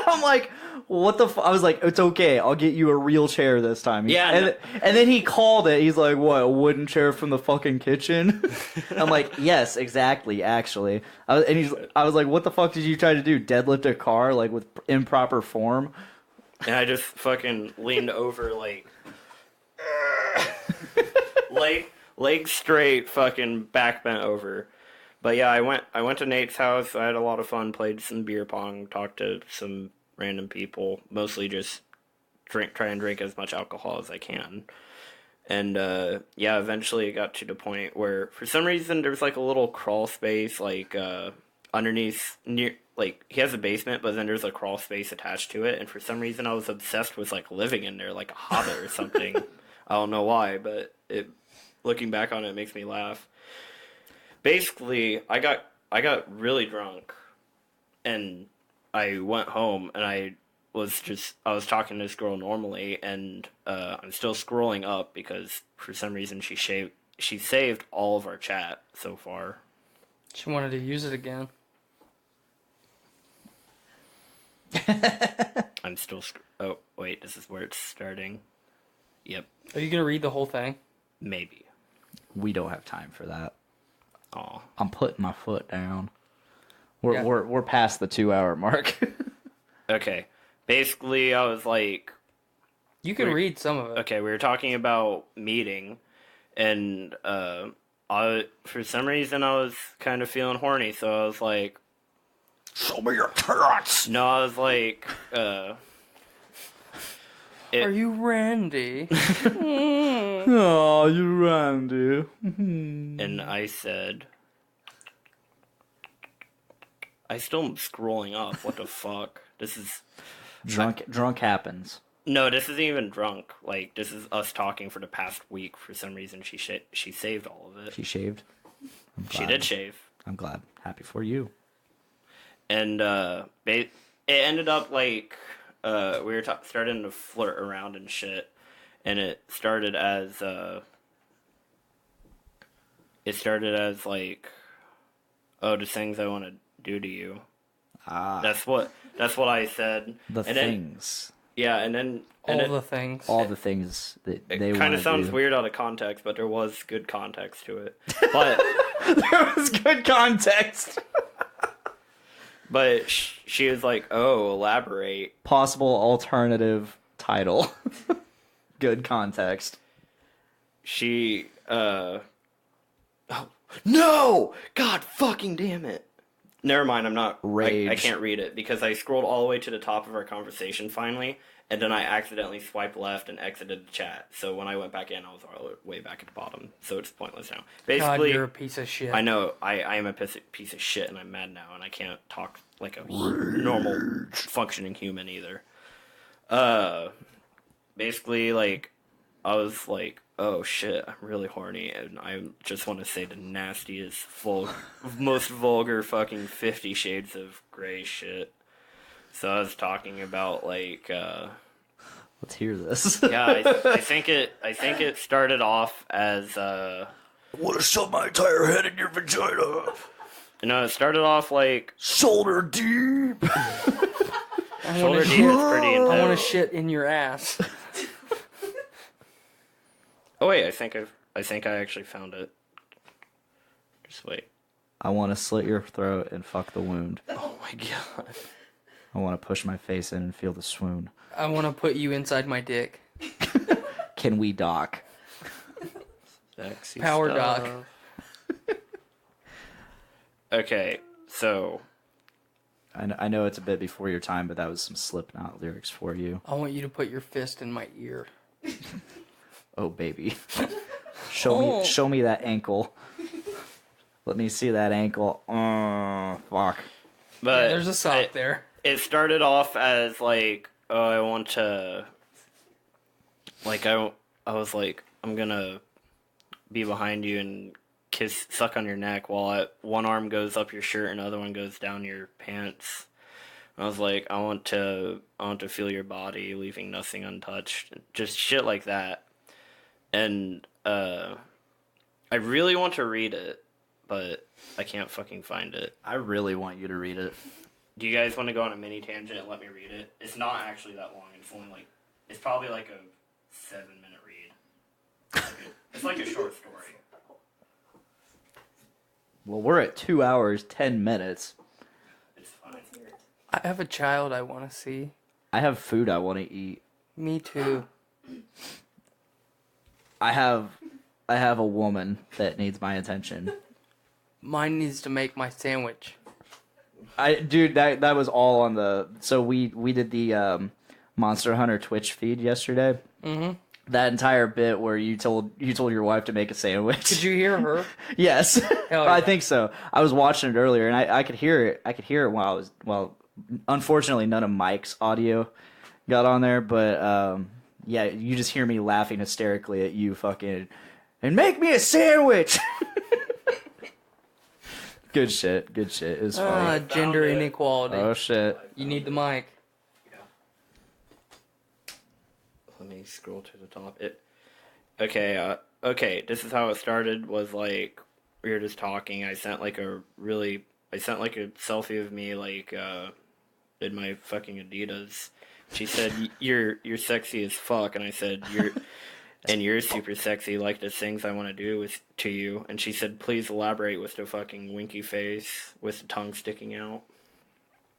I'm like, what the I was like, it's okay, I'll get you a real chair this time. Yeah. And then he called it. He's like, what, a wooden chair from the fucking kitchen? I'm like, yes, exactly, actually. I was like, what the fuck did you try to do? Deadlift a car, like, with improper form? And I just fucking leaned over, like, leg straight, fucking back bent over. But yeah, I went to Nate's house. I had a lot of fun, played some beer pong, talked to some random people, mostly just try and drink as much alcohol as I can. And yeah, eventually it got to the point where for some reason there was like a little crawl space like underneath, near, like, he has a basement, but then there's a crawl space attached to it, and for some reason I was obsessed with like living in there like a hobbit or something. I don't know why, but looking back on it makes me laugh. Basically, I got really drunk, and I went home, and I was talking to this girl normally, and I'm still scrolling up because for some reason she saved all of our chat so far. She wanted to use it again. I'm still oh wait, this is where it's starting. Yep. Are you gonna read the whole thing? Maybe. We don't have time for that. Aw. I'm putting my foot down. We're past the 2-hour mark. Okay. Basically, I was like... You can read some of it. Okay, we were talking about meeting, and for some reason I was kind of feeling horny, so I was like... Show me your carrots! No, I was like... Are you Randy? Oh, you Randy. And I said... I still am scrolling up. What the fuck? This is... Drunk happens. No, this isn't even drunk. Like, this is us talking for the past week. For some reason, she saved all of it. She shaved? She did shave. I'm glad. Happy for you. And it ended up like we were starting to flirt around and shit. And it started as like, oh, the things I want to do to you. Ah. That's what I said. The things. And then the things. All the things that they kind of sounds do. weird out of context, but there was good context to it. But There was good context. but she was like, "Oh, elaborate." Possible alternative title. Good context. She oh, no! God fucking damn it. Never mind, I'm not... Rage. I can't read it, because I scrolled all the way to the top of our conversation finally, and then I accidentally swiped left and exited the chat. So when I went back in, I was all the way back at the bottom. So it's pointless now. Basically, God, you're a piece of shit. I know, I am a piece of shit, and I'm mad now, and I can't talk like a normal, functioning human either. Basically, like, I was like, oh shit, I'm really horny, and I just want to say the nastiest, most vulgar fucking 50 Shades of Grey shit. So I was talking about like, Let's hear this. yeah, I think it started off as I want to shove my entire head in your vagina. No, it started off like Shoulder deep. shoulder deep is pretty intense. I want to shit in your ass. Oh wait, I think I actually found it. Just wait. I want to slit your throat and fuck the wound. Oh my god. I want to push my face in and feel the swoon. I want to put you inside my dick. Can we dock? Sexy Power stuff. dock. Okay, so I know it's a bit before your time, but that was some Slipknot lyrics for you. I want you to put your fist in my ear. Oh baby, show me that ankle. Let me see that ankle. Fuck. but Yeah, there's a sock there. It started off as like, oh, I want to, like, I was like, I'm gonna be behind you and suck on your neck while one arm goes up your shirt and the other one goes down your pants. I was like, I want to feel your body, leaving nothing untouched, just shit like that. And I really want to read it, but I can't fucking find it. I really want you to read it. Do you guys want to go on a mini tangent and let me read it? It's not actually that long. It's probably like a 7-minute read. It's like a short story. Well, we're at 2 hours, 10 minutes. It's fine. I have a child I want to see. I have food I want to eat. Me too. I have a woman that needs my attention. Mine needs to make my sandwich. Dude, that was all on the. So we did the Monster Hunter Twitch feed yesterday. Mm-hmm. That entire bit where you told your wife to make a sandwich. Did you hear her? Yes, Hell yeah. I think so. I was watching it earlier, and I could hear it. I could hear it while unfortunately, none of Mike's audio got on there, but yeah, you just hear me laughing hysterically at you fucking and make me a sandwich. Good shit. It was funny. Gender inequality. Oh shit. You need the mic. Let me scroll to the top. Okay, this is how it started, was like, we were just talking, I sent like a selfie of me, like, in my fucking Adidas. She said, you're sexy as fuck, and I said, you're super sexy, like the things I want to do to you, and she said, please elaborate, with the fucking winky face, with the tongue sticking out,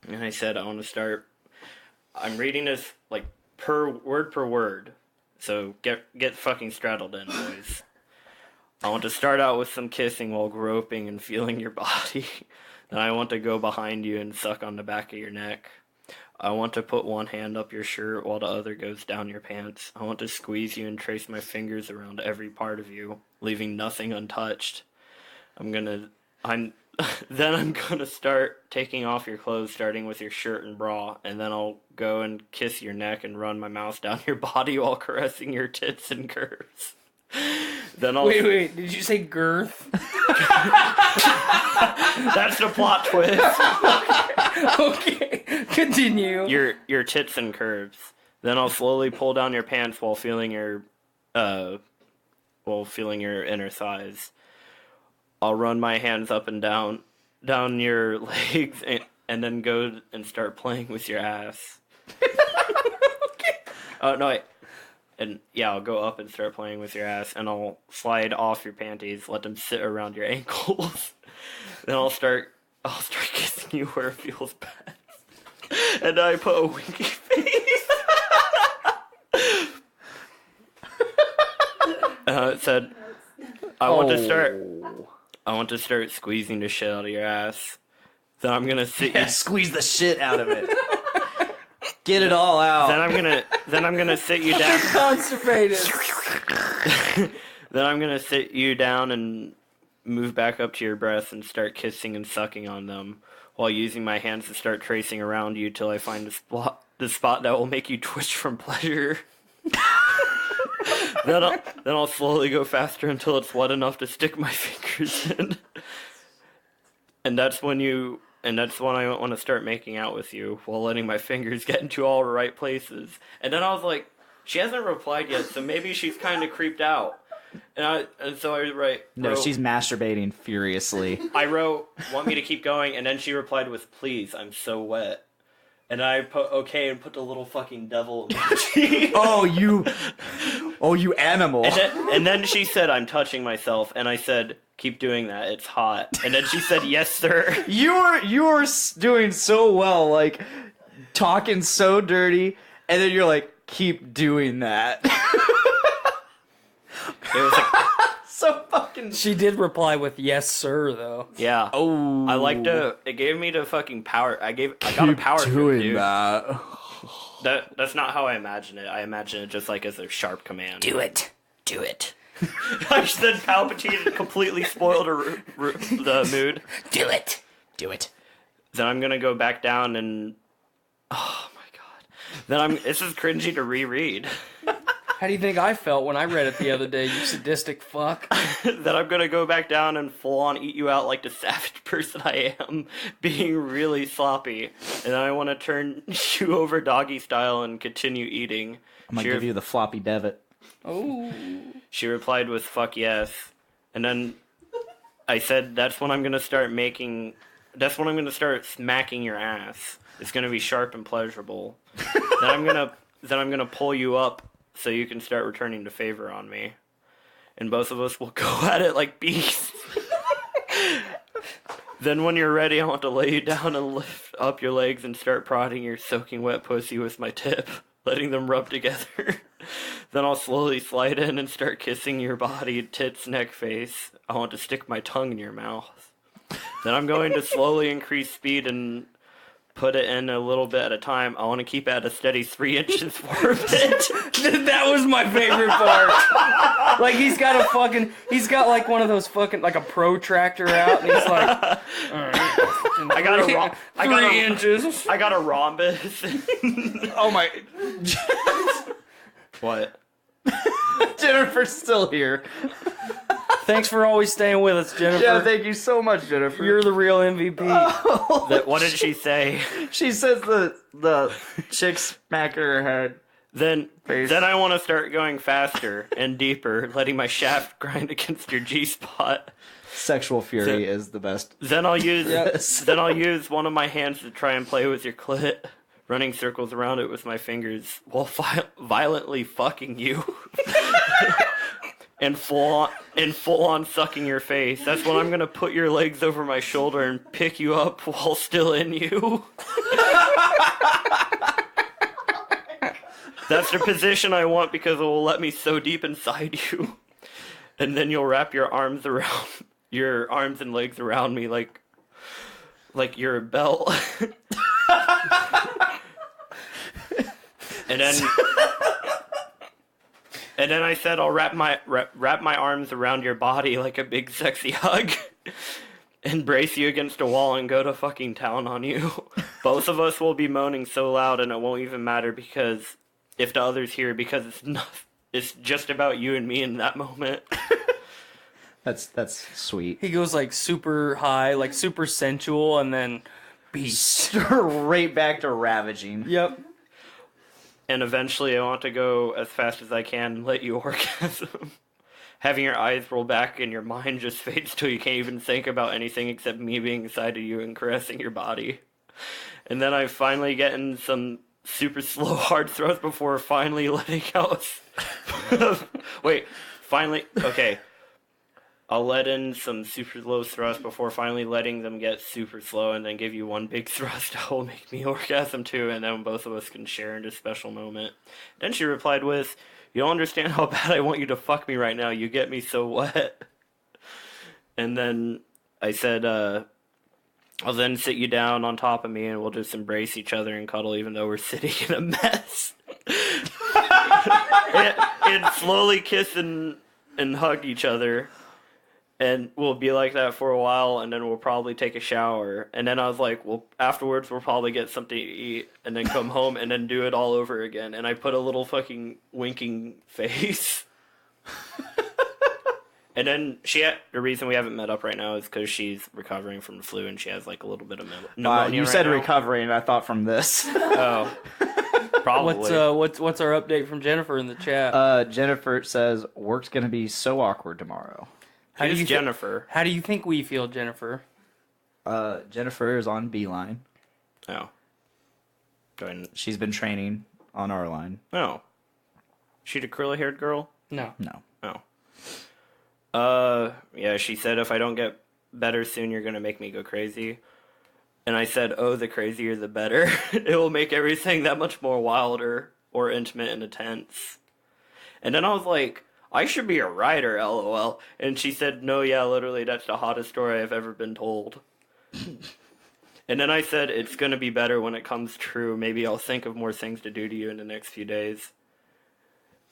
and I said, I'm reading this, like, per word, so get fucking straddled in, boys. I want to start out with some kissing while groping and feeling your body. Then I want to go behind you and suck on the back of your neck. I want to put one hand up your shirt while the other goes down your pants. I want to squeeze you and trace my fingers around every part of you, leaving nothing untouched. Then I'm gonna start taking off your clothes, starting with your shirt and bra, and then I'll go and kiss your neck and run my mouth down your body while caressing your tits and curves. Then I'll Wait, did you say girth? That's the plot twist. Okay, continue. Your tits and curves. Then I'll slowly pull down your pants while feeling your inner thighs. I'll run my hands up and down your legs and then go and start playing with your ass. Okay. Oh no, wait. And yeah, I'll go up and start playing with your ass, and I'll slide off your panties, let them sit around your ankles. Then I'll start kissing you where it feels best. And I put a winky face. It said, I want to start squeezing the shit out of your ass. Then I'm gonna sit you. Squeeze the shit out of it. Get it all out. Then I'm gonna sit you down. Constipated. Then I'm gonna sit you down and move back up to your breasts and start kissing and sucking on them, while using my hands to start tracing around you till I find the spot that will make you twitch from pleasure. then I'll slowly go faster until it's wet enough to stick my fingers in. And that's when I want to start making out with you while letting my fingers get into all the right places. And then I was like, she hasn't replied yet, so maybe she's kind of creeped out. And so I wrote... No, she's masturbating furiously. I wrote, want me to keep going, and then she replied with, please, I'm so wet. And I put okay and put the little fucking devil emoji. Oh, you animal. And then she said, I'm touching myself. And I said, keep doing that. It's hot. And then she said, yes, sir. You were doing so well, like, talking so dirty, and then you're like, keep doing that. It was like, so fucking... She did reply with yes, sir, though. yeah. Oh. I liked it gave me the fucking power. I got a power trip, dude. that. That's not how I imagine it. I imagine it just like as a sharp command. Do it. Do it. I said Palpatine completely spoiled the mood. Do it. Do it. Then I'm gonna go back down and... Oh my god. This is cringy to reread. How do you think I felt when I read it the other day, you sadistic fuck? Then I'm gonna go back down and full on eat you out like the savage person I am, being really sloppy. And then I want to turn you over doggy style and continue eating. I'm gonna give you the floppy devitt. Oh. She replied with fuck yes. And then I said that's when I'm gonna start smacking your ass. It's gonna be sharp and pleasurable. then I'm gonna pull you up so you can start returning the favor on me. And both of us will go at it like beasts. Then when you're ready, I want to lay you down and lift up your legs and start prodding your soaking wet pussy with my tip, letting them rub together. Then I'll slowly slide in and start kissing your body, tits, neck, face. I want to stick my tongue in your mouth. Then I'm going to slowly increase speed and put it in a little bit at a time. I want to keep it at a steady 3 inches for a bit. That was my favorite part. Like, he's got like one of those fucking, like a protractor out, and he's like, all right. I got 3 inches. I got a rhombus. Oh my... What? Jennifer's still here. Thanks for always staying with us, Jennifer. Yeah, thank you so much, Jennifer. You're the real MVP. What did she say? She says the chick smacked her head. Then I want to start going faster and deeper, letting my shaft grind against your G-spot. Sexual fury is the best. Then I'll use one of my hands to try and play with your clit, running circles around it with my fingers while violently fucking you. And full on sucking your face. That's when I'm gonna put your legs over my shoulder and pick you up while still in you. That's the position I want because it will let me so deep inside you. And then you'll wrap your arms and legs around me like you're a belt. And then I said I'll wrap my arms around your body like a big sexy hug and brace you against a wall and go to fucking town on you. Both of us will be moaning so loud and it won't even matter because if the others hear, because it's just about you and me in that moment. That's sweet. He goes like super high, like super sensual, and then beast. Straight back to ravaging. Yep. And eventually I want to go as fast as I can and let you orgasm. Having your eyes roll back and your mind just fades till you can't even think about anything except me being inside of you and caressing your body. And then I finally get in some super slow hard throws before finally letting out... Okay. I'll let in some super low thrusts before finally letting them get super slow and then give you one big thrust that will make me orgasm too, and then both of us can share in this special moment. Then she replied with, you don't understand how bad I want you to fuck me right now. You get me so wet. And then I said, I'll then sit you down on top of me and we'll just embrace each other and cuddle even though we're sitting in a mess. and slowly kiss and hug each other. And we'll be like that for a while, and then we'll probably take a shower. And then I was like, well, afterwards we'll probably get something to eat, and then come home, and then do it all over again. And I put a little fucking winking face. And then the reason we haven't met up right now is because she's recovering from the flu and she has like a little bit of pneumonia. You said right now. recovery, and I thought from this. Oh, probably. What's our update from Jennifer in the chat? Jennifer says work's gonna be so awkward tomorrow. Who's Jennifer? How do you think we feel, Jennifer? Jennifer is on Beeline. Oh. Go ahead. She's been training on our line. Oh. She the curly-haired girl? No. Oh. Yeah, she said if I don't get better soon, you're gonna make me go crazy. And I said, oh, the crazier the better. It will make everything that much more wilder or intimate and intense. And then I was like, I should be a writer, LOL. And she said, no, yeah, literally, that's the hottest story I've ever been told. And then I said, it's gonna be better when it comes true. Maybe I'll think of more things to do to you in the next few days.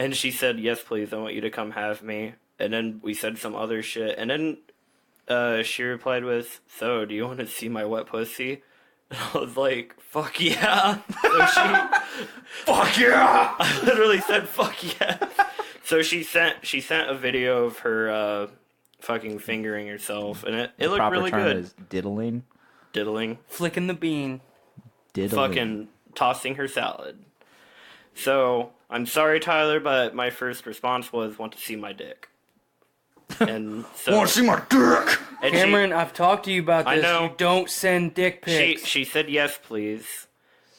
And she said, yes, please, I want you to come have me. And then we said some other shit. And then she replied with, so, do you want to see my wet pussy? And I was like, fuck yeah. So fuck yeah! I literally said, fuck yeah. So she sent a video of her fucking fingering herself. And it looked really good. The proper term is diddling. Diddling. Flicking the bean. Diddling. Fucking tossing her salad. So, I'm sorry, Tyler, but my first response was, want to see my dick. And so, Want to see my dick? and Cameron, I've talked to you about I this. know. You don't send dick pics. she said yes, please.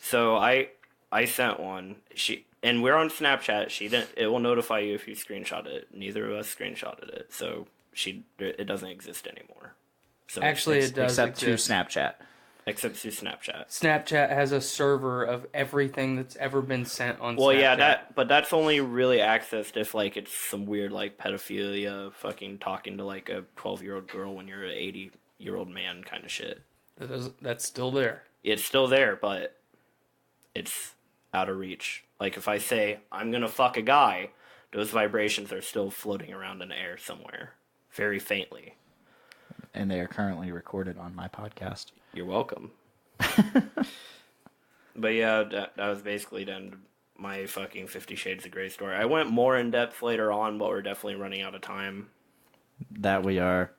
So I sent one. And we're on Snapchat. She didn't. It will notify you if you screenshot it. Neither of us screenshotted it, so it doesn't exist anymore. So Actually, it does Except exist. to Snapchat. except through Snapchat. Snapchat has a server of everything that's ever been sent on Well, Snapchat. yeah, but that's only really accessed if like it's some weird like pedophilia, fucking talking to like a 12-year-old girl when you're an 80-year-old man kind of shit. That's still there. It's still there, but it's out of reach. Like if I say I'm gonna fuck a guy, those vibrations are still floating around in the air somewhere, very faintly. And they are currently recorded on my podcast. You're welcome. But yeah, that was basically then my fucking 50 Shades of Grey story. I went more in depth later on, but we're definitely running out of time. That we are.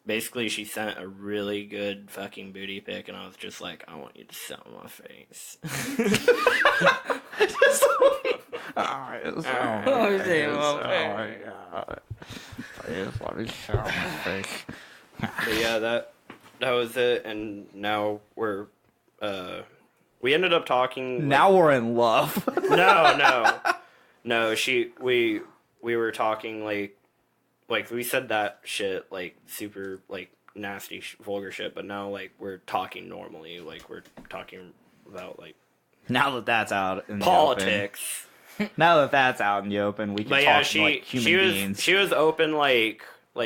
Basically she sent a really good fucking booty pic, and I was just like, I want you to sit on my face. But yeah, that was it, and now we ended up talking. Now we're in love. No. We were talking like we said that shit like super like nasty vulgar shit, but now like we're talking normally, like we're talking about like Now that that's out in politics. the open. Now that that's out in the open, we can But talk yeah, like human beings. she was open like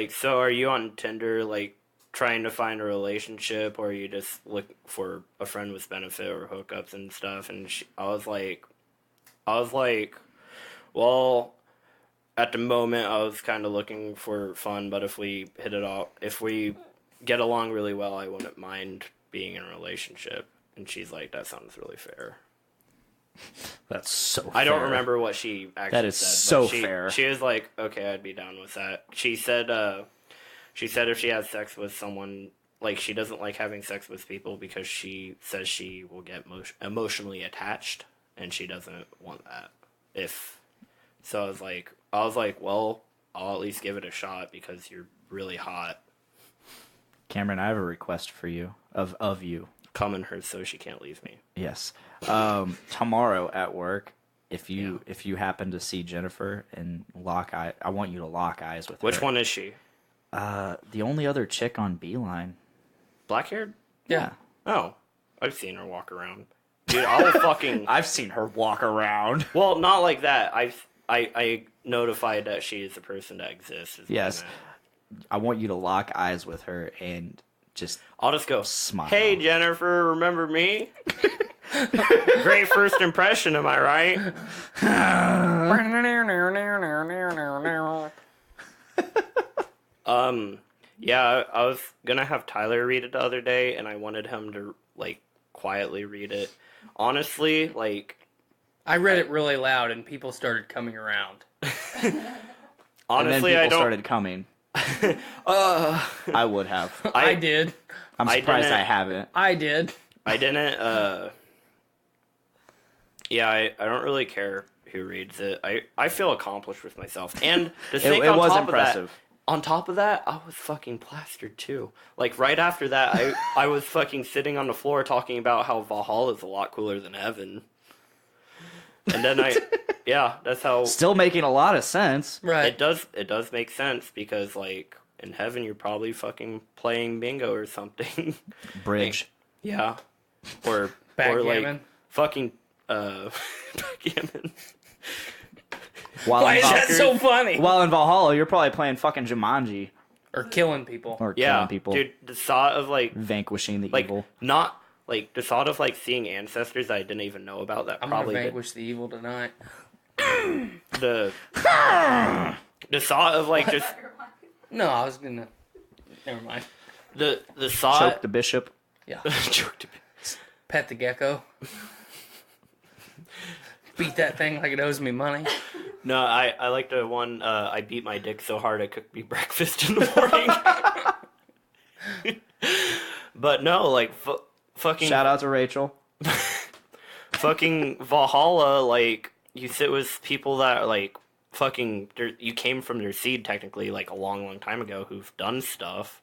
so are you on Tinder like trying to find a relationship, or you just look for a friend with benefit or hookups and stuff? And I was like, well, at the moment I was kind of looking for fun, but if we get along really well, I wouldn't mind being in a relationship. And she's like, that sounds really fair. That's so fair. I don't remember what she actually That is said. so But fair. She was like, okay, I'd be down with that. She said if she has sex with someone, like she doesn't like having sex with people because she says she will get emotionally attached, and she doesn't want that. So I was like, well, I'll at least give it a shot because you're really hot. Cameron, I have a request for you, of you. Come in her so she can't leave me. Yes. Tomorrow at work, if you happen to see Jennifer and lock eye, I want you to lock eyes with her. Which one is she? The only other chick on Beeline. Black haired? Yeah. Oh, I've seen her walk around. Dude, I'll fucking. I've seen her walk around. Well, not like that. I notified that she is a person that exists. Yes. I want you to lock eyes with her and just I'll just go, smile. Hey, Jennifer, remember me? Great first impression, am I right? Yeah, I was gonna have Tyler read it the other day, and I wanted him to, like, quietly read it. Honestly, like... I read it really loud, and people started coming around. Honestly, and then I people don't. started coming. I would have. I did. I'm I surprised didn't- I haven't. I did. I didn't. Yeah, I don't really care who reads it. I feel accomplished with myself, and to think It on was top impressive. Of that, on top of that, I was fucking plastered too. Like right after that, I was fucking sitting on the floor talking about how Valhalla is a lot cooler than Heaven. And then yeah, that's how Still making a lot of sense. Right. it does make sense because like in Heaven you're probably fucking playing bingo or something. Bridge. Yeah. Or Backgammon. like fucking backgammon. While Why in is that so funny? While in Valhalla, you're probably playing fucking Jumanji Or killing people. or Yeah, killing people, dude, the thought of like vanquishing the like evil. not like the thought of like seeing ancestors that I didn't even know about that I'm gonna probably vanquish the evil tonight. the thought of like just No, I was gonna. Never mind. the thought Choke the bishop. Yeah. Choke to- Pet the gecko. Beat that thing like it owes me money. No, I like the one I beat my dick so hard I cooked me breakfast in the morning. But no, like fucking Shout out to Rachel. fucking Valhalla, like you sit with people that are like fucking you came from their seed technically like a long time ago who've done stuff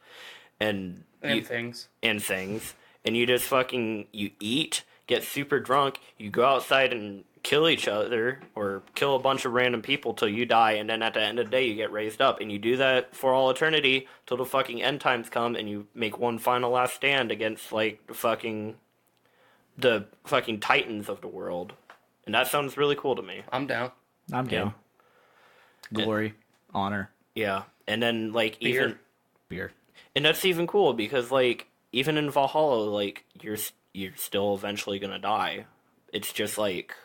and Things. and things and you just fucking you eat, get super drunk, you go outside and kill each other or kill a bunch of random people till you die, and then at the end of the day you get raised up, and you do that for all eternity till the fucking end times come and you make one final last stand against like the fucking titans of the world. And that sounds really cool to me. I'm down. I'm down. Glory, honor, Yeah. And then like Beer. even beer. and that's even cool because like even in Valhalla, like you're still eventually gonna die. It's just like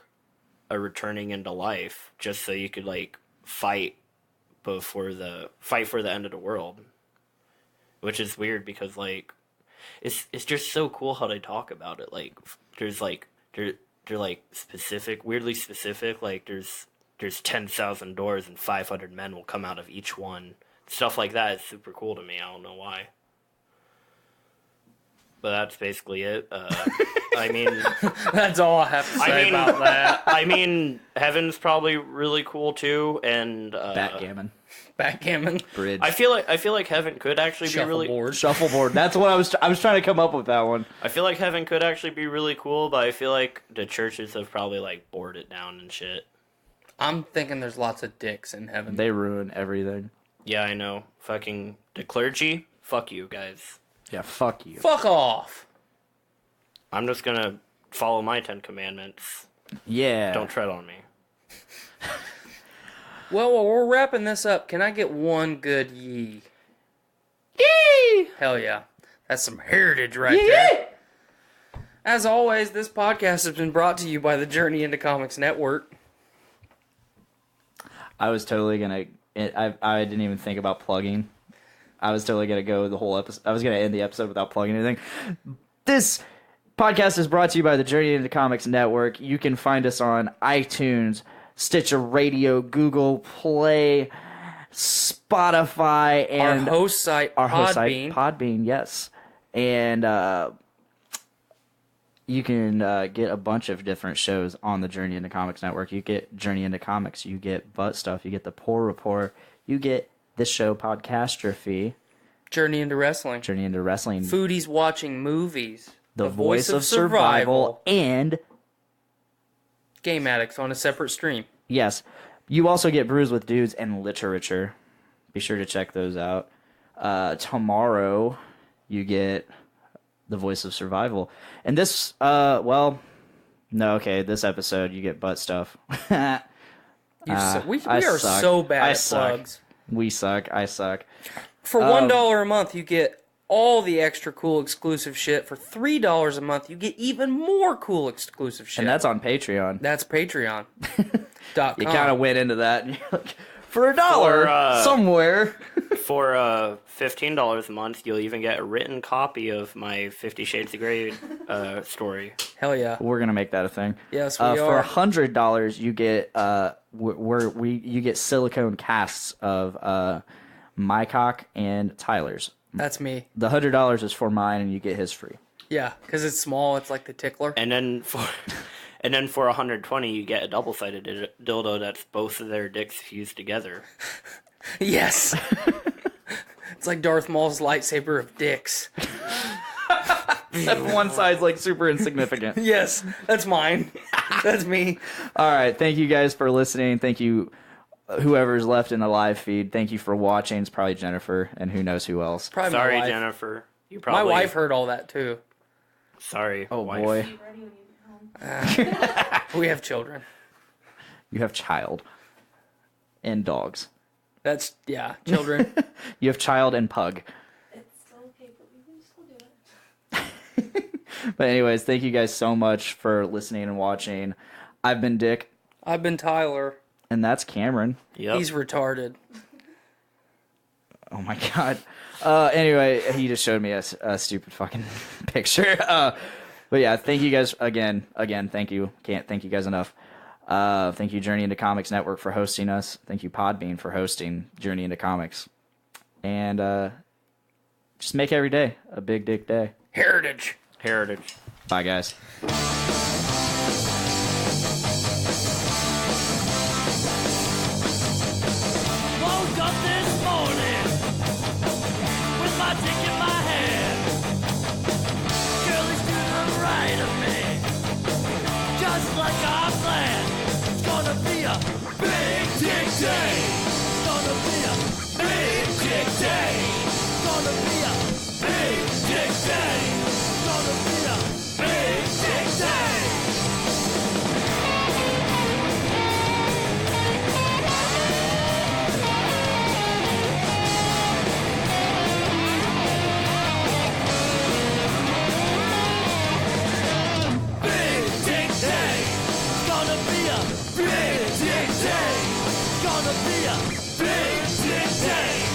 a returning into life, just so you could like fight for the end of the world, which is weird because like it's just so cool how they talk about it. Like there's like they're like specific, weirdly specific. Like there's 10,000 doors and 500 men will come out of each one. Stuff like that is super cool to me. I don't know why. But that's basically it. I mean, That's all I have to say about that. I mean, Heaven's probably really cool too, and Backgammon. Backgammon. Bridge. I feel like Heaven could actually be really. Shuffleboard. Shuffleboard. That's what I was trying to come up with that one. I feel like Heaven could actually be really cool, but I feel like the churches have probably like bored it down and shit. I'm thinking there's lots of dicks in heaven. They ruin everything. Yeah, I know. Fucking the clergy. Fuck you guys. Yeah, fuck you. Fuck off. I'm just gonna follow my 10 Commandments. Yeah. Don't tread on me. Well, while we're wrapping this up, can I get one good yee? Yee! Hell yeah. That's some heritage right there. As always, this podcast has been brought to you by the Journey into Comics Network. I was totally gonna. I didn't even think about plugging. I was totally gonna go the whole episode. I was gonna end the episode without plugging anything. This podcast is brought to you by the Journey into Comics Network. You can find us on iTunes, Stitcher Radio, Google Play, Spotify, and our host site, Podbean, yes. And you can get a bunch of different shows on the Journey into Comics Network. You get Journey into Comics, you get Butt Stuff, you get the Poor Report, you get this show, Podcastrophe, Journey into Wrestling, Journey into Wrestling, Foodies Watching Movies, The Voice of Survival, and Game Addicts on a separate stream. yes, you also get Brews with Dudes and Literature. Be sure to check those out. Tomorrow, you get The Voice of Survival. And this, this episode, you get Butt Stuff. We I are suck. so bad I at suck. plugs. We suck. I suck. For $1 a month, you get all the extra cool exclusive shit. For $3 a month, you get even more cool exclusive shit. And that's on Patreon. That's Patreon.com. You kind of went into that. And you're like, for $1 somewhere. For $15 a month, you'll even get a written copy of my 50 Shades of Grey story. Hell yeah. We're gonna make that a thing. Yes, we For are. $100, you get you get silicone casts of my cock and Tyler's. That's me. The $100 is for mine, and you get his free. Yeah, because it's small. It's like the tickler. And then for $120, you get a double-sided dildo that's both of their dicks fused together. Yes. It's like Darth Maul's lightsaber of dicks. Except one side's like super insignificant. Yes, that's mine. That's me. All right, thank you guys for listening. Thank you, whoever's left in the live feed. Thank you for watching. It's probably Jennifer, and who knows who else. Probably Sorry, my wife. Jennifer. You probably. My wife heard all that too. Sorry. Oh wife. boy, Be ready when you get home. We have children. you have child and dogs. That's children. You have child and pug. It's still okay, but we can still do it. But anyways, thank you guys so much for listening and watching. I've been Dick, I've been Tyler. and that's Cameron. Yep. He's retarded. Oh my god. Anyway, he just showed me a stupid fucking picture. But yeah, thank you guys again. Thank you. Can't thank you guys enough. Thank you, Journey into Comics Network, for hosting us. Thank you, Podbean, for hosting Journey into Comics. And just make every day a big dick day. Heritage. Bye, guys. Woke up this morning with my dick in my hand. Girlie's to the right of me, just like I planned. It's gonna be a big dick day. It's gonna be a big dick day. It's gonna be a big dick day. It's gonna be a big dick day. Big dick day. It's gonna be a big dick day. It's gonna be a big dick day.